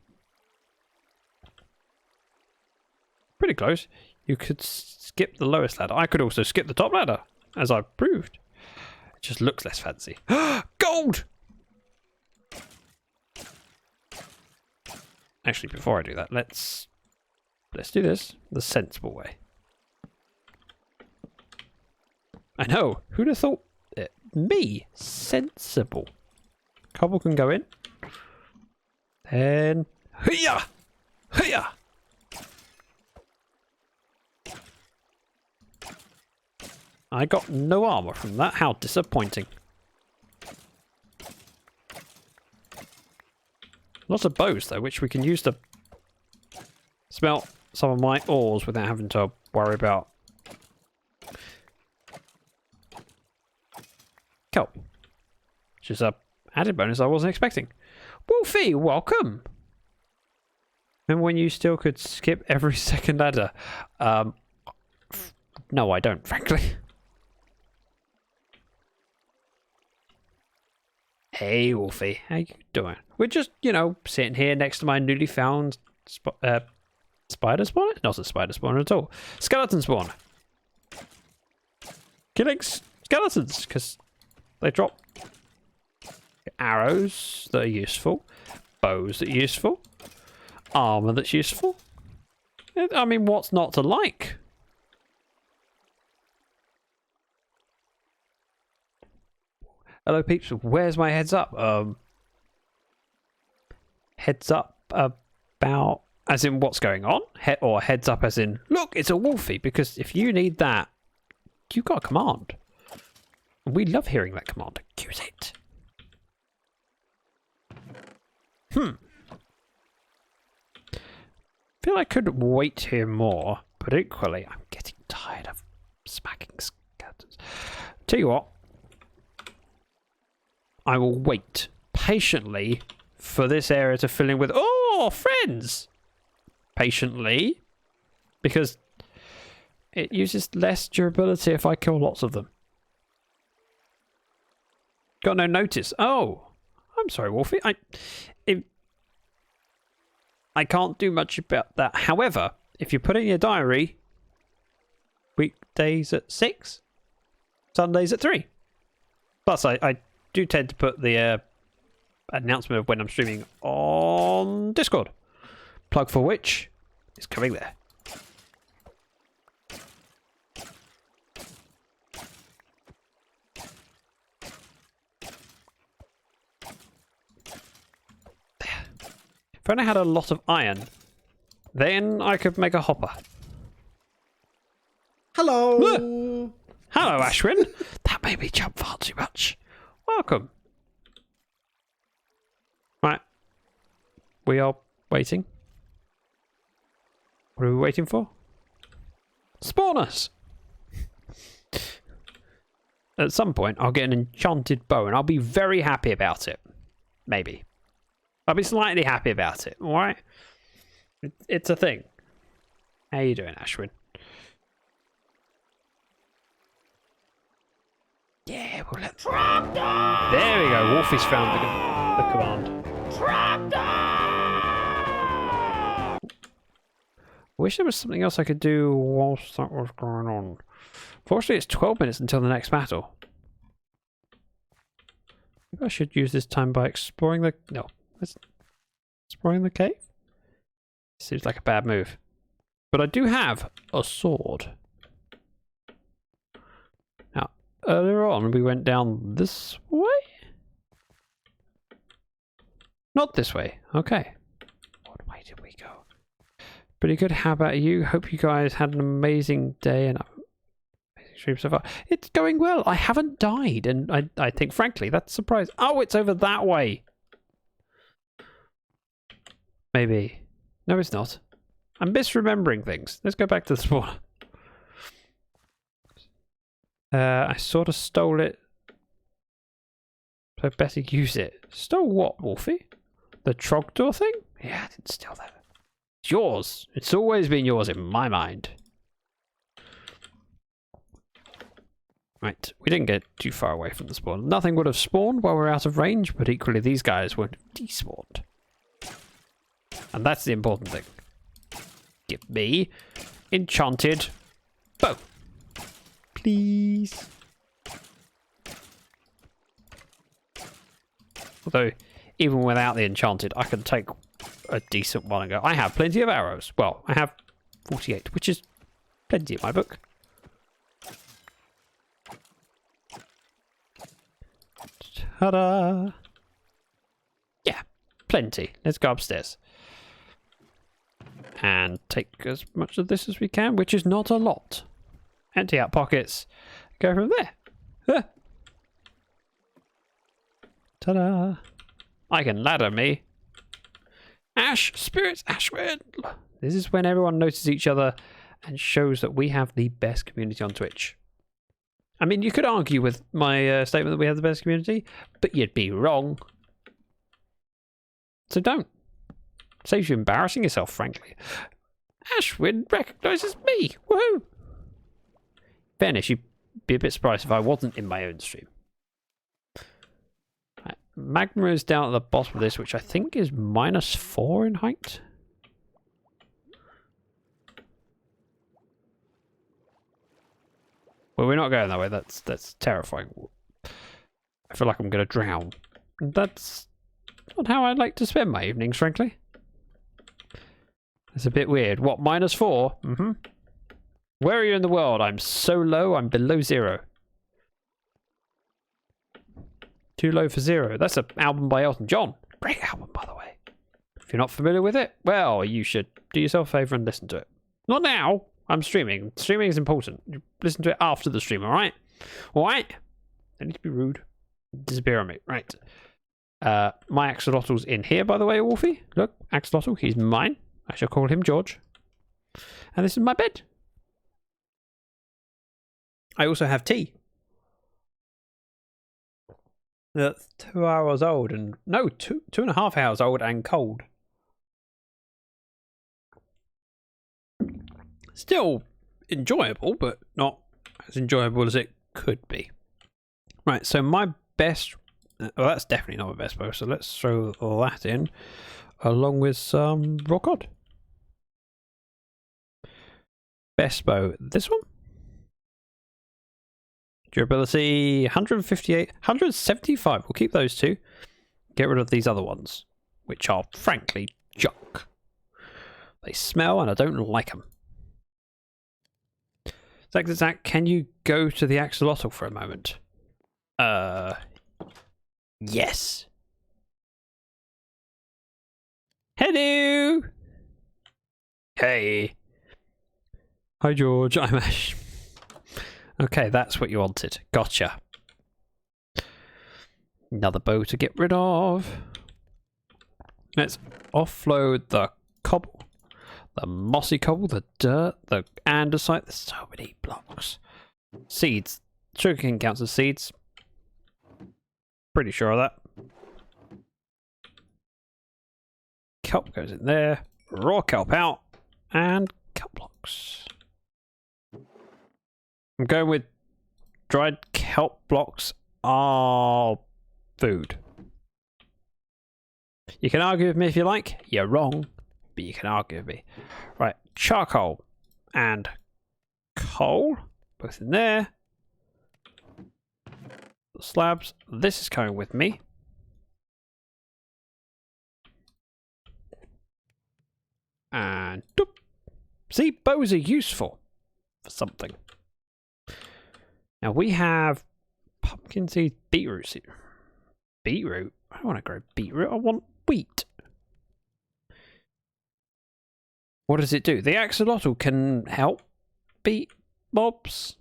A: Pretty close. You could skip the lowest ladder. I could also skip the top ladder, as I've proved. It just looks less fancy. Gold! Actually, before I do that, let's do this the sensible way. I know. Who'd have thought it? Me? Sensible. Cobble can go in. Then... Hiya! Hiya! I got no armor from that. How disappointing. Lots of bows, though, which we can use to smelt some of my ores without having to worry about kelp. Which is a added bonus I wasn't expecting. Wolfie, welcome! Remember when you still could skip every second ladder? No, I don't, frankly. Hey, Wolfie, how you doing? We're just, you know, sitting here next to my newly found spider spawner? Not a spider spawner at all. Skeleton spawner. Killing skeletons, because they drop arrows that are useful, bows that are useful, armor that's useful. I mean, what's not to like? Hello, peeps. Where's my heads up? Heads up about, as in what's going on? Or heads up as in, look, it's a wolfie. Because if you need that, you've got a command. We love hearing that command. Use it. I feel I could wait here more, but equally, I'm getting tired of smacking skeletons. Tell you what, I will wait patiently for this area to fill in with, oh, friends! Patiently, because it uses less durability if I kill lots of them. Got no notice. Oh, I'm sorry, Wolfie. I can't do much about that. However, if you put in your diary, weekdays at 6, Sundays at 3. Plus, I do tend to put the announcement of when I'm streaming on Discord. Plug for which is coming there. If I only had a lot of iron, then I could make a hopper.
D: Hello.
A: Hello, Ashwin. That made me jump far too much. Welcome. Right. We are waiting. What are we waiting for? Spawn us! At some point, I'll get an enchanted bow, and I'll be very happy about it. Maybe. I'll be slightly happy about it, alright? It's a thing. How you doing, Ashwin? Yeah, we'll let... There we go, Wolfie's found the command. I wish there was something else I could do whilst that was going on. Fortunately, it's 12 minutes until the next battle. Maybe I should use this time by exploring the... No. Exploring the cave? Seems like a bad move. But I do have a sword. Now, earlier on we went down this way? Not this way. Okay. What way did we go? Pretty good. How about you? Hope you guys had an amazing day and amazing stream so far. It's going well. I haven't died, and I think, frankly, that's surprising. Oh, it's over that way. Maybe. No, it's not. I'm misremembering things. Let's go back to the spawn. I sort of stole it. So I better use it. Stole what, Wolfie? The trogdor thing? Yeah, I didn't steal that. It's yours. It's always been yours in my mind. Right, we didn't get too far away from the spawn. Nothing would have spawned while we're out of range, but equally these guys weren't despawned. And that's the important thing. Give me enchanted bow. Please. Although, even without the enchanted, I can take a decent one and go. I have plenty of arrows. Well, I have 48, which is plenty in my book. Ta-da! Yeah, plenty. Let's go upstairs. And take as much of this as we can, which is not a lot. Empty out pockets. Go from there. Huh. Ta-da! I can ladder me. Ash, spirits, Ashwin. This is when everyone notices each other and shows that we have the best community on Twitch. I mean, you could argue with my statement that we have the best community, but you'd be wrong. So don't. Saves you embarrassing yourself, frankly. Ashwin recognises me. Woohoo! Fairness, you'd be a bit surprised if I wasn't in my own stream. Right, magma is down at the bottom of this, which I think is -4 in height. Well, we're not going that way. That's terrifying. I feel like I'm going to drown. That's not how I like to spend my evenings, frankly. It's a bit weird. What, -4? Mm-hmm. Where are you in the world? I'm so low, I'm below 0. Too Low for Zero. That's an album by Elton John. Great album, by the way. If you're not familiar with it, well, you should do yourself a favour and listen to it. Not now. I'm streaming. Streaming is important. You listen to it after the stream, alright? Alright? Don't need to be rude. Disappear on me. Right. My axolotl's in here, by the way, Wolfie. Look, axolotl. He's mine. I shall call him George. And this is my bed. I also have tea. That's 2 hours old and... No, 2.5 hours old and cold. Still enjoyable, but not as enjoyable as it could be. Right, so my best... Well, that's definitely not my best bow, so let's throw all that in, along with some raw cod. Best bow, this one. Durability, 158, 175. We'll keep those two. Get rid of these other ones, which are frankly junk. They smell and I don't like them. Zach, can you go to the axolotl for a moment? Yes. Hello. Hey. Hi, George. I'm Ash. Okay, that's what you wanted. Gotcha. Another bow to get rid of. Let's offload the cobble. The mossy cobble, the dirt, the andesite. There's so many blocks. Seeds. Sugarcane counts as seeds. Pretty sure of that. Kelp goes in there. Raw kelp out. And kelp blocks. I'm going with dried kelp blocks are food. You can argue with me if you like. You're wrong, but you can argue with me. Right, charcoal and coal, both in there. The slabs, this is coming with me. And doop. See, bows are useful for something. Now we have pumpkin seed, beetroot seed. Beetroot? I don't want to grow beetroot. I want wheat. What does it do? The axolotl can help beat mobs.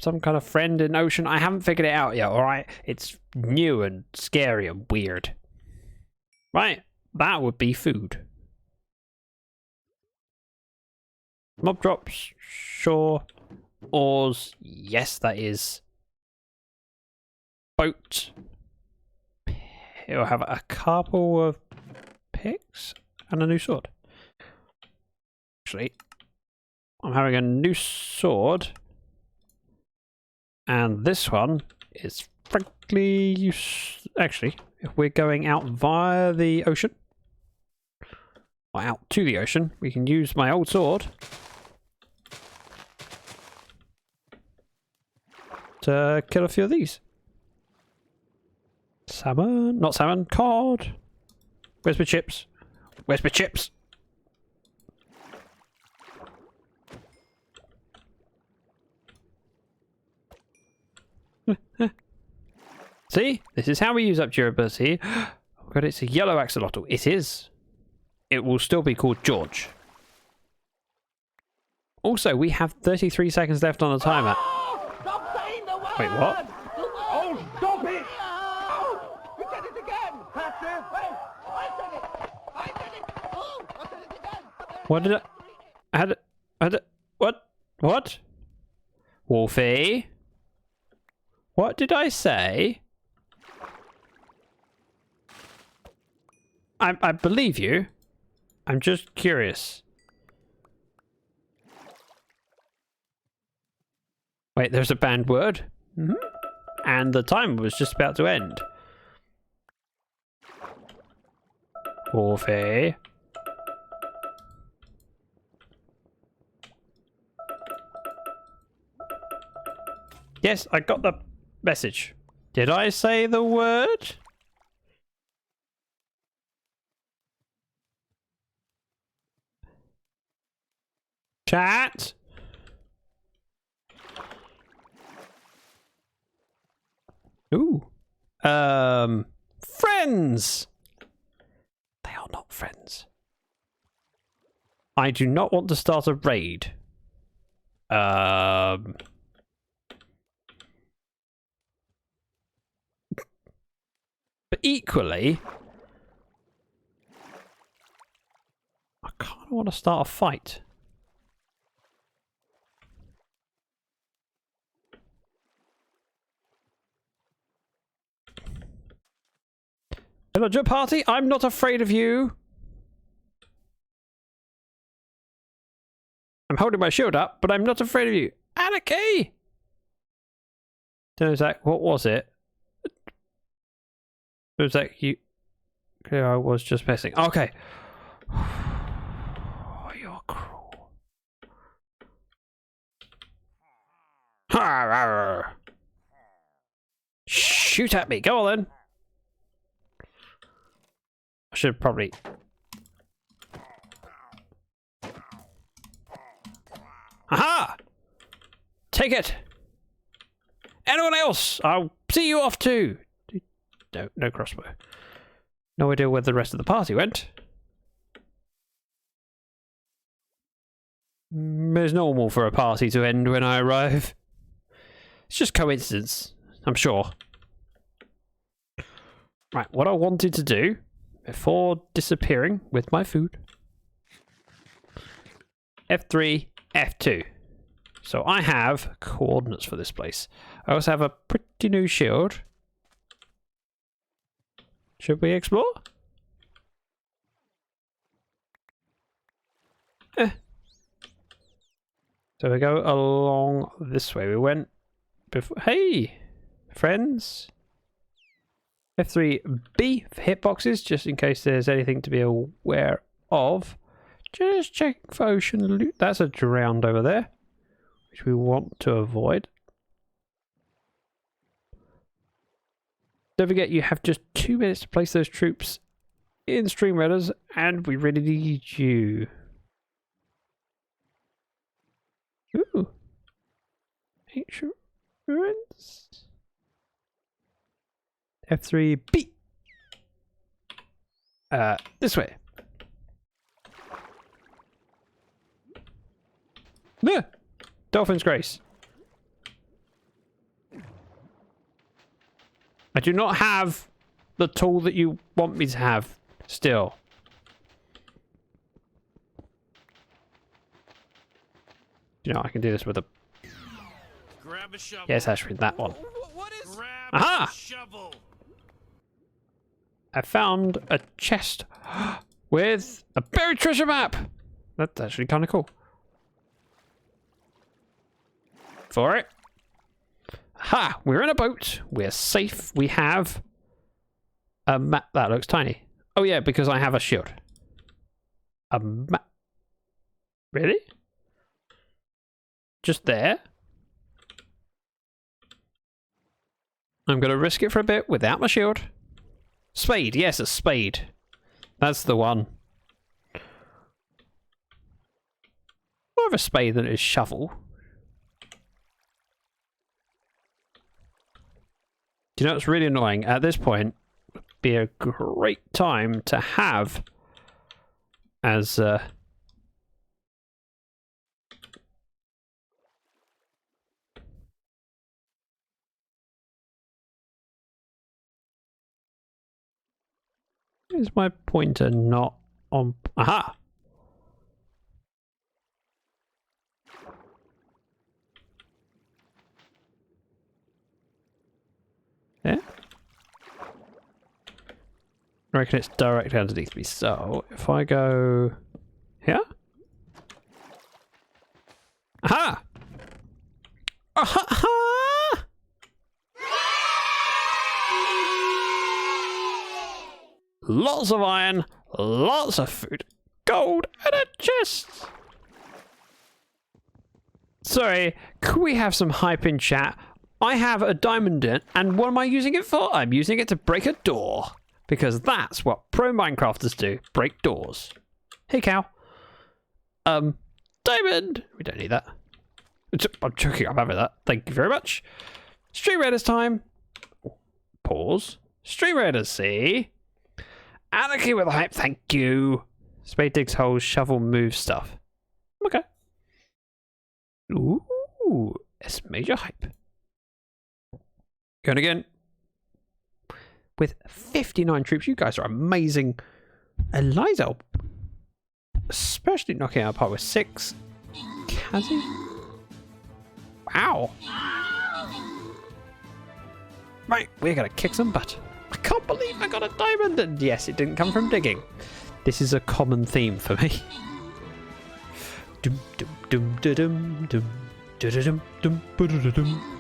A: Some kind of friend in ocean. I haven't figured it out yet, alright? It's new and scary and weird. Right? That would be food. Mob drops, sure. Oars, yes, that is. Boat. It'll have a couple of picks and a new sword. Actually, I'm having a new sword. And this one is frankly actually, if we're going out via the ocean, or out to the ocean, we can use my old sword to kill a few of these. Salmon, not salmon, cod. Where's my chips? Where's my chips? See? This is how we use up durability. Oh god, it's a yellow axolotl. It is. It will still be called George. Also, we have 33 seconds left on the timer.
F: Stop saying the word!
A: Wait, what?
F: Oh, stop it! Oh, you said it again! That's it! Wait, I said it! I said it! Oh, I said it again!
A: What did what? Wolfie? What did I say? I believe you. I'm just curious. Wait, there's a banned word? Mm-hmm. And the time was just about to end. Wolfie. Yes, I got the message. Did I say the word? Chat? Ooh, Friends! They are not friends. I do not want to start a raid. But equally, I kind of want to start a fight. Villager party, I'm not afraid of you. I'm holding my shield up, but I'm not afraid of you. Anarchy! Don't know, Zach, what was it? Was that you? Okay, I was just messing. Okay. Oh, you're cruel. Shoot at me. Go on then. I should probably. Aha! Take it. Anyone else? I'll see you off too. No, no crossbow. No idea where the rest of the party went. It's normal for a party to end when I arrive. It's just coincidence, I'm sure. Right, what I wanted to do before disappearing with my food. F3, F2. So I have coordinates for this place. I also have a pretty new shield. Should we explore? So we go along this way. We went before. Hey, friends. F3B for hitboxes, just in case there's anything to be aware of. Just checking for ocean loot. That's a drowned over there, which we want to avoid. Don't forget, you have just 2 minutes to place those troops in stream redders, and we really need you. Ooh. Ancient ruins. F3B. This way. Yeah. Dolphin's Grace. I do not have the tool that you want me to have still. You know, I can do this with a...
E: Grab a shovel.
A: Yes, actually, that one.
E: What is? Grab
A: Aha!
E: a shovel.
A: I found a chest with a buried treasure map. That's actually kind of cool. For it. Ha! We're in a boat. We're safe. We have a map. That looks tiny. Oh yeah, because I have a shield. A map. Really? Just there? I'm going to risk it for a bit without my shield. Spade. Yes, a spade. That's the one. More of a spade than it is shovel. Do you know what's really annoying? At this point, would be a great time to have as is my pointer not on? Aha! Yeah? I reckon it's directly underneath me. So if I go here. Aha! Aha! Lots of iron, lots of food, gold, and a chest. Sorry, could we have some hype in chat? I have a diamond in, and what am I using it for? I'm using it to break a door. Because that's what pro Minecrafters do. Break doors. Hey, cow. Diamond! We don't need that. I'm joking, I'm having that. Thank you very much. Stream Redders time. pause. Stream Raiders, see? Anarchy with hype, thank you. Spade digs holes, shovel moves stuff. Okay. Ooh, it's major hype. Going again. With 59 troops, you guys are amazing. Eliza, especially knocking out apart with 6. Kazzy? Wow. Right, we're going to kick some butt. I can't believe I got a diamond. And yes, it didn't come from digging. This is a common theme for me. Dum dum dum dum dum dum dum dum dum.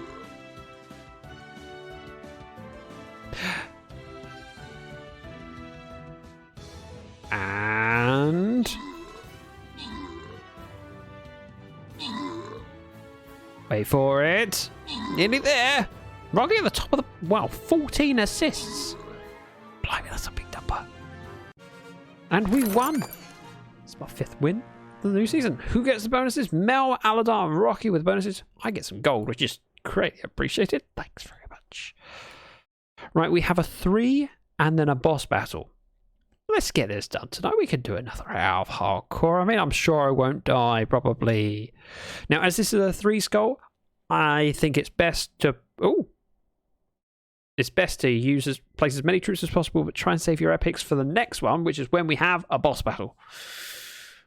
A: And wait for it. Nearly there. Rocky at the top of the... Wow, 14 assists. Blimey, that's a big number. And we won. It's my 5th win of the new season. Who gets the bonuses? Mel, Aladar, and Rocky with bonuses. I get some gold, which is greatly appreciated. Thanks very much. Right, we have a 3 and then a boss battle. Let's get this done tonight. We can do another hour of hardcore. I mean, I'm sure I won't die, probably. Now, as this is a 3 skull, I think it's best to... Oh! It's best to place as many troops as possible, but try and save your epics for the next one, which is when we have a boss battle.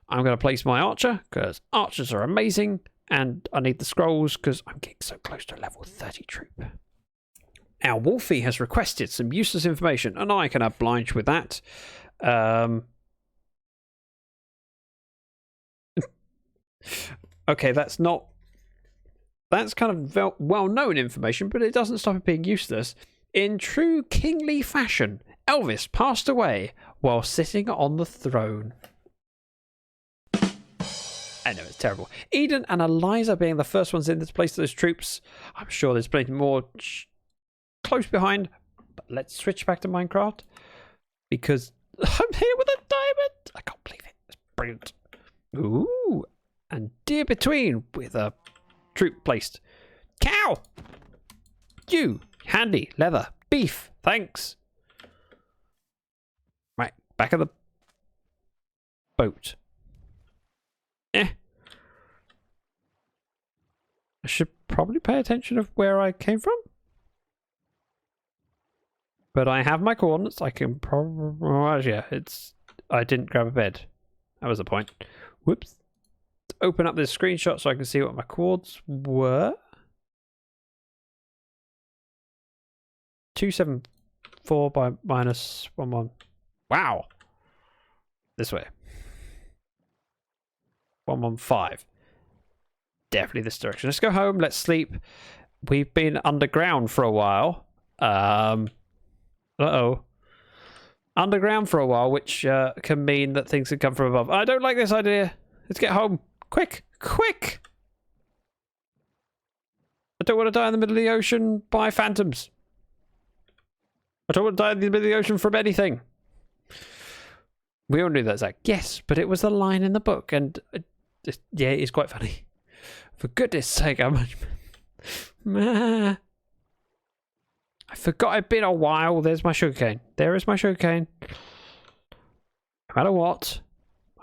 A: I'm going to place my archer, because archers are amazing, and I need the scrolls, because I'm getting so close to level 30 troop. Our Wolfie has requested some useless information, and I can oblige with that. Okay, that's kind of well-known information, but it doesn't stop it being useless. In true kingly fashion, Elvis passed away while sitting on the throne. I know, it's terrible. Eden and Eliza being the first ones in to place those troops. I'm sure there's plenty more close behind. But let's switch back to Minecraft. Because I'm here with a diamond. I can't believe it. It's brilliant. Ooh. And deer between with a troop placed. Cow! You! Handy. Leather. Beef. Thanks. Right. Back of the boat. I should probably pay attention of where I came from. But I have my coordinates. I can probably... Oh, yeah, I didn't grab a bed. That was the point. Whoops. Let's open up this screenshot so I can see what my chords were. 274 by minus 11. Wow. This way. 115. Definitely this direction. Let's go home. Let's sleep. We've been underground for a while. Underground for a while, which can mean that things can come from above. I don't like this idea. Let's get home. Quick. Quick! I don't want to die in the middle of the ocean by phantoms. I don't want to die in the middle of the ocean from anything. We all knew that, Zach. Yes, but it was the line in the book, and yeah, it's quite funny. For goodness sake, how much... I forgot it'd been a while. There's my sugarcane. There is my sugarcane. No matter what,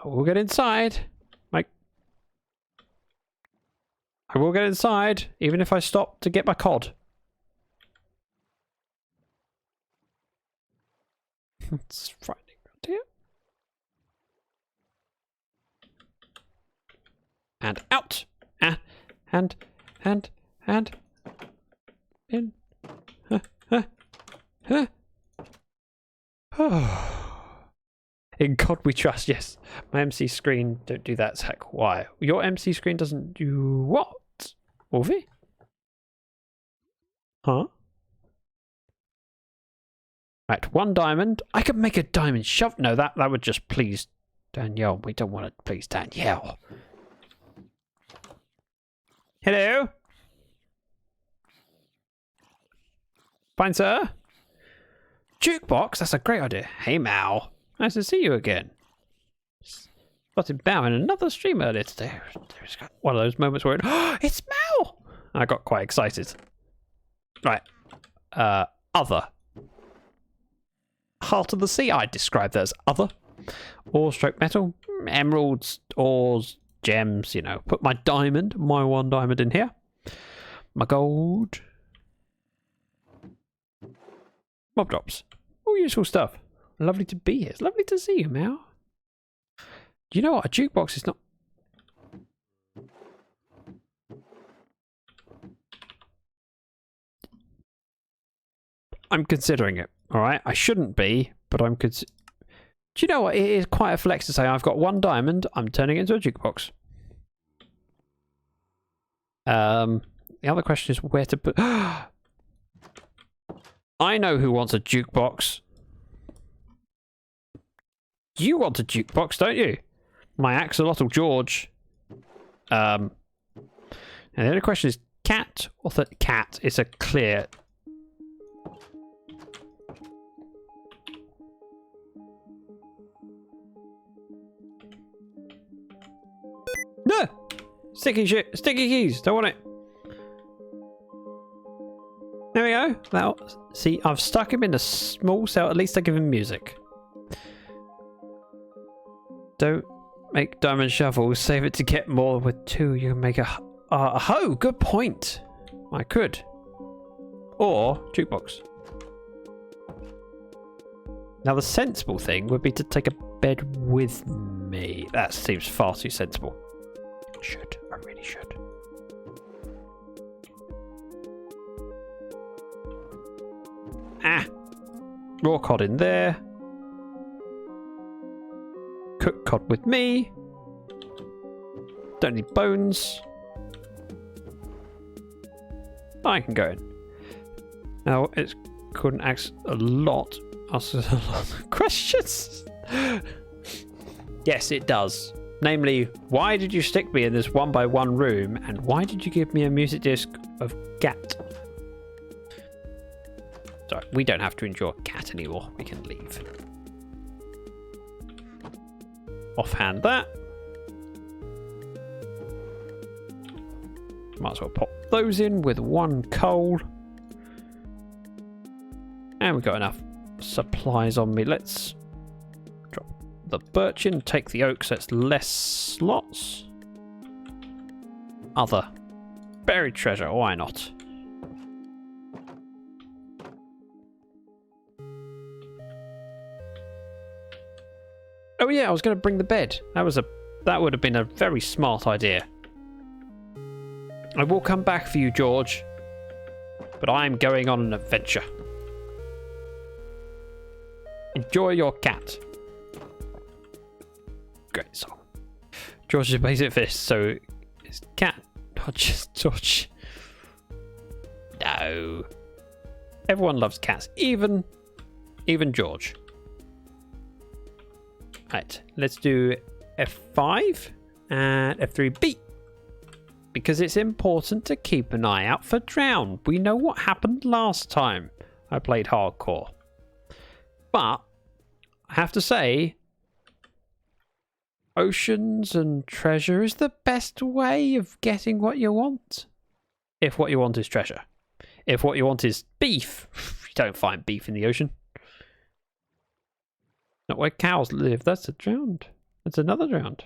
A: I will get inside. I will get inside, even if I stop to get my cod. It's frightening around here. And out. And in. In God we trust. Yes, my MC screen don't do that, Zach. Why? Your MC screen doesn't do what? Wolfie? Huh? Right, 1 diamond. I could make a diamond shove. No, that would just please Danielle. We don't want to please Danielle. Hello? Fine, sir? Jukebox? That's a great idea. Hey, Mal. Nice to see you again. Spotted Bow in another stream earlier today. There's one of those moments where it's Mal! I got quite excited. Right. Other. heart of the sea. I'd describe that as other. Ore stroke metal, emeralds, ores, gems, you know. Put my diamond, my one diamond in here. My gold. Mob drops. All useful stuff. Lovely to be here. It's lovely to see you, Meow. Do you know what? A jukebox is not... I'm considering it, alright? I shouldn't be, but I'm Do you know what? It is quite a flex to say I've got one diamond, I'm turning it into a jukebox. The other question is where to put... I know who wants a jukebox. You want a jukebox, don't you? My axolotl George. And the other question is cat or cat is a clear... No! Sticky shit. Sticky keys. Don't want it. There we go. Now, see, I've stuck him in a small cell. At least I give him music. Don't make diamond shovels. Save it to get more. With 2, you can make a hoe. Good point. I could. Or jukebox. Now, the sensible thing would be to take a bed with me. That seems far too sensible. I really should. Ah! Raw cod in there. Cooked cod with me. Don't need bones. I can go in. Now, it couldn't ask a lot. Ask a lot of questions. Yes, it does. Namely, why did you stick me in this 1x1 room, and why did you give me a music disc of Cat? Sorry, we don't have to endure Cat anymore. We can leave. Offhand that. Might as well pop those in with 1 coal. And we've got enough supplies on me. Let's drop the birch in, take the oak so it's less slots. Other. Buried treasure, why not? Oh yeah, I was going to bring the bed. That would have been a very smart idea. I will come back for you, George. But I'm going on an adventure. Enjoy your cat. Great song. George is basic fish, so it's cat, not just George. No. Everyone loves cats, even George. Right, let's do F5 and F3B. Because it's important to keep an eye out for drown. We know what happened last time I played hardcore. But I have to say, oceans and treasure is the best way of getting what you want. If what you want is treasure. If what you want is beef, you don't find beef in the ocean. Not where cows live. That's a drowned. That's another drowned.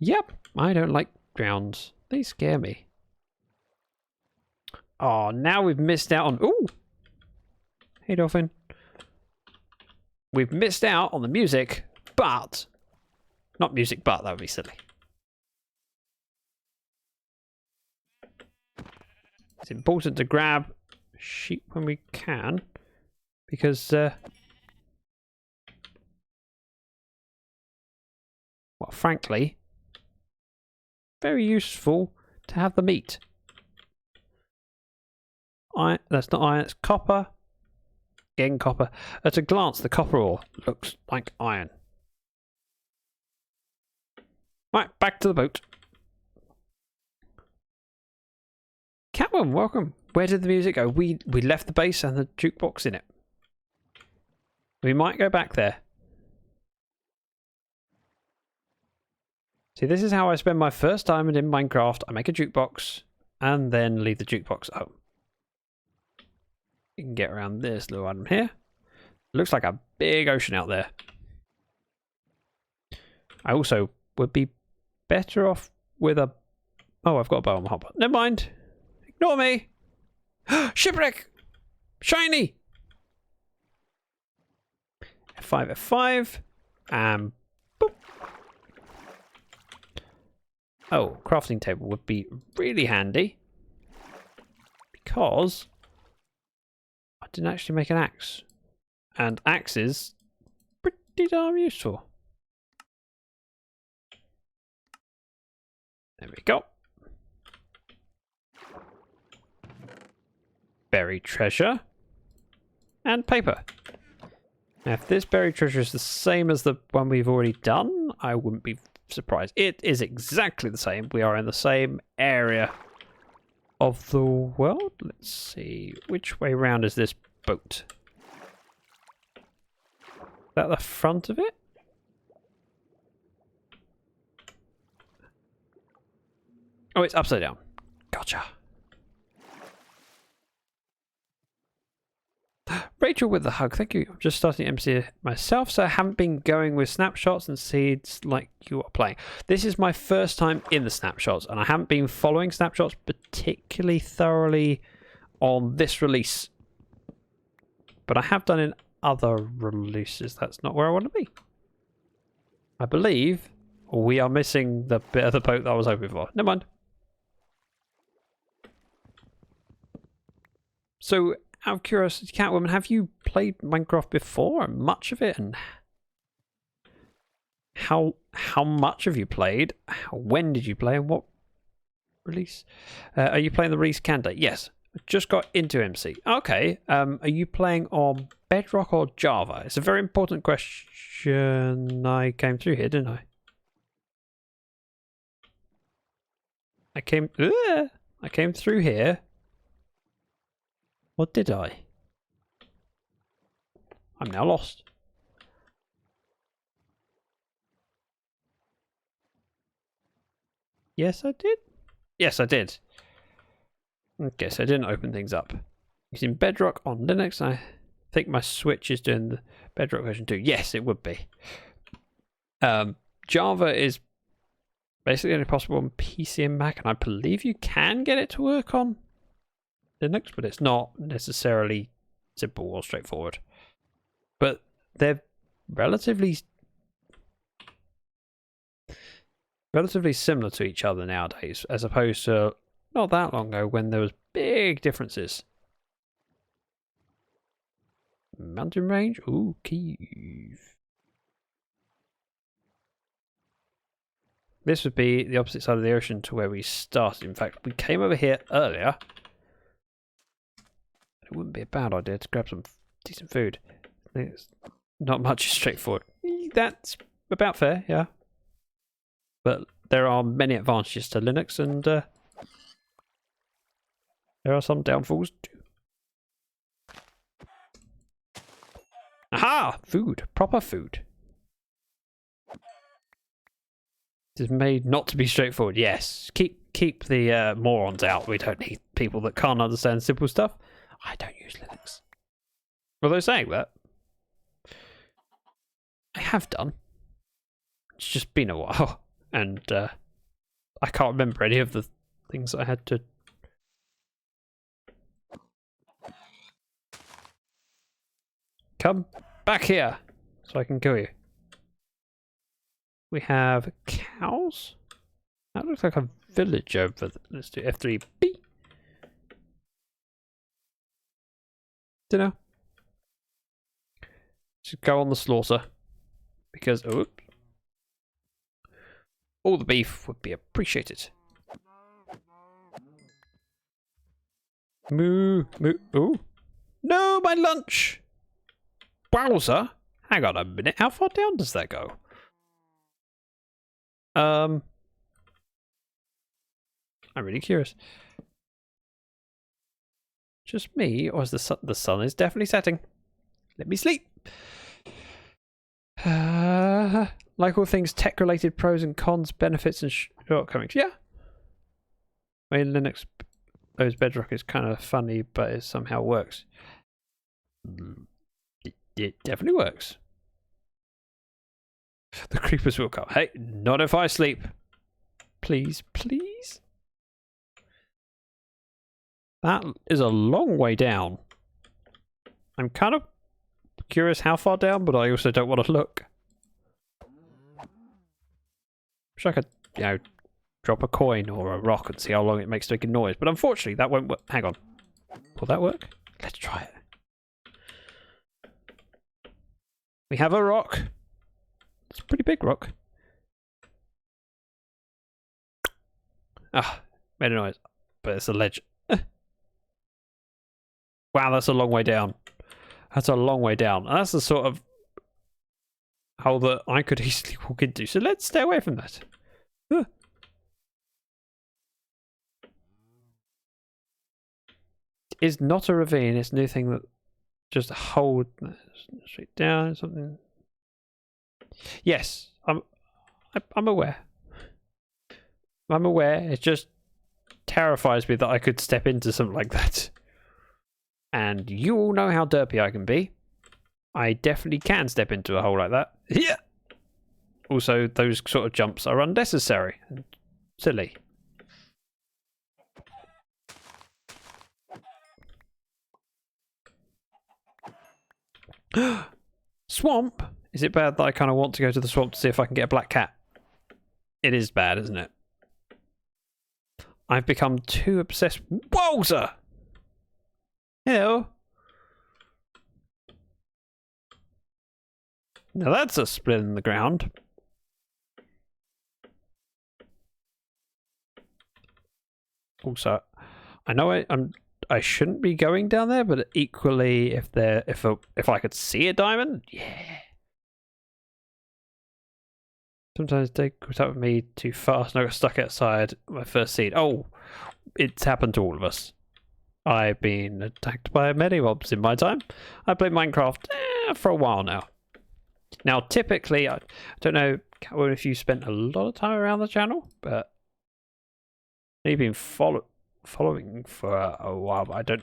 A: Yep, I don't like drowns. They scare me. Oh, now we've missed out on... Ooh! Hey, dolphin. We've missed out on the music, but... Not music, but that would be silly. It's important to grab sheep when we can, because... well, frankly, very useful to have the meat. That's not iron, it's copper. Again, copper. At a glance, the copper ore looks like iron. Right, back to the boat. Catwoman, welcome. Where did the music go? We left the base and the jukebox in it. We might go back there. See, this is how I spend my first diamond in Minecraft. I make a jukebox and then leave the jukebox at home. You can get around this little item here. Looks like a big ocean out there. I also would be better off with a... Oh, I've got a bow on my hopper. Never mind. Ignore me. Shipwreck! Shiny! F5, F5. And boop. Oh, crafting table would be really handy. Because I didn't actually make an axe. And axes pretty darn useful. There we go. Buried treasure. And paper. Now, if this buried treasure is the same as the one we've already done, I wouldn't be surprised. It is exactly the same. We are in the same area of the world. Let's see. Which way round is this boat? Is that the front of it? Oh, it's upside down. Gotcha. Rachel with the hug. Thank you. I'm just starting MC myself, so I haven't been going with snapshots and seeds like you are playing. This is my first time in the snapshots, and I haven't been following snapshots particularly thoroughly on this release. But I have done in other releases. That's not where I want to be. I believe we are missing the bit of the boat that I was hoping for. Never mind. So, out of curiosity, Catwoman, have you played Minecraft before? Much of it? And how much have you played? When did you play? And what release? Are you playing the release candidate? Yes. Just got into MC. Okay. Are you playing on Bedrock or Java? It's a very important question. I came through here, didn't I? I came through here. Or did I? I'm now lost. Yes, I did. Yes, I did. Okay, so I didn't open things up. Using Bedrock on Linux. I think my Switch is doing the Bedrock version 2. Yes, it would be. Java is basically only possible on PC and Mac, and I believe you can get it to work on Linux, but it's not necessarily simple or straightforward. But they're relatively similar to each other nowadays, as opposed to not that long ago when there was big differences. Mountain range? Ooh, cave. This would be the opposite side of the ocean to where we started. In fact, we came over here earlier. It wouldn't be a bad idea to grab some decent food. It's not much straightforward. That's about fair, yeah. But there are many advantages to Linux, and there are some downfalls too. Aha! Food. Proper food. It is made not to be straightforward. Yes. Keep the morons out. We don't need people that can't understand simple stuff. I don't use Linux. Although saying that, I have done. It's just been a while, and I can't remember any of the things I had to. Come back here, so I can kill you. We have cows. That looks like a village over. Let's do F3B. Dunno. Just go on the slaughter, because oops, all the beef would be appreciated. Moo moo. Ooh, no, my lunch. Wowzer! Hang on a minute. How far down does that go? I'm really curious. Just me, or is the sun is definitely setting? Let me sleep. Like all things tech-related, pros and cons, benefits and shortcomings. Yeah. I mean, Linux owes Bedrock is kind of funny, but it somehow works. It definitely works. The creepers will come. Hey, not if I sleep. Please, please. That is a long way down. I'm kind of curious how far down, but I also don't want to look. Wish I could, you know, drop a coin or a rock and see how long it makes to make a noise. But unfortunately, that won't work. Hang on. Will that work? Let's try it. We have a rock. It's a pretty big rock. Ah, made a noise. But it's a ledge. Wow, that's a long way down. That's a long way down. And that's the sort of hole that I could easily walk into. So let's stay away from that. It's not a ravine. It's a new thing that just hold straight down something. Yes, I'm aware. I'm aware. It just terrifies me that I could step into something like that. And you all know how derpy I can be. I definitely can step into a hole like that. Yeah. Also, those sort of jumps are unnecessary and silly. Swamp? Is it bad that I kind of want to go to the swamp to see if I can get a black cat? It is bad, isn't it? I've become too obsessed. Wowza! Hello. Now that's a split in the ground. Also, I know I shouldn't be going down there, but equally, if I could see a diamond, yeah. Sometimes they caught up with me too fast, and I got stuck outside my first seed. Oh, it's happened to all of us. I've been attacked by many mobs in my time. I played Minecraft for a while now. Now, typically, I don't know if you spent a lot of time around the channel, but you've been following for a while. But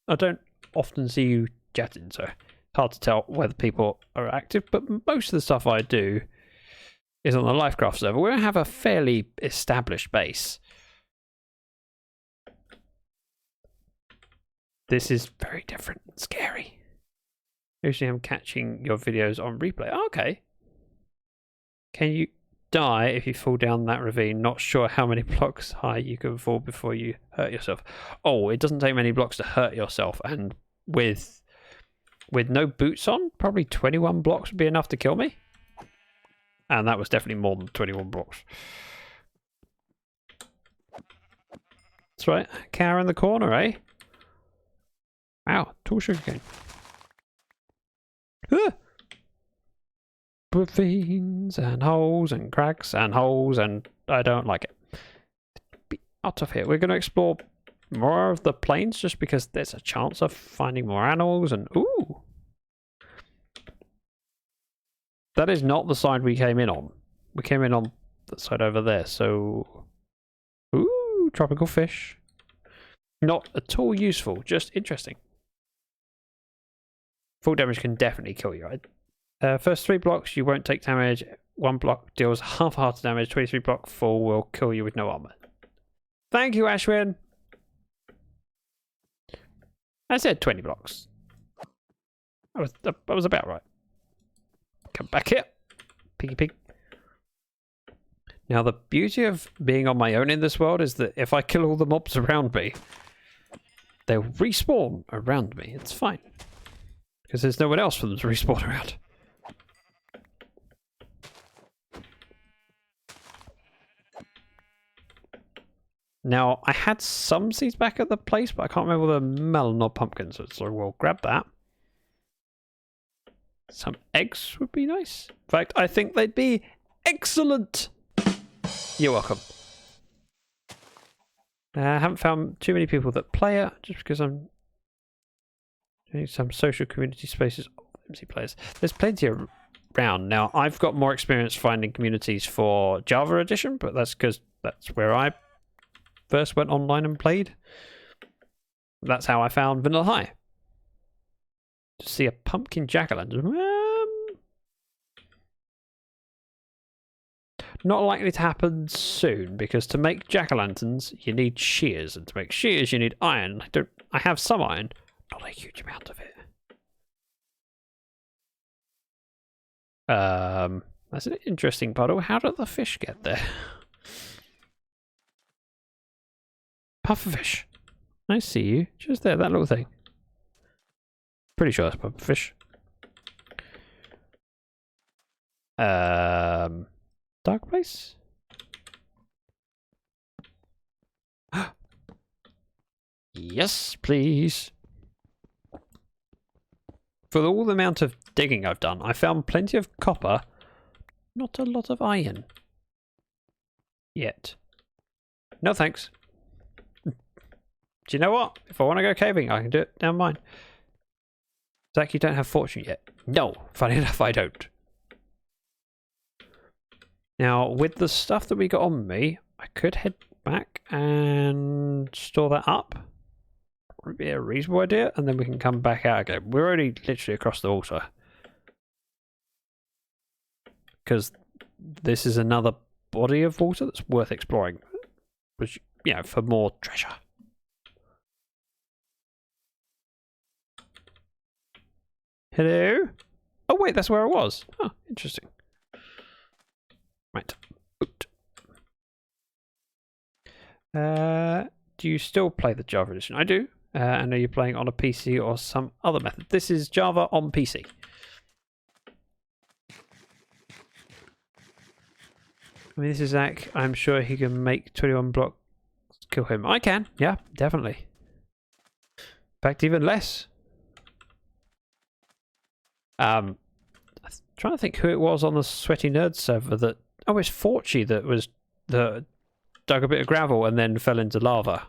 A: I don't often see you chatting, so it's hard to tell whether people are active. But most of the stuff I do is on the Lifecraft server, where I have a fairly established base. This is very different and scary. Usually I'm catching your videos on replay. Oh, okay. Can you die if you fall down that ravine? Not sure how many blocks high you can fall before you hurt yourself. Oh, it doesn't take many blocks to hurt yourself. And with no boots on, probably 21 blocks would be enough to kill me. And that was definitely more than 21 blocks. That's right. Cow in the corner, eh? Wow, tall sugarcane. Ravines and holes and cracks and holes, and I don't like it. Be out of here. We're going to explore more of the plains just because there's a chance of finding more animals and ooh. That is not the side we came in on. We came in on the side over there, so ooh, tropical fish. Not at all useful, just interesting. Full damage can definitely kill you, right? First 3 blocks, you won't take damage. 1 block deals half-hearted damage. 23 block full will kill you with no armor. Thank you, Ashwin. I said 20 blocks. I was about right. Come back here. Piggy pig. Now, the beauty of being on my own in this world is that if I kill all the mobs around me, they'll respawn around me. It's fine. Because there's no one else for them to respawn around. Now, I had some seeds back at the place, but I can't remember whether melon or pumpkin, so we'll grab that. Some eggs would be nice. In fact, I think they'd be excellent. You're welcome. I haven't found too many people that play it, just because I'm doing some social community spaces. Oh, MC players. There's plenty around. Now, I've got more experience finding communities for Java Edition, but that's because that's where I first went online and played. That's how I found Vanilla High. to see a pumpkin jack-o'-lantern. Not likely to happen soon, because to make jack-o'-lanterns you need shears, and to make shears you need iron. I have some iron, not a huge amount of it. That's an interesting puddle. How did the fish get there? Pufferfish. I see you. Just there, that little thing. Pretty sure that's pufferfish. Dark place? Yes, please. For all the amount of digging I've done, I found plenty of copper, not a lot of iron. Yet. No thanks. Do you know what? If I want to go caving, I can do it down mine. Zach, you don't have fortune yet. No, funny enough, I don't. Now, with the stuff that we got on me, I could head back and store that up. Would be a reasonable idea, and then we can come back out again. We're only literally across the water. Because this is another body of water that's worth exploring. Which, you know, for more treasure. Hello? Oh wait, that's where I was. Oh, interesting. Right. Boot. Do you still play the Java edition? I do. And are you playing on a PC or some other method? This is Java on PC. I mean, this is Zach. I'm sure he can make 21 blocks kill him. I can. Yeah, definitely. In fact, even less. I'm trying to think who it was on the Sweaty Nerd server that... Oh, it's Forchi that dug a bit of gravel and then fell into lava.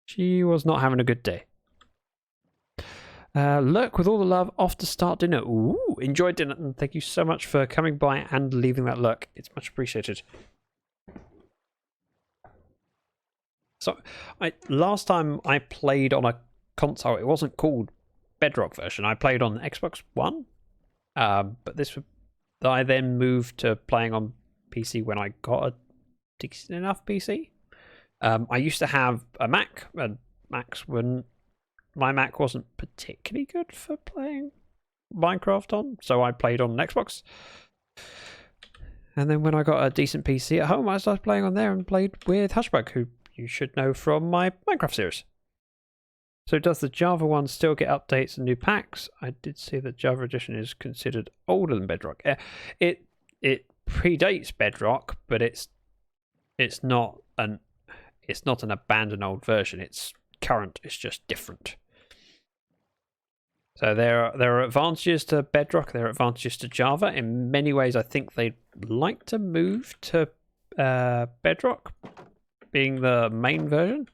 A: She was not having a good day. Look, with all the love, off to start dinner. Ooh, enjoy dinner, and thank you so much for coming by and leaving that look. It's much appreciated. So, last time I played on a console, it wasn't called Bedrock version. I played on Xbox One, but I then moved to playing on PC when I got a decent enough PC. I used to have a Mac, and my Mac wasn't particularly good for playing Minecraft on, so I played on an Xbox. And then when I got a decent PC at home, I started playing on there and played with Hushbug, who you should know from my Minecraft series. So does the Java one still get updates and new packs? I did see that Java Edition is considered older than Bedrock. It predates Bedrock, but it's not an abandoned old version. It's current. It's just different. So there are advantages to Bedrock. There are advantages to Java. In many ways, I think they'd like to move to Bedrock being the main version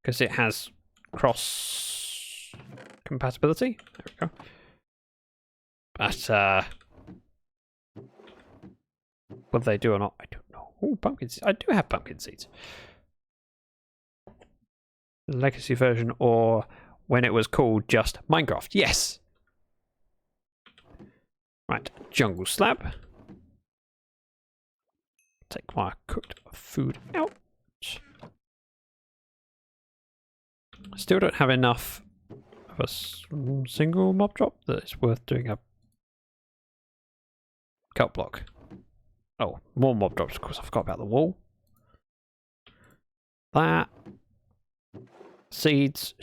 A: because it has cross compatibility. There we go. But whether they do or not, I don't know. Oh, pumpkin seeds. I do have pumpkin seeds. Legacy version, or when it was called just Minecraft. Yes. Right, jungle slab. Take my cooked food out. Still don't have enough of a single mob drop that it's worth doing a kelp block. Oh, more mob drops. Of course, I forgot about the wall. That. Seeds.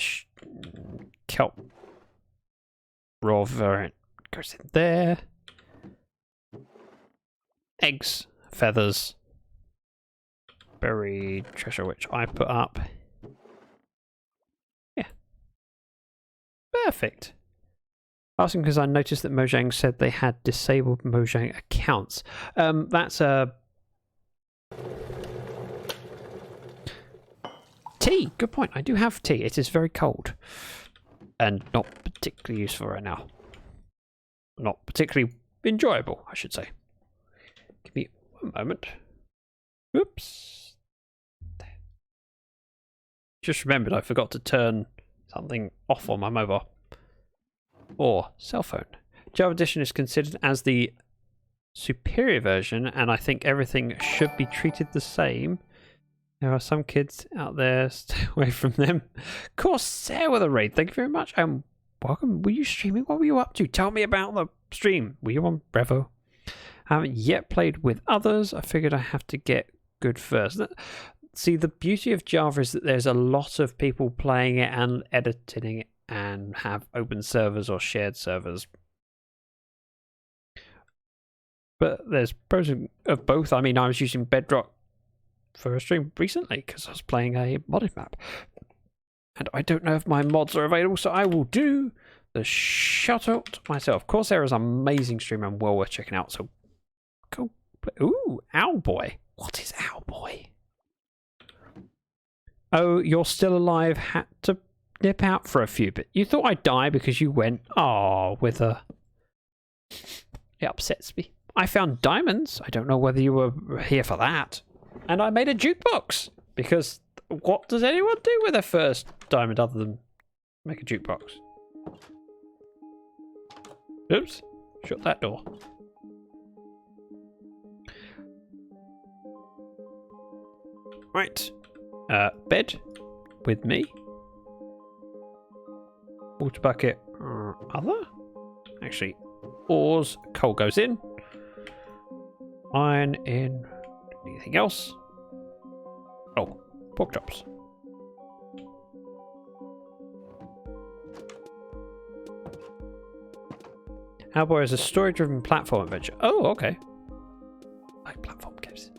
A: Kelp. Raw variant goes in there. Eggs. Feathers. Buried treasure, which I put up. Yeah. Perfect. Asking because I noticed that Mojang said they had disabled Mojang accounts. That's a... Tea! Good point. I do have tea. It is very cold. And not particularly useful right now. Not particularly enjoyable, I should say. Give me one moment. Oops. Just remembered I forgot to turn something off on my mobile. or cell phone. Java Edition is considered as the superior version, and I think everything should be treated the same. There are some kids out there, stay away from them. Corsair with a raid, thank you very much. Welcome. Were you streaming? What were you up to? Tell me about the stream. Were you on Brevo? I haven't yet played with others. I figured I have to get good first. See, the beauty of Java is that there's a lot of people playing it and editing it and have open servers or shared servers. But there's pros of both. I mean, I was using Bedrock for a stream recently because I was playing a modded map. And I don't know if my mods are available, so I will do the shout out myself. Corsair is an amazing stream and well worth checking out, so go play. Ooh, Owlboy. What is Owlboy? Oh, you're still alive. Had to nip out for a few bit. You thought I'd die because you went, oh, with a... It upsets me. I found diamonds. I don't know whether you were here for that. And I made a jukebox because what does anyone do with their first diamond other than make a jukebox? Oops. Shut that door. Right. Bed with me. Water bucket. Other? Actually, oars. Coal goes in. Iron in. Anything else? Oh, pork chops. Owlboy is a story-driven platform adventure. Oh, okay. I like platform games.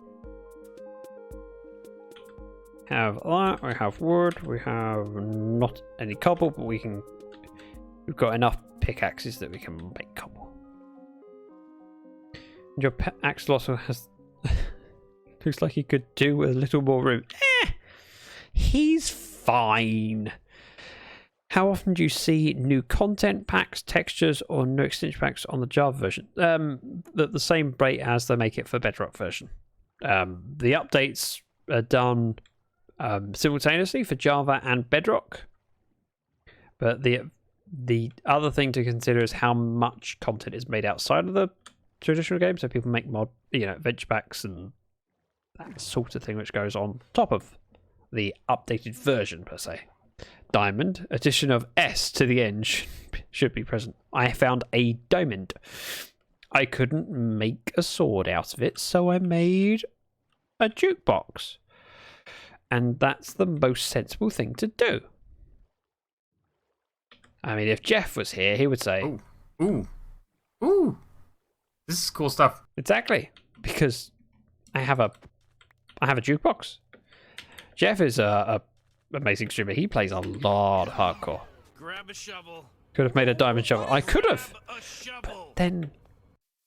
A: Have that. We have wood. We have not any cobble, but we can. We've got enough pickaxes that we can make cobble. And your pet axle also has. Looks like he could do with a little more room. He's fine. How often do you see new content packs, textures, or new extension packs on the Java version? The same rate as they make it for Bedrock version. The updates are done simultaneously for Java and Bedrock. But the other thing to consider is how much content is made outside of the traditional game. So people make adventure packs and that sort of thing, which goes on top of the updated version per se. Diamond, addition of S to the end should be present. I found a diamond. I couldn't make a sword out of it, so I made a jukebox. And that's the most sensible thing to do. I mean, if Jeff was here, he would say...
G: Ooh. This is cool stuff.
A: Exactly. Because I have a jukebox. Jeff is a amazing streamer. He plays a lot of hardcore.
E: Grab a shovel.
A: Could have made a diamond shovel. I could have.
E: Grab a shovel.
A: But then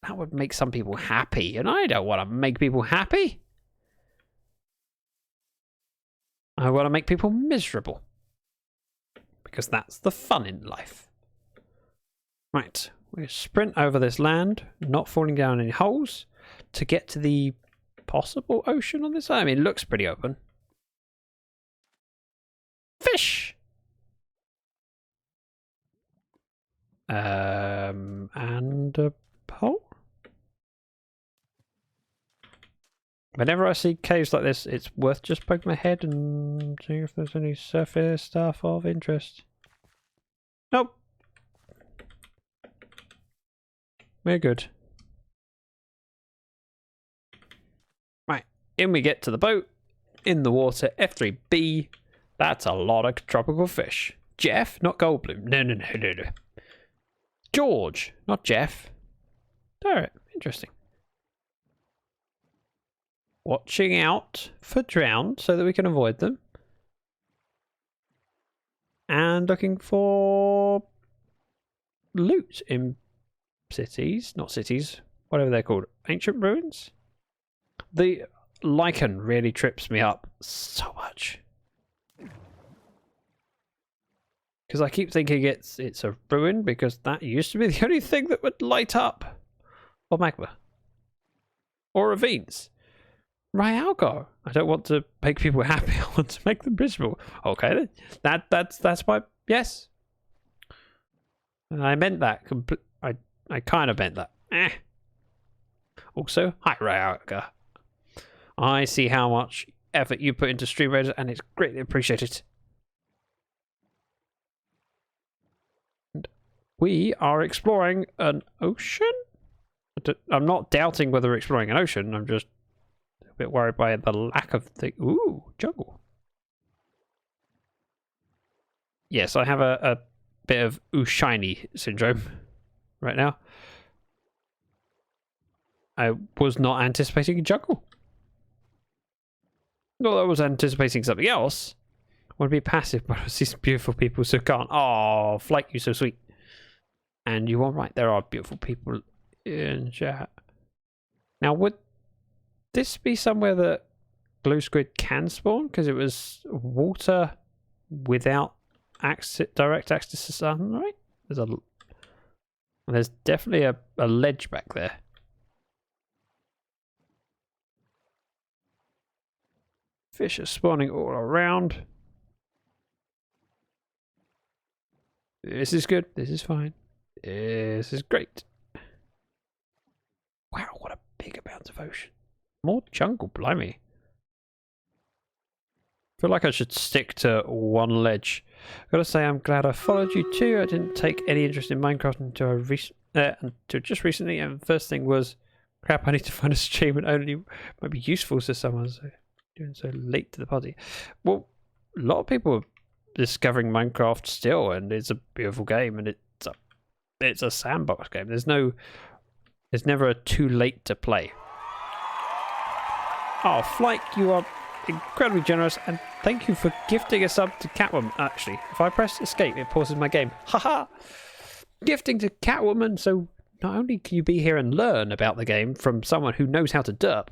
A: that would make some people happy, and I don't want to make people happy. I want to make people miserable. Because that's the fun in life. Right. We sprint over this land, not falling down any holes, to get to the possible ocean on this side. I mean, it looks pretty open. Fish! And a pole? Whenever I see caves like this, it's worth just poking my head and seeing if there's any surface stuff of interest. Nope. We're good. Right, in we get to the boat, in the water, F3B. That's a lot of tropical fish. Jeff, not Goldblum. No. George, not Jeff. Alright, interesting. Watching out for drowned so that we can avoid them. And looking for loot in cities, not cities, whatever they're called. Ancient ruins? The lichen really trips me up so much. Because I keep thinking it's a ruin because that used to be the only thing that would light up. Or magma. Or ravines. Ryalgo. I don't want to make people happy. I want to make them miserable. Okay then. That's my yes. I meant that. I kind of meant that. Also, hi Ryaga. I see how much effort you put into Stream Raiders, and it's greatly appreciated. And we are exploring an ocean? I'm not doubting whether we're exploring an ocean. I'm just a bit worried by the lack of the... Ooh, jungle. Yes, I have a bit of shiny syndrome right now. I was not anticipating a jungle. Although I was anticipating something else. I want to be passive, but I see some beautiful people, so can't. Oh, Flake, you so sweet. And you are right, there are beautiful people in chat. Now, would this be somewhere that glue squid can spawn? Because it was water without direct access to sunlight? There's definitely a ledge back there. Fish are spawning all around. This is good. This is fine. This is great. Wow, what a big amount of ocean. More jungle, blimey. I feel like I should stick to one ledge. I've got to say, I'm glad I followed you too. I didn't take any interest in Minecraft until just recently, and the first thing was, crap, I need to find a stream and only might be useful to someone. So doing so late to the party. Well, a lot of people are discovering Minecraft still, and it's a beautiful game, and it's a sandbox game. There's never a too late to play. Oh, Flake, you are incredibly generous, and thank you for gifting a sub to Catwoman. Actually, if I press escape, it pauses my game. Haha! Gifting to Catwoman, so not only can you be here and learn about the game from someone who knows how to derp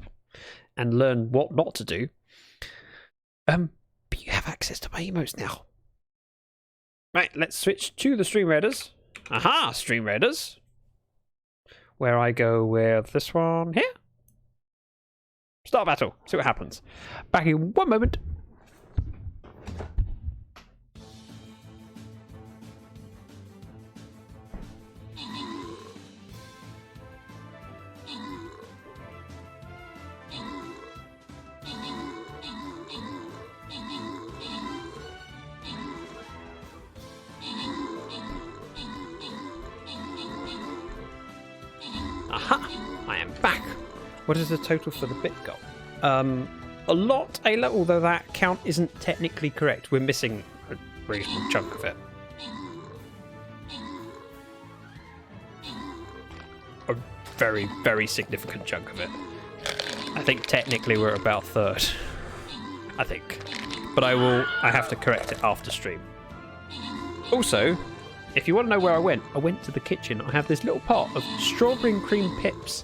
A: and learn what not to do, but you have access to my emotes now. Right, let's switch to the Stream Raiders. Aha, Stream Raiders. Where I go with this one here. Start battle. See what happens. Back in one moment. Aha! I am back. What is the total for the bit goal? A lot, Ayla, although that count isn't technically correct. We're missing a reasonable chunk of it. A very, very significant chunk of it. I think technically we're about a third. I think. But I have to correct it after stream. Also, if you want to know where I went to the kitchen. I have this little pot of strawberry and cream pips.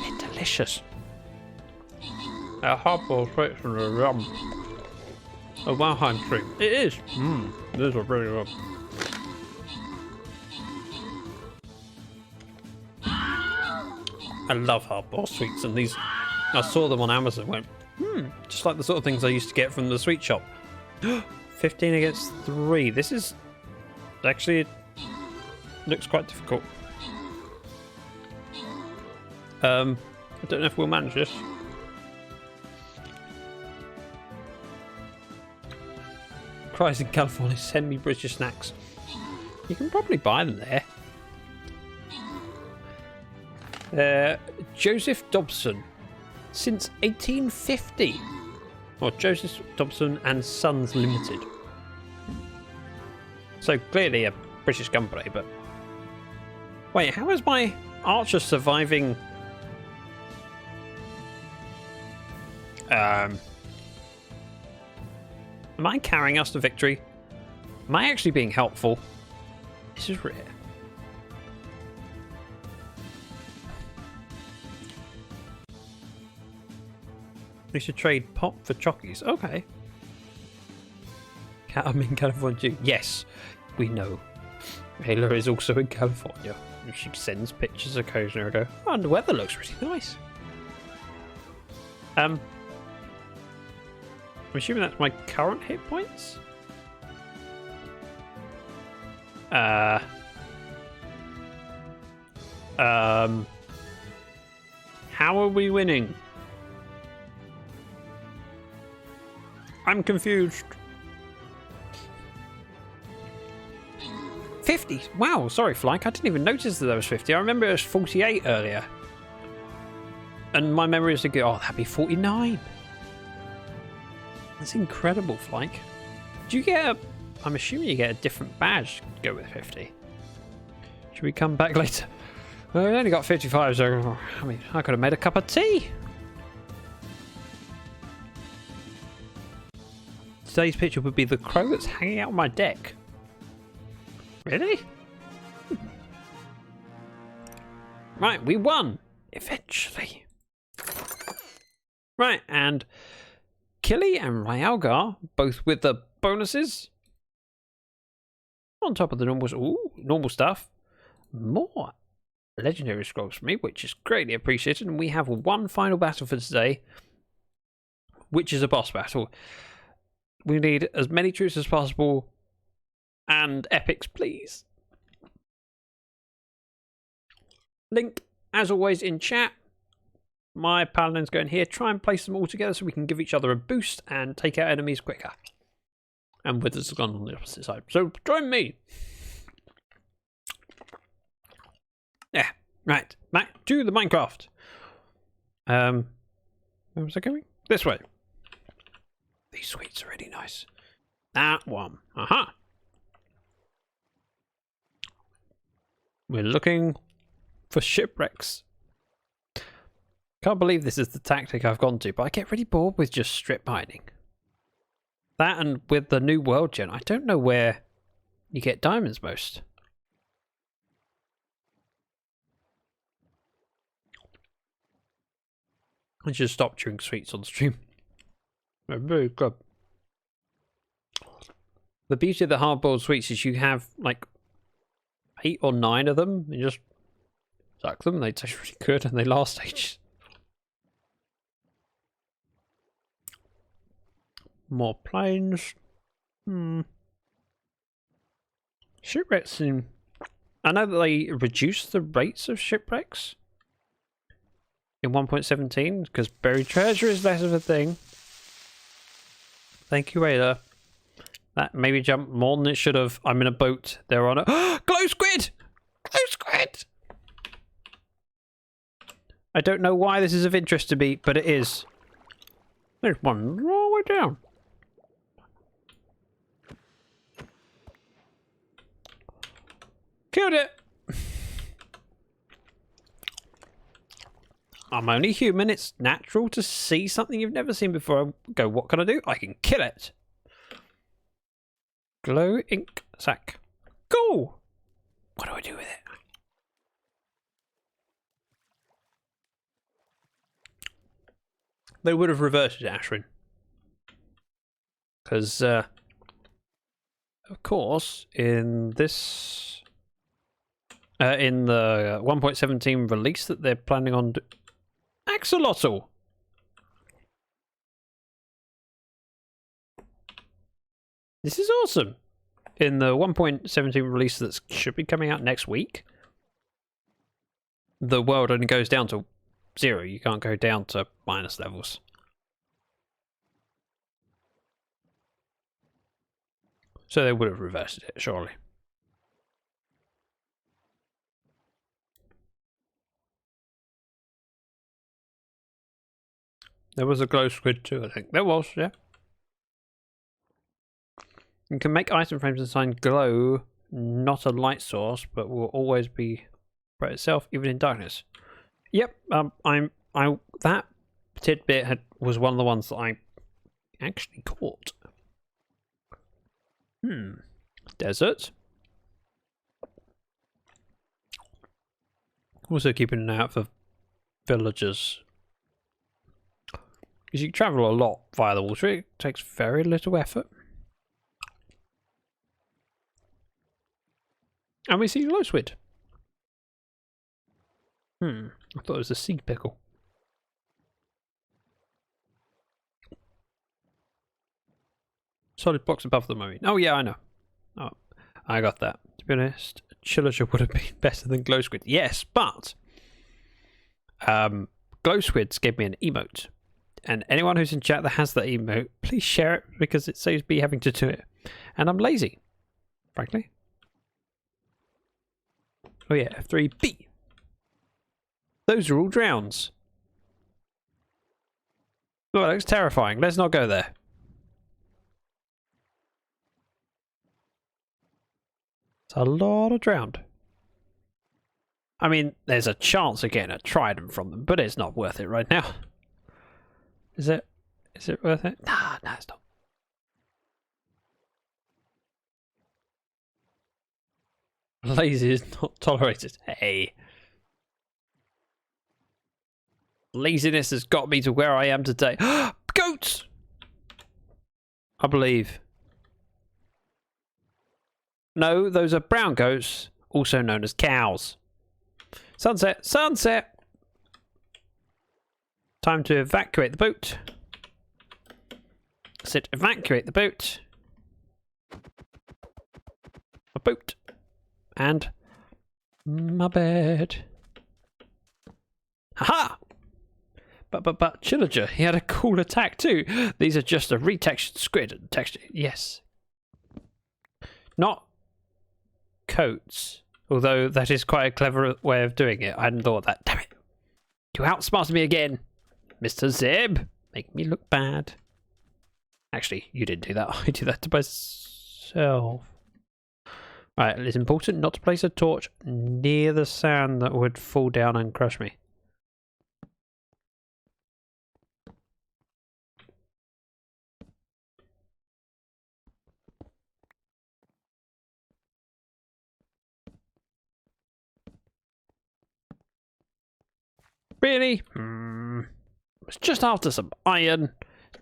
A: They're delicious. A hardball straight from the rum. A Valheim cream. It is. These are really good. I love hardball sweets, and these. I saw them on Amazon. And went, just like the sort of things I used to get from the sweet shop. 15 against 3. This is actually looks quite difficult. I don't know if we'll manage this. Cries in California, send me British snacks. You can probably buy them there. Joseph Dobson, since 1850. Or Joseph Dobson and Sons Limited. So clearly a British company, but wait, how is my archer surviving? Am I carrying us to victory? Am I actually being helpful? This is rare. We should trade pop for chockies. Okay. I'm in California too. Yes, we know. Ayla is also in California. She sends pictures occasionally. I go, oh, and the weather looks really nice. I'm assuming that's my current hit points. How are we winning? I'm confused. 50. Wow, sorry, Flyke. I didn't even notice that there was 50. I remember it was 48 earlier. And my memory is thinking, oh, that'd be 49. That's incredible, Flyke. Do you get a... I'm assuming you get a different badge to go with 50. Should we come back later? Well, we only got 55, so... I mean, I could have made a cup of tea. Today's picture would be the crow that's hanging out on my deck. Really? Right, we won! Eventually. Right, and Killy and Ryalgar, both with the bonuses. On top of the normal stuff. More legendary scrolls for me, which is greatly appreciated. And we have one final battle for today, which is a boss battle. We need as many troops as possible and epics, please. Link, as always, in chat. My paladin's going here. Try and place them all together so we can give each other a boost and take out enemies quicker. And Withers has gone on the opposite side. So join me. Yeah, right. Back to the Minecraft. Where was I going? This way. These sweets are really nice. That one. Aha. We're looking for shipwrecks. Can't believe this is the tactic I've gone to, but I get really bored with just strip mining. That and with the new world gen, I don't know where you get diamonds most. I should stop chewing sweets on stream. They're very good. The beauty of the hard-boiled sweets is you have like 8 or 9 of them. You just suck them, they taste really good and they last ages. More planes. Shipwrecks seem... I know that they reduced the rates of shipwrecks in 1.17 because buried treasure is less of a thing. Thank you, Raider. That maybe jumped more than it should have. I'm in a boat. They're on a... Glow squid! Glow squid! I don't know why this is of interest to me, but it is. There's one all the way down. Killed it! I'm only human. It's natural to see something you've never seen before. I go, what can I do? I can kill it. Glow ink sack. Cool! What do I do with it? They would have reverted it, Ashwin. Because, of course, in this... in the 1.17 release that they're planning on... Axolotl! This is awesome! In the 1.17 release that should be coming out next week, the world only goes down to 0. You can't go down to minus levels. So they would have reversed it, surely. There was a glow squid too, I think. There was, yeah. You can make item frames and assign glow, not a light source, but will always be bright itself, even in darkness. Yep, that tidbit was one of the ones that I actually caught. Desert. Also keeping an eye out for villagers. Because you travel a lot via the water, it takes very little effort. And we see glow squid. I thought it was a sea pickle. Solid box above the marine. Oh yeah, I know. Oh, I got that. be honest, Chillager would have been better than Glow Squid. Yes, but Glow Squids gave me an emote. And anyone who's in chat that has that emote, please share it because it saves me having to do it. And I'm lazy, frankly. Oh yeah, F3B. Those are all drowns. Oh, that looks terrifying. Let's not go there. It's a lot of drowned. I mean, there's a chance of getting a trident from them, but it's not worth it right now. Is it? Is it worth it? Nah, it's not. Lazy is not tolerated. Hey. Laziness has got me to where I am today. Goats! I believe. No, those are brown goats, also known as cows. Sunset, sunset! Time to evacuate the boat. I said evacuate the boat. A boat. And my bed. Haha! But Chillager, he had a cool attack too. These are just a retextured squid and texture. Yes. Not coats. Although that is quite a clever way of doing it. I hadn't thought of that. Damn it. You outsmarted me again. Mr. Zeb. Make me look bad. Actually, you didn't do that. I did that to myself. Right, it's important not to place a torch near the sand that would fall down and crush me. Really? It's just after some iron.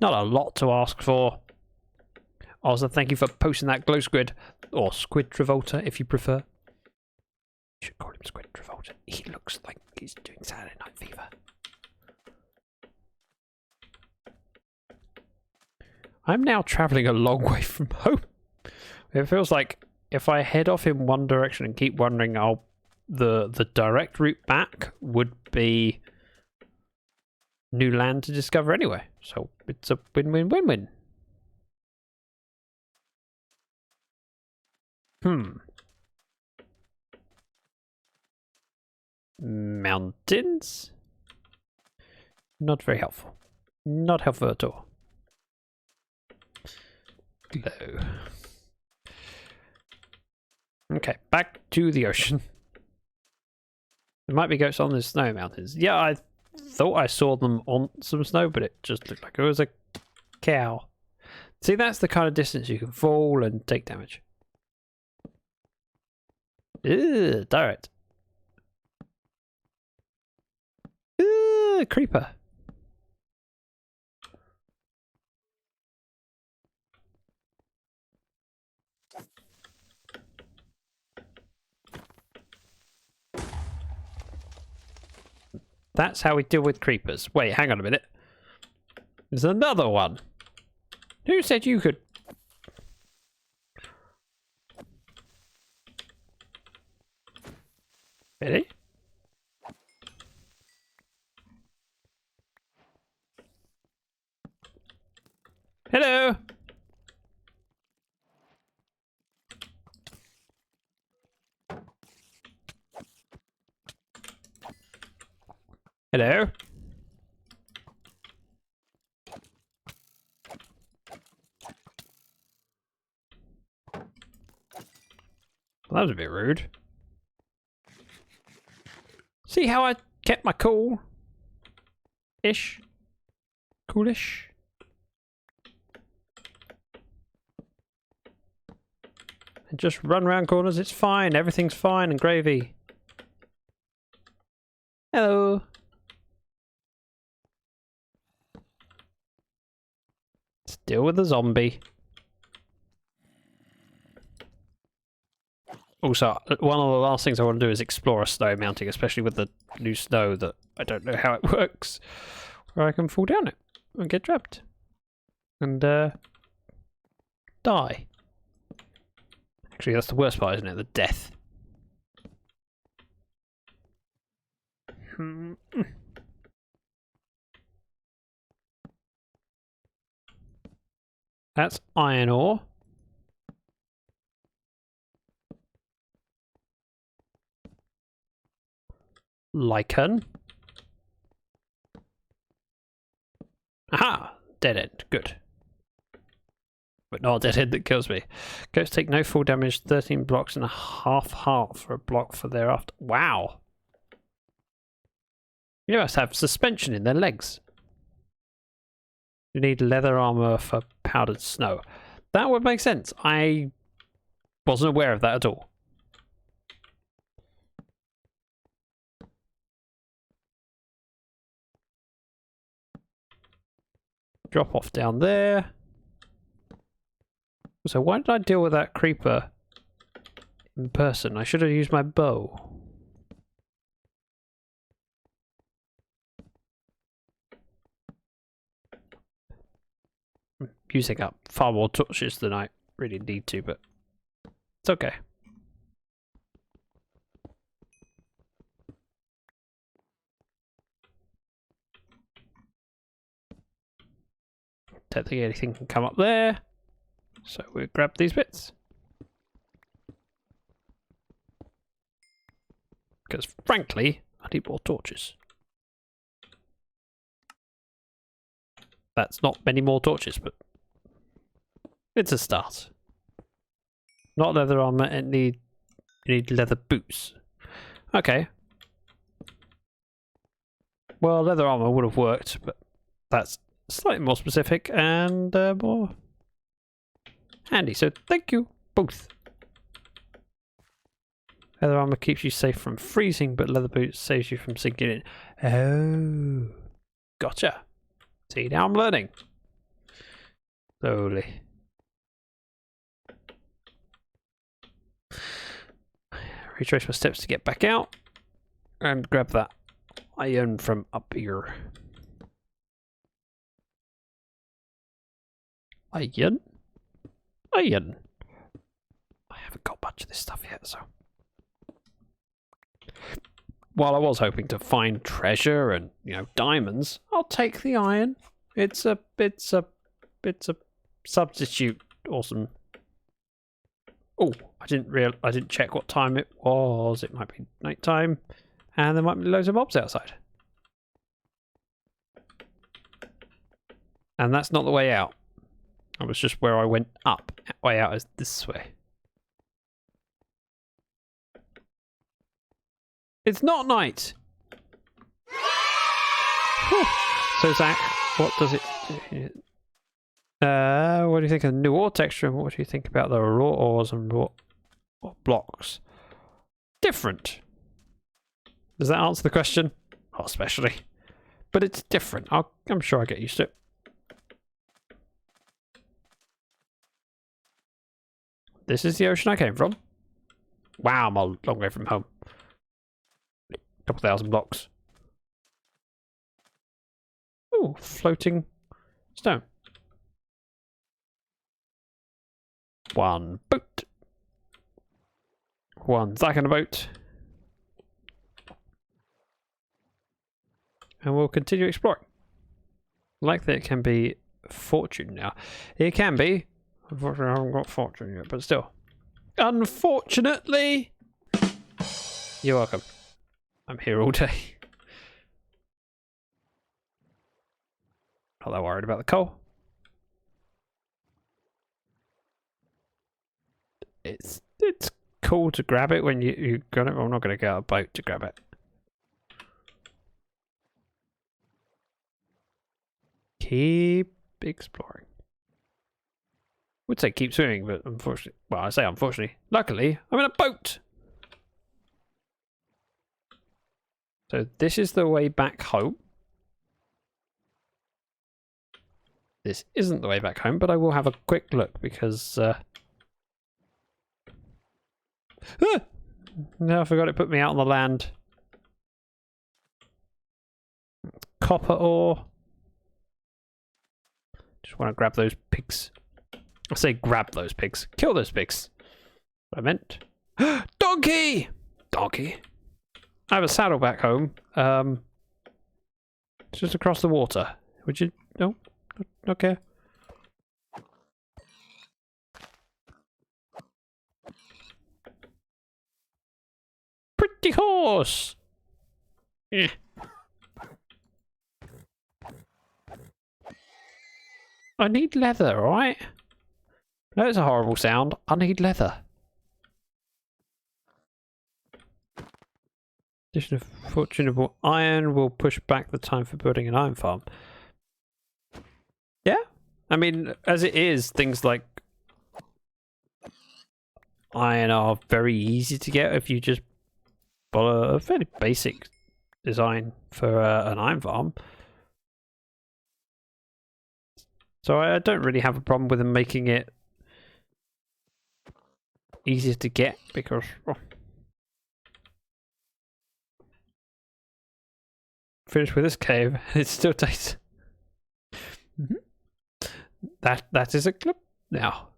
A: Not a lot to ask for. Also, thank you for posting that glow squid. Or Squid Travolta, if you prefer. You should call him Squid Travolta. He looks like he's doing Saturday Night Fever. I'm now travelling a long way from home. It feels like if I head off in one direction and keep wandering, the direct route back would be new land to discover anyway. So it's a win-win-win-win. Mountains? Not very helpful. Not helpful at all. Glow. Okay, back to the ocean. There might be goats on the snow mountains. Yeah, I thought I saw them on some snow, but it just looked like it was a cow. See, that's the kind of distance you can fall and take damage. Ew, direct. Ew, creeper. That's how we deal with creepers. Wait, hang on a minute. There's another one. Who said you could? Really? Hello. Hello. Well, that was a bit rude. See how I kept my cool? Ish. Coolish. And just run around corners, it's fine. Everything's fine and gravy. Hello. Still with the zombie. Also, one of the last things I want to do is explore a snow mountain, especially with the new snow that I don't know how it works. Where I can fall down it and get trapped. And, die. Actually, that's the worst part, isn't it? The death. That's iron ore. Lichen. Aha! Dead end. Good. But not a dead end that kills me. Goats take no full damage, 13 blocks and a half for a block for thereafter. Wow! You must have suspension in their legs. You need leather armor for powdered snow. That would make sense. I wasn't aware of that at all. Drop off down there. So why did I deal with that creeper in person? I should have used my bow. I'm using up far more torches than I really need to, but it's okay. Don't think anything can come up there. So we'll grab these bits. Because frankly, I need more torches. That's not many more torches, but it's a start. Not leather armor, and you need leather boots. Okay. Well, leather armor would have worked, but that's slightly more specific and more handy. So thank you both. Leather armor keeps you safe from freezing, but leather boots saves you from sinking in. Oh, gotcha. See, now I'm learning. Slowly. Retrace my steps to get back out and grab that iron from up here. Iron? Iron. I haven't got much of this stuff yet, so. While I was hoping to find treasure and, diamonds, I'll take the iron. It's a substitute. Awesome. Oh, I didn't check what time it was. It might be nighttime, and there might be loads of mobs outside. And that's not the way out. That was just where I went up. Way out is this way. It's not night. Whew. So Zach, what does it do? What do you think of the new ore texture, and what do you think about the raw ores and raw blocks? Different. Does that answer the question? Not especially. But it's different. I'm sure I get used to it. This is the ocean I came from. Wow, I'm a long way from home. Couple thousand blocks. Ooh, floating stone. One boat. One Zach in a boat. And we'll continue exploring. Like that it can be fortune now. It can be. Unfortunately, I haven't got fortune yet, but still. Unfortunately. You're welcome. I'm here all day. Not that worried about the coal. It's cool to grab it when you got it. I'm not going to get out a boat to grab it. Keep exploring. Would say keep swimming, but unfortunately, well, I say unfortunately. Luckily, I'm in a boat. So this is the way back home. This isn't the way back home, but I will have a quick look because no, I forgot it put me out on the land. Copper ore. Just want to grab those pigs. I say grab those pigs. Kill those pigs. What I meant. Donkey! Donkey. I have a saddle back home. Just across the water. Would you? No? Okay. Pretty horse! Eh. I need leather, alright? No, it's a horrible sound. I need leather. Addition of fortunable iron will push back the time for building an iron farm. Yeah? I mean, as it is, things like iron are very easy to get if you just follow a fairly basic design for an iron farm. So I don't really have a problem with them making it easier to get because finished with this cave and it still tastes. That is a clip now.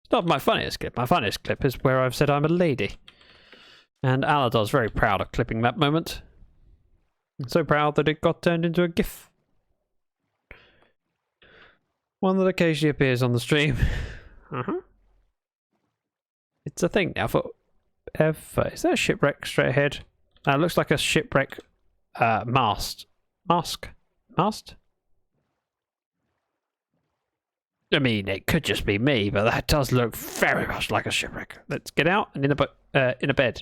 A: It's not my funniest clip. My funniest clip is where I've said I'm a lady. And Aladar's very proud of clipping that moment. So proud that it got turned into a GIF. One that occasionally appears on the stream. It's a thing now for ever. Is there a shipwreck straight ahead? It looks like a shipwreck mast. Mast? I mean, it could just be me, but that does look very much like a shipwreck. Let's get out and in a bed.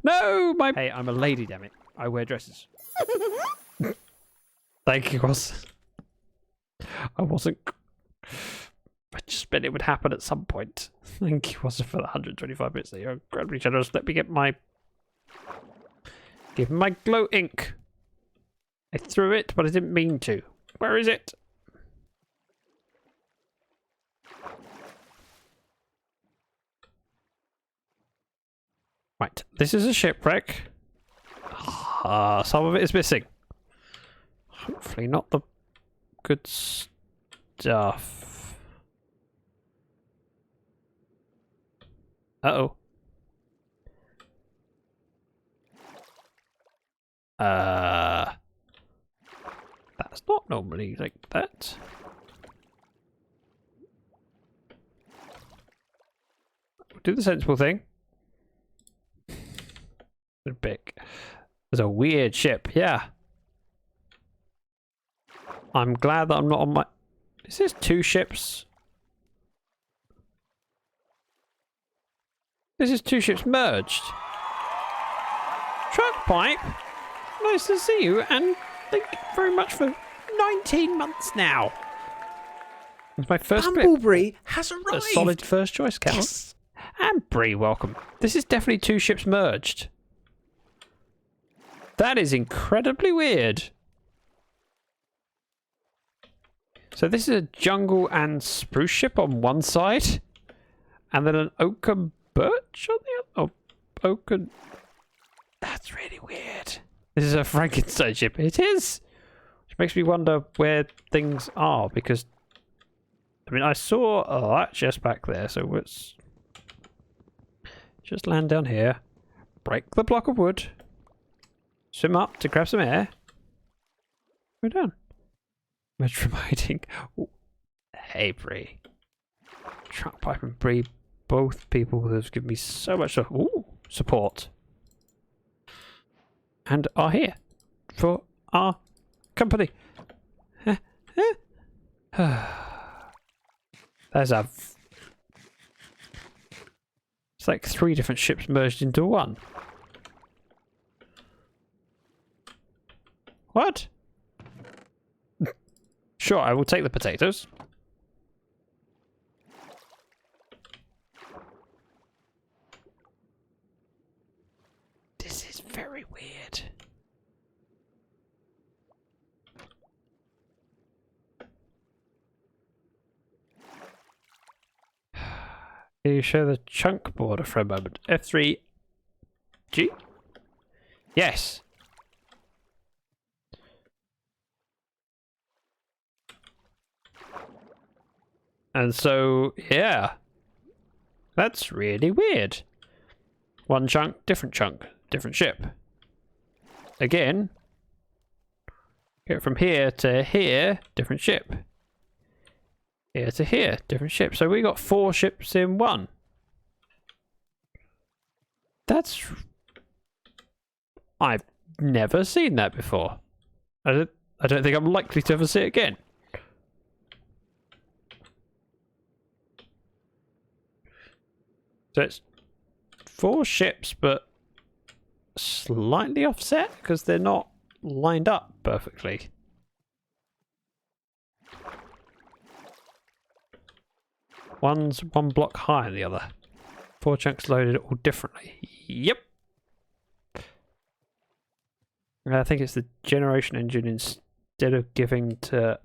A: No, my... Hey, I'm a lady, damn it. I wear dresses. Thank you, Ross. I wasn't... I just meant it would happen at some point. Thank you, Ross, for the 125 bits there. You're incredibly generous. Let me get my... Give me my glow ink. I threw it, but I didn't mean to. Where is it? Right, this is a shipwreck. Some of it is missing. Hopefully not the good stuff. Uh-oh. That's not normally like that. We'll do the sensible thing. Big. There's a weird ship, yeah. I'm glad that I'm not on my... Is this two ships? This is two ships merged. Truck pipe, nice to see you, and thank you very much for 19 months now. It's my first
D: Bumblebee has
A: a
D: arrived.
A: solid first choice count.
D: Yes.
A: And Bree, welcome. This is definitely two ships merged. That is incredibly weird. So this is a jungle and spruce ship on one side, and then an oak and birch on the other. Oh, oak and... That's really weird. This is a Frankenstein ship. It is! Which makes me wonder where things are, because... I mean, I saw that chest back there, so let's... just land down here. Break the block of wood. Swim up to grab some air. We're done. Much from hiding. Ooh. Hey, Bree. Truck Pipe and Bree, both people who have given me so much support. And are here for our company. There's a... It's like 3 different ships merged into one. What? Sure, I will take the potatoes. This is very weird. Can you show the chunk border for a moment? F3 G? Yes. And so, yeah. That's really weird. One chunk, different ship. Again, get from here to here, different ship. Here to here, different ship. So we got 4 ships in one. That's... I've never seen that before. I don't think I'm likely to ever see it again. So it's 4 ships, but slightly offset because they're not lined up perfectly. One's 1 block higher than the other. 4 chunks loaded all differently. Yep. I think it's the generation engine instead of giving to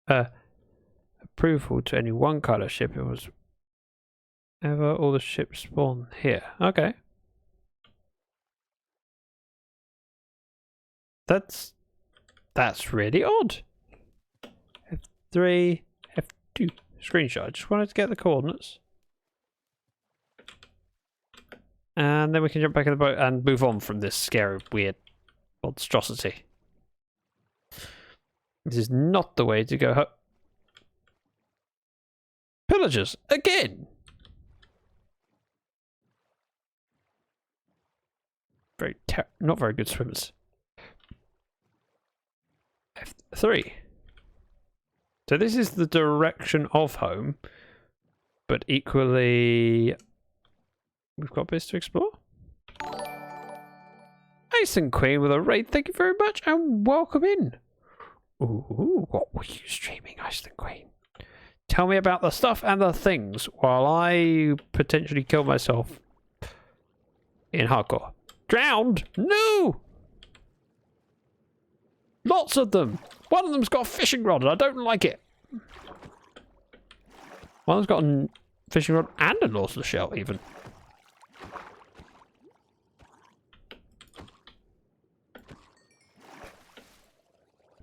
A: approval to any one kind of ship, it was ever all the ships spawn here. Okay. That's really odd. F3, F2 screenshot. I just wanted to get the coordinates. And then we can jump back in the boat and move on from this scary, weird monstrosity. This is not the way to go. Pillagers again. Not very good swimmers. F3. So this is the direction of home, but equally we've got bits to explore. Ice and Queen with a raid, thank you very much and welcome in. Ooh, what were you streaming, Ice and Queen? Tell me about the stuff and the things while I potentially kill myself in hardcore. Drowned? No! Lots of them. One of them's got a fishing rod and I don't like it. One of them's got a fishing rod and a nautilus shell even.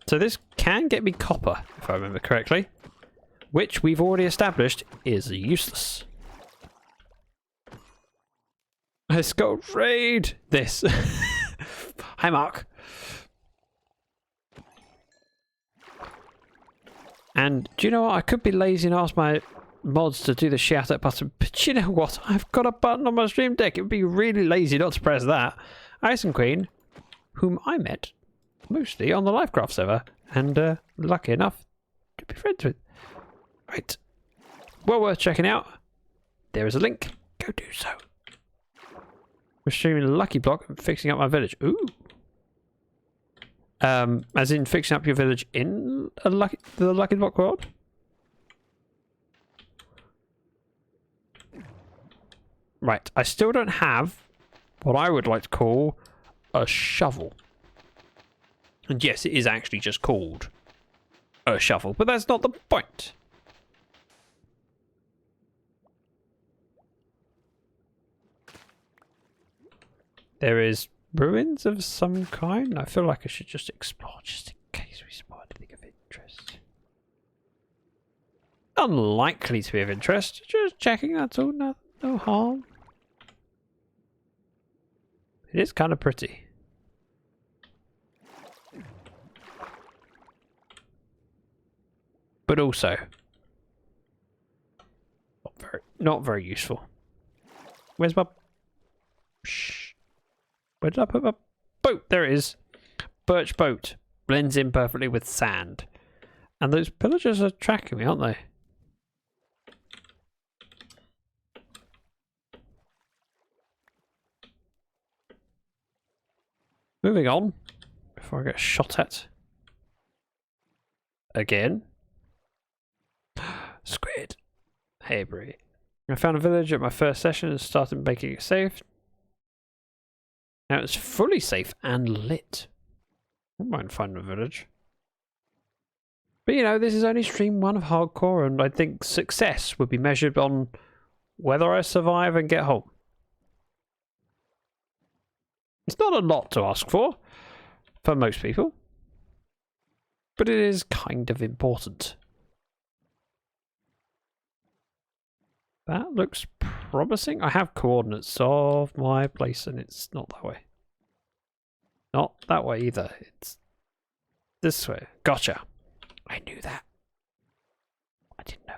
A: So this can get me copper, if I remember correctly, which we've already established is useless. Let's go raid this. Hi, Mark. And do you know what? I could be lazy and ask my mods to do the shout out button, but you know what? I've got a button on my stream deck. It would be really lazy not to press that. Ice and Queen, whom I met mostly on the Lifecraft server, and lucky enough to be friends with. Right. Well worth checking out. There is a link. Go do so. We're streaming Lucky Block and fixing up my village. Ooh. As in fixing up your village in the Lucky Block world? Right. I still don't have what I would like to call a shovel. And yes, it is actually just called a shovel, but that's not the point. There is ruins of some kind. I feel like I should just explore just in case we spot anything of interest. Unlikely to be of interest. Just checking, that's all. No harm. It is kind of pretty. But also not very useful. Where's my... Shh. Where did I put my boat? There it is. Birch boat. Blends in perfectly with sand. And those pillagers are tracking me, aren't they? Moving on. Before I get shot at. Again. Squid. Hey, Brie. I found a village at my first session and started making it safe. Now it's fully safe and lit. I don't mind finding a village. But you know, this is only stream 1 of hardcore, and I think success would be measured on whether I survive and get home. It's not a lot to ask for most people. But it is kind of important. That looks promising. I have coordinates of my place, and it's not that way. Not that way either. It's this way. Gotcha. I knew that. I didn't know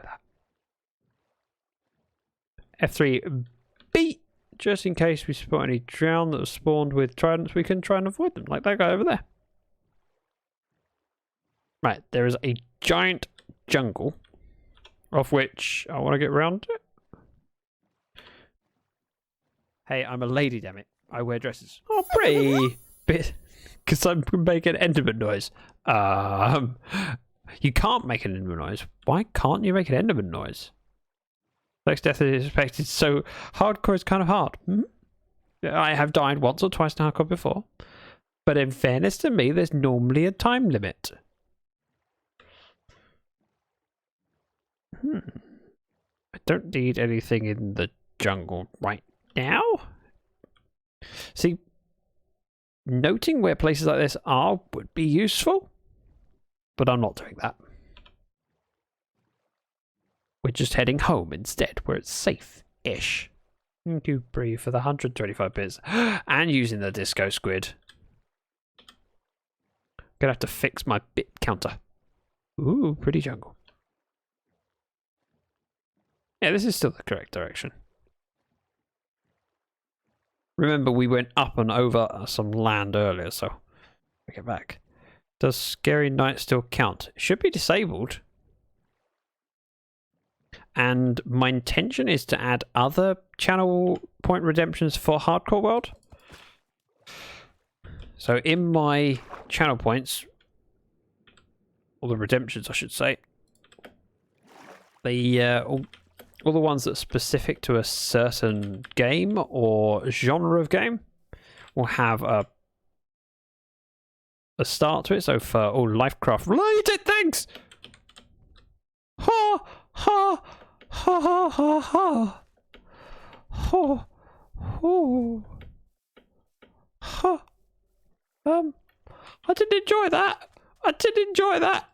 A: that. F3B. Just in case we spot any drown that was spawned with tridents, we can try and avoid them, like that guy over there. Right, there is a giant jungle, of which I want to get round to it. Hey, I'm a lady, damn it. I wear dresses. Oh, pretty bit, because I'm making an Enderman noise. You can't make an Enderman noise. Why can't you make an Enderman noise? Next death is expected, so hardcore is kind of hard. I have died once or twice in hardcore before, but in fairness to me, there's normally a time limit. I don't need anything in the jungle right now. See, noting where places like this are would be useful, but I'm not doing that. We're just heading home instead, where it's safe-ish. Thank you, Bree, for the 125 bits. And using the disco squid. Gonna have to fix my bit counter. Ooh, pretty jungle. Yeah, this is still the correct direction. Remember, we went up and over some land earlier, so we get back. Does Scary Night still count? It should be disabled. And my intention is to add other channel point redemptions for Hardcore World. So in my channel points, or the redemptions I should say, the all the ones that are specific to a certain game or genre of game will have a start to it. So for all Lifecraft related things, ha ha ha ha ha ha ha ha. I didn't enjoy that. I didn't enjoy that.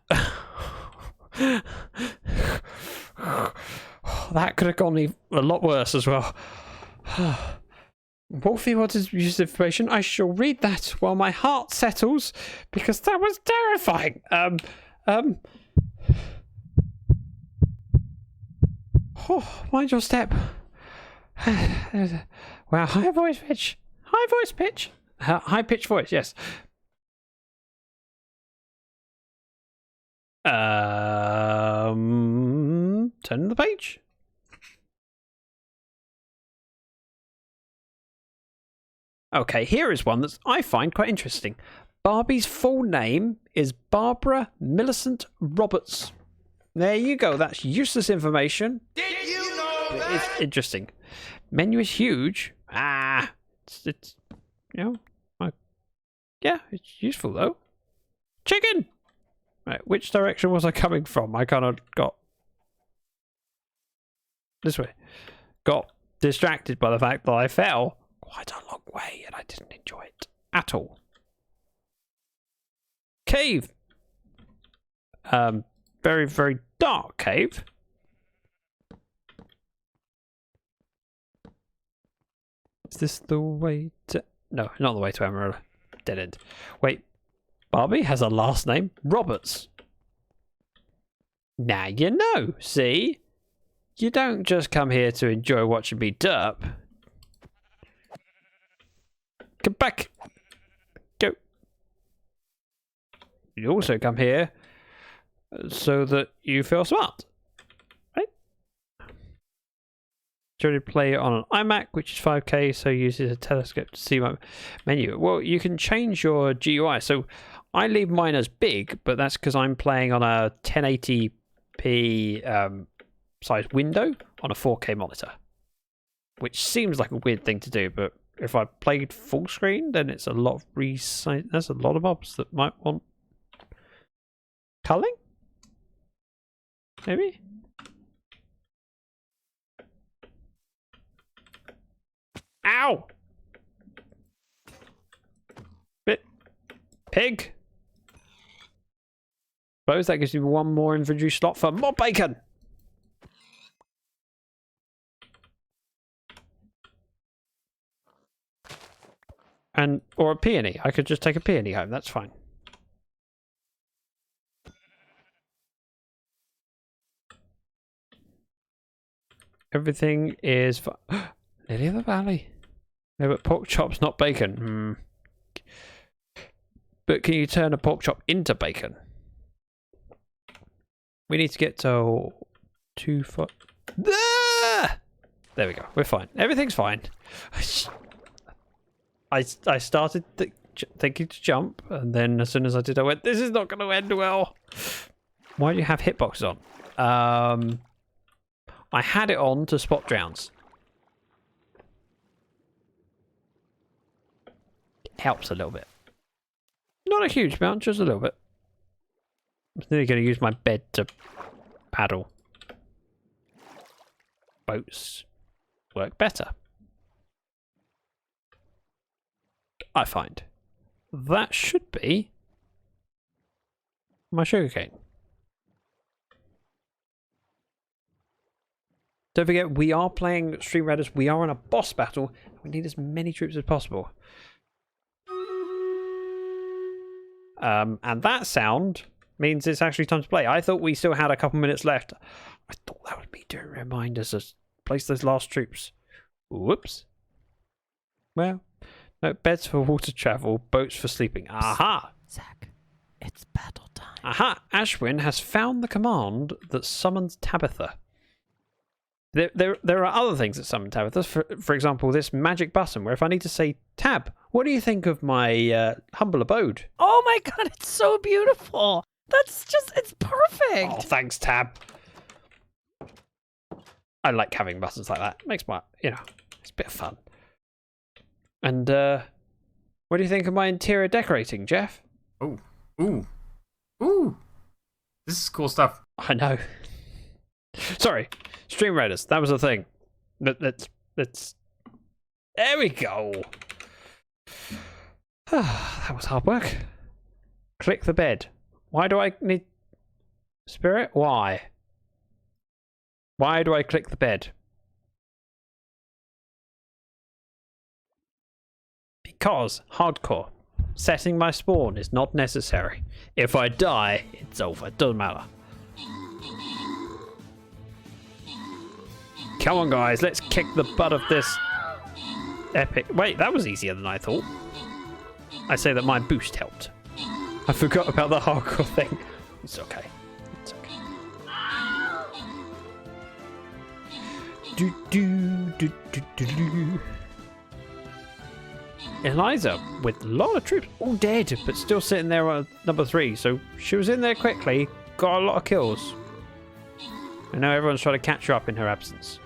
A: That could have gone a lot worse as well. Wolfie, what is use information? I shall read that while my heart settles, because that was terrifying. Oh, mind your step. Wow, high voice pitch. High voice pitch. High pitch voice, yes. Turn the page. Okay, here is one that I find quite interesting. Barbie's full name is Barbara Millicent Roberts. There you go. That's useless information.
F: Did you know that?
A: It's interesting. Menu is huge. It's you know, yeah, it's useful though. Chicken. Right, which direction was I coming from? I kind of got this way. Got distracted by the fact that I fell quite a long way and I didn't enjoy it at all. Cave. Very, very dark cave. Is this the way to... No, not the way to Amarillo. Dead end. Wait. Barbie has a last name, Roberts. Now you know, see? You don't just come here to enjoy watching me derp. Come back. Go. You also come here so that you feel smart. Right? Generally play on an iMac, which is 5K, so uses a telescope to see my menu. Well, you can change your GUI. So I leave mine as big, but that's because I'm playing on a 1080p size window on a 4K monitor, which seems like a weird thing to do, but if I played full screen, then it's a lot of resize. There's a lot of mobs that might want culling, maybe. Ow! Bit pig. Suppose that gives me one more inventory slot for more bacon. or a peony. I could just take a peony home. That's fine. Everything is Lily of the Valley. No, but pork chops, not bacon. But can you turn a pork chop into bacon? We need to get to 2 foot. Ah! There we go. We're fine. Everything's fine. I started thinking to jump, and then as soon as I did, I went, "This is not going to end well." Why do you have hitboxes on? I had it on to spot drowns. It helps a little bit. Not a huge amount, just a little bit. I'm nearly going to use my bed to paddle. Boats work better, I find. That should be my sugarcane. Don't forget, we are playing Stream Raiders. We are on a boss battle. We need as many troops as possible. And that sound means it's actually time to play. I thought we still had a couple minutes left. I thought that would be to remind us to place those last troops. Whoops. Well, no, beds for water travel, boats for sleeping. Aha!
H: Zach, it's battle time.
A: Aha! Ashwin has found the command that summons Tabitha. There are other things that summon Tabitha. For example, this magic button where if I need to say, "Tab, what do you think of my humble abode?"
H: Oh my god, it's so beautiful. It's perfect.
A: Oh, thanks, Tab. I like having buttons like that. Makes my, it's a bit of fun. And what do you think of my interior decorating, Jeff?
G: Oh, ooh. This is cool stuff.
A: I know. Sorry, Stream Raiders. That was a thing. Let's. There we go. That was hard work. Click the bed. Why do I need spirit? Why? Why do I click the bed? Because hardcore. Setting my spawn is not necessary. If I die, it's over. It doesn't matter. Come on, guys. Let's kick the butt of this epic... Wait, that was easier than I thought. I say that my boost helped. I forgot about the hardcore thing. It's okay. It's okay. Eliza with a lot of troops, all dead, but still sitting there on number 3. So she was in there quickly, got a lot of kills. And now everyone's trying to catch her up in her absence.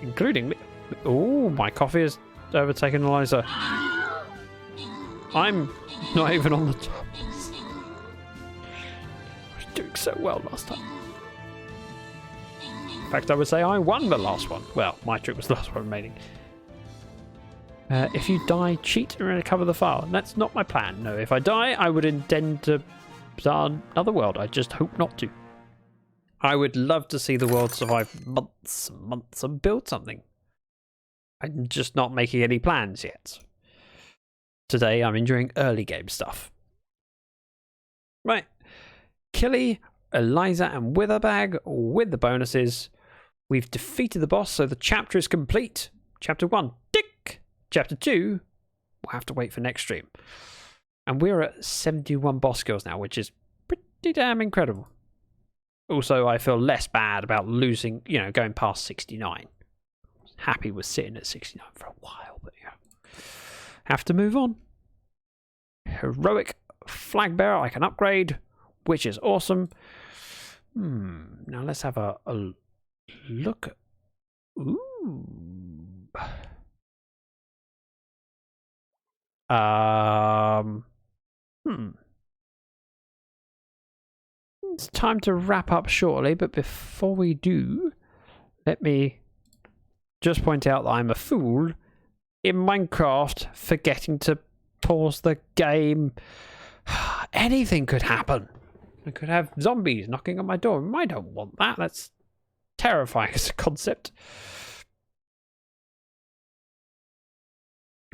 A: Including me. Oh, my coffee has overtaken Eliza. I'm not even on the top. I was doing so well last time. In fact, I would say I won the last one. Well, my troop was the last one remaining. If you die, cheat and recover the file. That's not my plan. No, if I die, I would intend to start another world. I just hope not to. I would love to see the world survive months and months and build something. I'm just not making any plans yet. Today, I'm enjoying early game stuff. Right. Killy, Eliza, and Witherbag with the bonuses. We've defeated the boss, so the chapter is complete. Chapter 1, tick. Chapter 2, we'll have to wait for next stream. And we're at 71 boss kills now, which is pretty damn incredible. Also, I feel less bad about losing, going past 69. Happy with sitting at 69 for a while, but have to move on. Heroic flag bearer I can upgrade, which is awesome. Now let's have a look. Ooh. It's time to wrap up shortly, but before we do, let me just point out that I'm a fool in Minecraft forgetting to pause the game. Anything could happen. I could have zombies knocking on my door. I don't want that. That's terrifying as a concept.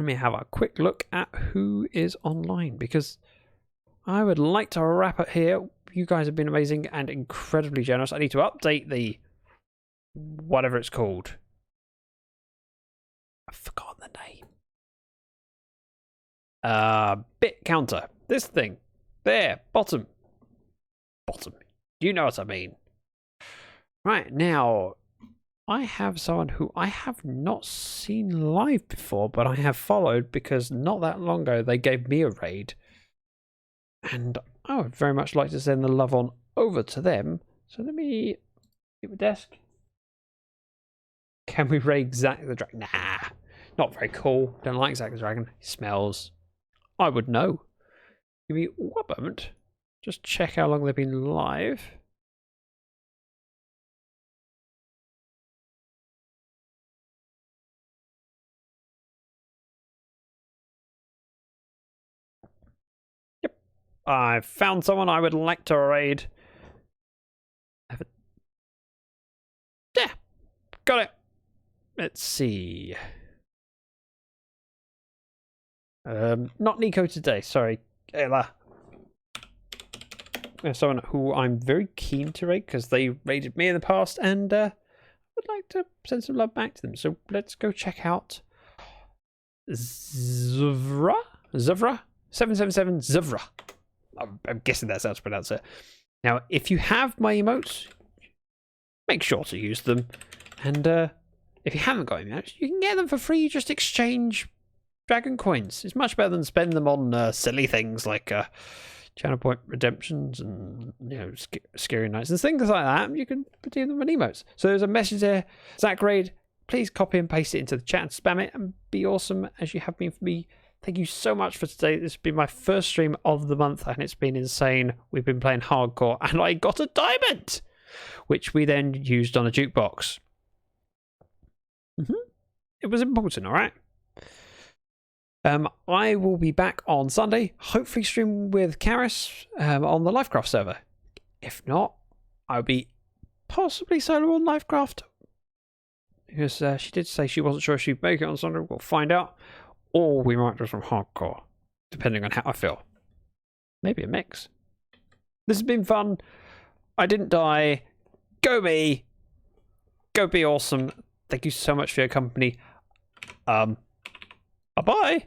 A: Let me have a quick look at who is online, because I would like to wrap it here. You guys have been amazing and incredibly generous. I need to update the whatever it's called. I've forgotten the name. Bit counter. This thing. There. Bottom. You know what I mean. Right, now I have someone who I have not seen live before, but I have followed because not that long ago they gave me a raid. And I would very much like to send the love on over to them. So let me get my desk. Can we raid Zack the Dragon? Nah, not very cool. Don't like Zack the Dragon. He smells. I would know. Give me one moment. Just check how long they've been live. Yep. I've found someone I would like to raid. Yeah. Got it. Let's see. Not Nico today. Sorry, Ella. There's someone who I'm very keen to raid because they raided me in the past, and would like to send some love back to them. So let's go check out Zuvra 777 Zuvra. I'm guessing that's how to pronounce it. Now, if you have my emotes, make sure to use them, and if you haven't got emotes, you can get them for free. Just exchange dragon coins. It's much better than spending them on silly things like channel point redemptions and scary nights and things like that. You can redeem them in emotes. So there's a message there. Zack raid. Please copy and paste it into the chat and spam it and be awesome as you have been for me. Thank you so much for today. This has been my first stream of the month and it's been insane. We've been playing hardcore and I got a diamond, which we then used on a jukebox. It was important, all right? I will be back on Sunday, hopefully stream with Karis on the Lifecraft server. If not, I'll be possibly solo on Lifecraft. Because she did say she wasn't sure if she'd make it on Sunday. We'll find out. Or we might do some hardcore, depending on how I feel. Maybe a mix. This has been fun. I didn't die. Go me. Go be awesome. Thank you so much for your company. Bye-bye.